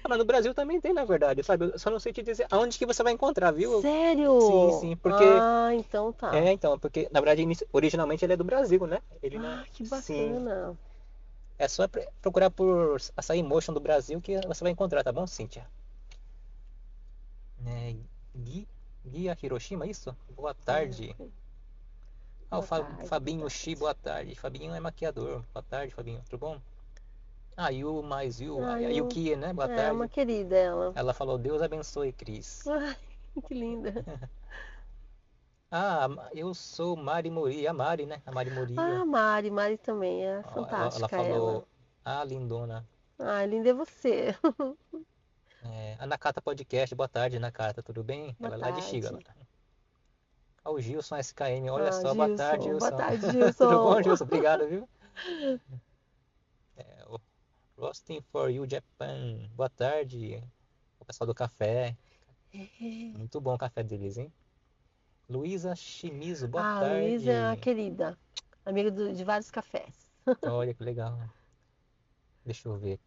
Speaker 1: Ah, mas no Brasil também tem, na verdade, sabe? Eu só não sei te dizer aonde que você vai encontrar, viu? Sim,
Speaker 2: Sério?
Speaker 1: sim, porque.
Speaker 2: Ah, então tá.
Speaker 1: É, então, porque na verdade originalmente ele é do Brasil, né? Ele não.
Speaker 2: Ah, que
Speaker 1: Sim.
Speaker 2: bacana.
Speaker 1: É só procurar por Açaí Motion do Brasil que você vai encontrar, tá bom, Cíntia? É, Gui, Guia Hiroshima, isso? Boa tarde. Ah, o
Speaker 2: Boa tarde, boa
Speaker 1: Fabinho Shi,
Speaker 2: tarde.
Speaker 1: boa tarde. Fabinho é maquiador. Boa tarde, Fabinho. Tudo bom? Ah, Yu, mais Yu.
Speaker 2: Ah,
Speaker 1: A Yuki, né? Boa
Speaker 2: é uma
Speaker 1: tarde.
Speaker 2: querida ela.
Speaker 1: Ela falou: Deus abençoe, Cris.
Speaker 2: Ai, que linda.
Speaker 1: Ah, eu sou Mari Mori. A Mari, né? A Mari Mori.
Speaker 2: Ah, Mari, Mari também é
Speaker 1: Ela
Speaker 2: fantástica ela.
Speaker 1: falou: Ah, lindona.
Speaker 2: Ah, linda é você.
Speaker 1: É, a Nakata Podcast, boa tarde, Nakata, tudo bem?
Speaker 2: Boa
Speaker 1: Ela é lá de Shiga.
Speaker 2: tarde.
Speaker 1: Ah, o Gilson SKM, olha
Speaker 2: Ah,
Speaker 1: só, boa tarde,
Speaker 2: Gilson. Boa
Speaker 1: Gilson.
Speaker 2: tarde,
Speaker 1: Tudo bom,
Speaker 2: Gilson.
Speaker 1: Gilson? Obrigado, viu? É, o Roasting for You Japan, boa tarde. O pessoal do café, muito bom o café deles, hein? Luísa Shimizu, boa
Speaker 2: Ah, a Luísa é uma
Speaker 1: tarde.
Speaker 2: querida. Amiga de vários cafés.
Speaker 1: Olha que legal. Deixa eu ver.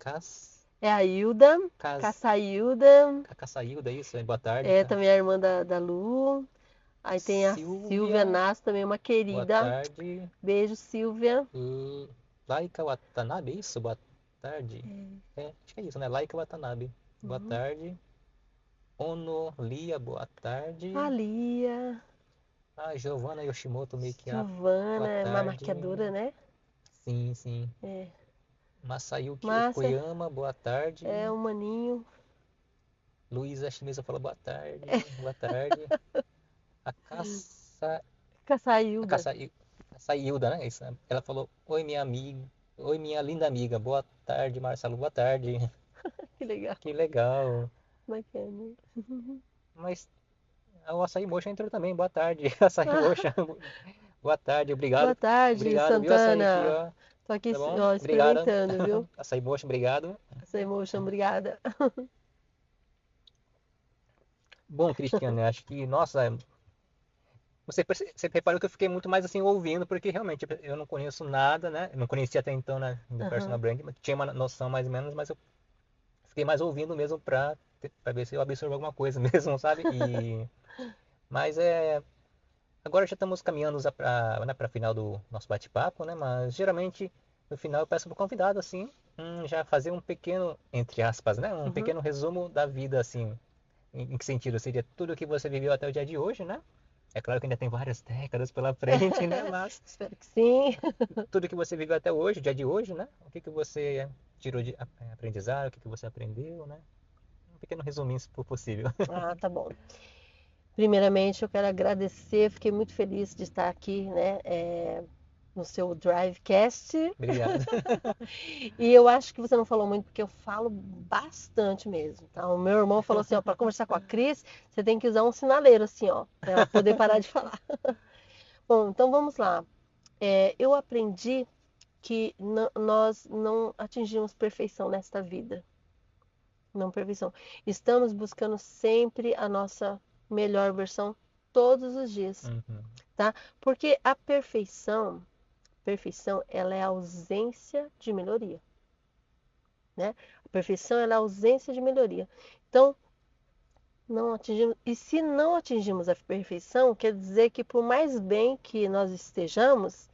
Speaker 2: É a Hilda,
Speaker 1: Cas...
Speaker 2: Caçailda.
Speaker 1: Caçailda, isso, hein? Boa tarde,
Speaker 2: É
Speaker 1: cara.
Speaker 2: também a irmã da Lu. Aí tem a Silvia
Speaker 1: Silvia,
Speaker 2: Nasso, também uma
Speaker 1: boa
Speaker 2: querida.
Speaker 1: tarde.
Speaker 2: Beijo, Silvia.
Speaker 1: Laika Watanabe, isso, boa tarde. É, acho que é isso, né? Laika Watanabe, boa
Speaker 2: Uhum.
Speaker 1: tarde. Ono Lia, boa
Speaker 2: A
Speaker 1: tarde.
Speaker 2: Lia.
Speaker 1: A Giovanna Yoshimoto Makeup, boa
Speaker 2: Giovana, é uma
Speaker 1: tarde.
Speaker 2: maquiadora, né?
Speaker 1: Sim, sim.
Speaker 2: É.
Speaker 1: Masayuki
Speaker 2: Márcia,
Speaker 1: Okoyama, boa tarde.
Speaker 2: é um maninho.
Speaker 1: Luísa Shimizu falou boa tarde. Boa tarde. A Caça. A
Speaker 2: Caçailda.
Speaker 1: Caçailda, né? Isso, né? Ela falou: Oi, minha amiga. Oi, minha linda amiga. Boa tarde, Marcelo. Boa tarde.
Speaker 2: Que legal.
Speaker 1: Que legal.
Speaker 2: Bacana.
Speaker 1: Mas o Açaí Mocha entrou também. Boa tarde, Açaí Mocha. Boa tarde,
Speaker 2: Boa
Speaker 1: obrigado.
Speaker 2: tarde,
Speaker 1: Obrigado, viu, Açaí aqui,
Speaker 2: Santana.
Speaker 1: ó.
Speaker 2: Tô aqui,
Speaker 1: Tá bom?
Speaker 2: ó,
Speaker 1: Obrigado.
Speaker 2: experimentando, viu?
Speaker 1: Açaí Mocha, obrigado.
Speaker 2: Essa emotion, obrigada.
Speaker 1: Bom, Cristiano, acho que, nossa, você reparou que eu fiquei muito mais assim ouvindo, porque realmente eu não conheço nada, né? Eu não conhecia até então, né, do personal
Speaker 2: Aham.
Speaker 1: branding, mas tinha uma noção mais ou menos, mas eu fiquei mais ouvindo mesmo pra ver se eu absorvo alguma coisa mesmo, sabe? Mas agora já estamos caminhando já para, né, para final do nosso bate-papo, né? Mas geralmente no final eu peço pro convidado assim, já fazer um pequeno, entre aspas, né? Um
Speaker 2: Uhum.
Speaker 1: pequeno resumo da vida assim. Em que sentido? Seria tudo o que você viveu até o dia de hoje, né? É claro que ainda tem várias décadas pela frente, né? Mas
Speaker 2: Espero que sim.
Speaker 1: tudo que você viveu até hoje, dia de hoje, né? O que que você tirou de aprendizado, o que que você aprendeu, né? Um pequeno resuminho, se for possível.
Speaker 2: Ah, tá bom. Primeiramente, eu quero agradecer, fiquei muito feliz de estar aqui, né, no seu Drivecast.
Speaker 1: Obrigado.
Speaker 2: E eu acho que você não falou muito, porque eu falo bastante mesmo, tá? O meu irmão falou assim, ó, para conversar com a Cris, você tem que usar um sinaleiro assim, ó, para ela poder parar de falar. Bom, então vamos lá. Eu aprendi que nós não atingimos perfeição nesta vida. Não perfeição. Estamos buscando sempre a nossa melhor versão todos os dias,
Speaker 1: Uhum.
Speaker 2: tá? Porque a perfeição, ela é a ausência de melhoria, né? A perfeição ela é a ausência de melhoria. Então, não atingimos, e se não atingimos a perfeição, quer dizer que por mais bem que nós estejamos,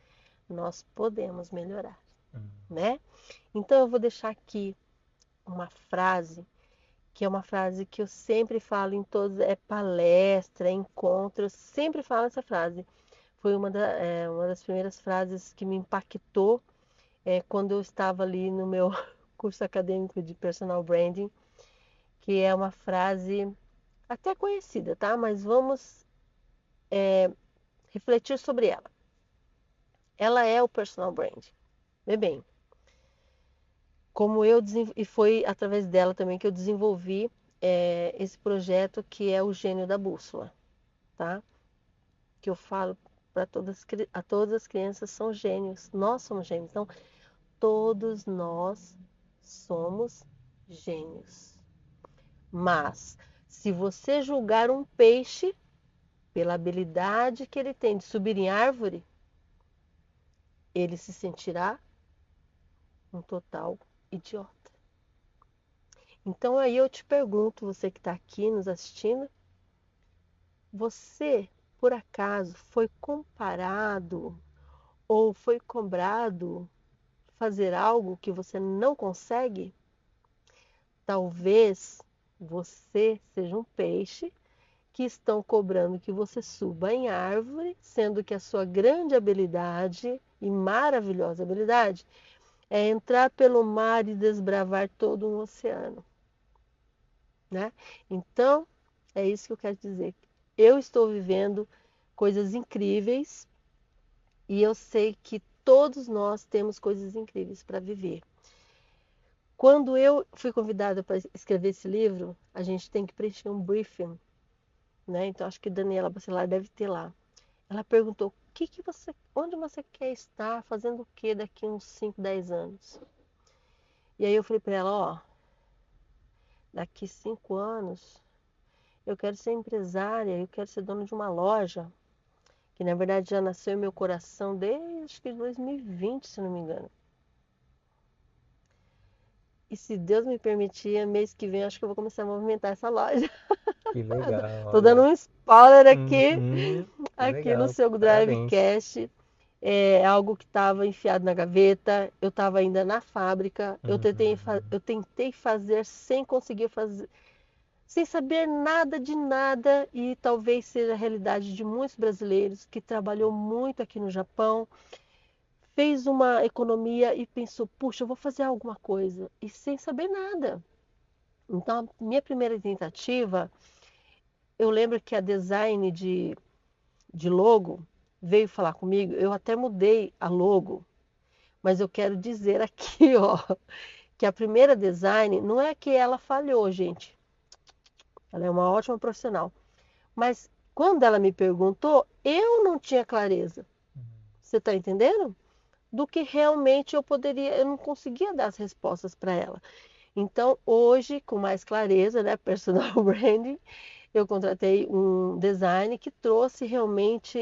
Speaker 2: nós podemos melhorar,
Speaker 1: Uhum.
Speaker 2: né? Então eu vou deixar aqui uma frase que é uma frase que eu sempre falo em todos, palestra, encontro, eu sempre falo essa frase. Foi uma das primeiras frases que me impactou quando eu estava ali no meu curso acadêmico de personal branding, que é uma frase até conhecida, tá? Mas vamos refletir sobre ela. Ela é o personal branding. Vê bem, e foi através dela também que eu desenvolvi esse projeto que é o Gênio da Bússola, tá? Que eu falo para todas as crianças são gênios. Nós somos gênios. Então, todos nós somos gênios. Mas Se você julgar um peixe pela habilidade que ele tem de subir em árvore, ele se sentirá um total idiota. Então aí eu te pergunto, você que está aqui nos assistindo, você, por acaso, foi comparado ou foi cobrado fazer algo que você não consegue? Talvez você seja um peixe que estão cobrando que você suba em árvore, sendo que a sua grande habilidade e maravilhosa habilidade é entrar pelo mar e desbravar todo um oceano, né? Então, é isso que eu quero dizer. Eu estou vivendo coisas incríveis e eu sei que todos nós temos coisas incríveis para viver. Quando eu fui convidada para escrever esse livro, a gente tem que preencher um briefing, né? Então acho que Daniela Bacelar deve ter lá. Ela perguntou: onde você quer estar, fazendo o que daqui uns 5, 10 anos? E aí eu falei para ela: ó, daqui 5 anos eu quero ser empresária, eu quero ser dona de uma loja, que na verdade já nasceu em meu coração desde acho que 2020, se não me engano. E se Deus me permitir, mês que vem acho que eu vou começar a movimentar essa loja.
Speaker 1: Que legal,
Speaker 2: Tô dando
Speaker 1: olha.
Speaker 2: um spoiler aqui,
Speaker 1: Uhum, que
Speaker 2: aqui no
Speaker 1: legal.
Speaker 2: seu
Speaker 1: Parabéns.
Speaker 2: Drivecast. É algo que estava enfiado na gaveta, eu estava ainda na fábrica,
Speaker 1: Uhum.
Speaker 2: eu tentei fazer sem conseguir fazer, sem saber nada de nada, e talvez seja a realidade de muitos brasileiros que trabalhou muito aqui no Japão, fez uma economia e pensou, puxa, eu vou fazer alguma coisa, e sem saber nada. Então, a minha primeira tentativa, eu lembro que a design de logo veio falar comigo, eu até mudei a logo, mas eu quero dizer aqui, ó, que a primeira design não é que ela falhou, gente. Ela é uma ótima profissional. Mas quando ela me perguntou, eu não tinha clareza. Você está entendendo? Do que realmente eu poderia, eu não conseguia dar as respostas para ela. Então, hoje, com mais clareza, né, personal branding, eu contratei um design que trouxe realmente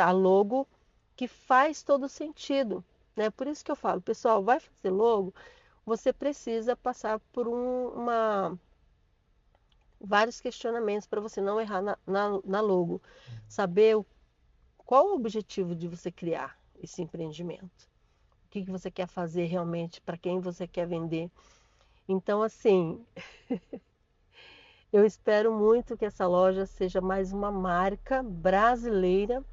Speaker 2: a logo que faz todo sentido, né? Por isso que eu falo, pessoal, vai fazer logo, você precisa passar por vários questionamentos para você não errar na logo. Saber qual o objetivo de você criar esse empreendimento. O que você quer fazer realmente, para quem você quer vender. Então, assim, eu espero muito que essa loja seja mais uma marca brasileira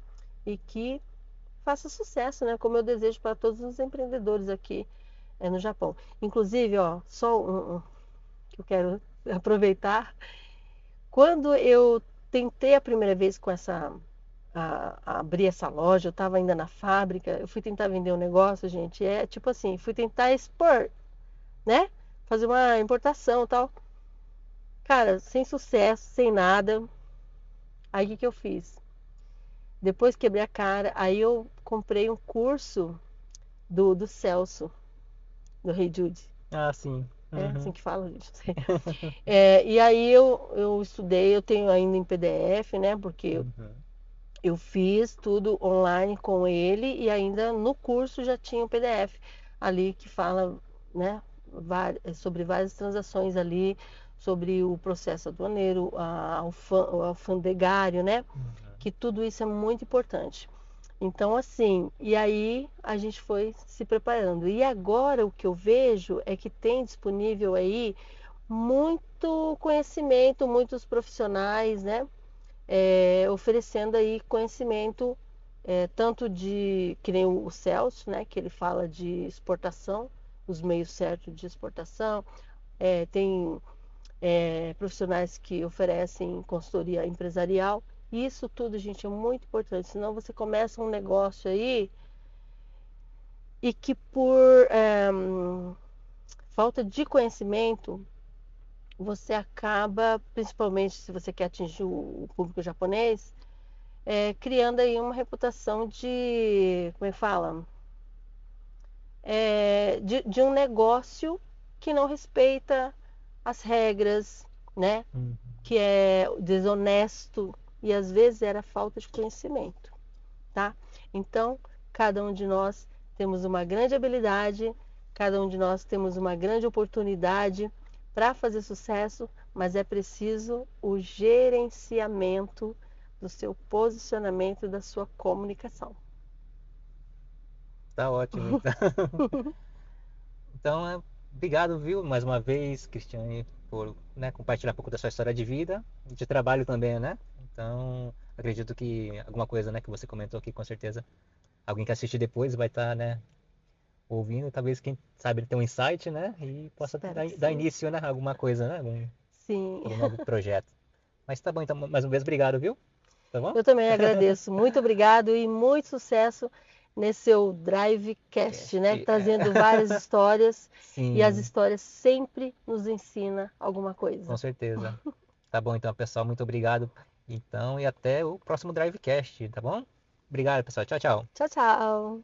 Speaker 2: e que faça sucesso, né? Como eu desejo para todos os empreendedores aqui no Japão. Inclusive, ó, só que eu quero aproveitar. Quando eu tentei a primeira vez com a abrir essa loja, eu estava ainda na fábrica, eu fui tentar vender um negócio, gente, é tipo assim, fui tentar expor, né? Fazer uma importação e tal. Cara, sem sucesso, sem nada. Aí o que eu fiz? Depois quebrei a cara, aí eu comprei um curso do Celso, do Rei Jude.
Speaker 1: Ah, sim.
Speaker 2: É assim
Speaker 1: Uhum.
Speaker 2: que fala, gente. E aí eu estudei, eu tenho ainda em PDF, né? Porque
Speaker 1: Uhum.
Speaker 2: eu fiz tudo online com ele e ainda no curso já tinha um PDF ali que fala, né, sobre várias transações ali, sobre o processo aduaneiro, o alfandegário, né?
Speaker 1: Uhum.
Speaker 2: Que tudo isso é muito importante. Então, assim, e aí a gente foi se preparando. E agora o que eu vejo é que tem disponível aí muito conhecimento, muitos profissionais, né? Oferecendo aí conhecimento tanto de, que nem o Celso, né? Que ele fala de exportação, os meios certos de exportação. Tem profissionais que oferecem consultoria empresarial. Isso tudo, gente, é muito importante. Senão você começa um negócio aí e que por falta de conhecimento você acaba, principalmente se você quer atingir o público japonês, criando aí uma reputação de, como é que fala? De um negócio que não respeita as regras, né?
Speaker 1: Uhum.
Speaker 2: Que é desonesto e às vezes era falta de conhecimento, tá? Então, cada um de nós temos uma grande habilidade, cada um de nós temos uma grande oportunidade para fazer sucesso, mas é preciso o gerenciamento do seu posicionamento e da sua comunicação.
Speaker 1: Tá ótimo, então. Então, obrigado, viu, mais uma vez, Cristiane, por, né, compartilhar um pouco da sua história de vida e de trabalho também, né? Então, acredito que alguma coisa, né, que você comentou aqui, com certeza, alguém que assistir depois vai estar, né, ouvindo, talvez, quem sabe, ter um insight, né, e possa
Speaker 2: Espero que
Speaker 1: dar
Speaker 2: sim.
Speaker 1: início, né, a alguma coisa, né,
Speaker 2: Sim.
Speaker 1: algum novo projeto. Mas tá bom, então, mais uma vez, obrigado, viu? Tá bom?
Speaker 2: Eu também agradeço. Muito obrigado e muito sucesso nesse seu Drivecast, né?
Speaker 1: Cast,
Speaker 2: Trazendo várias histórias e as
Speaker 1: Sim,
Speaker 2: histórias sempre nos ensina alguma
Speaker 1: com
Speaker 2: coisa.
Speaker 1: certeza. Tá bom, então, pessoal, muito obrigado. Então, e até o próximo Drivecast, tá bom? Obrigado, pessoal. Tchau, tchau.
Speaker 2: Tchau, tchau.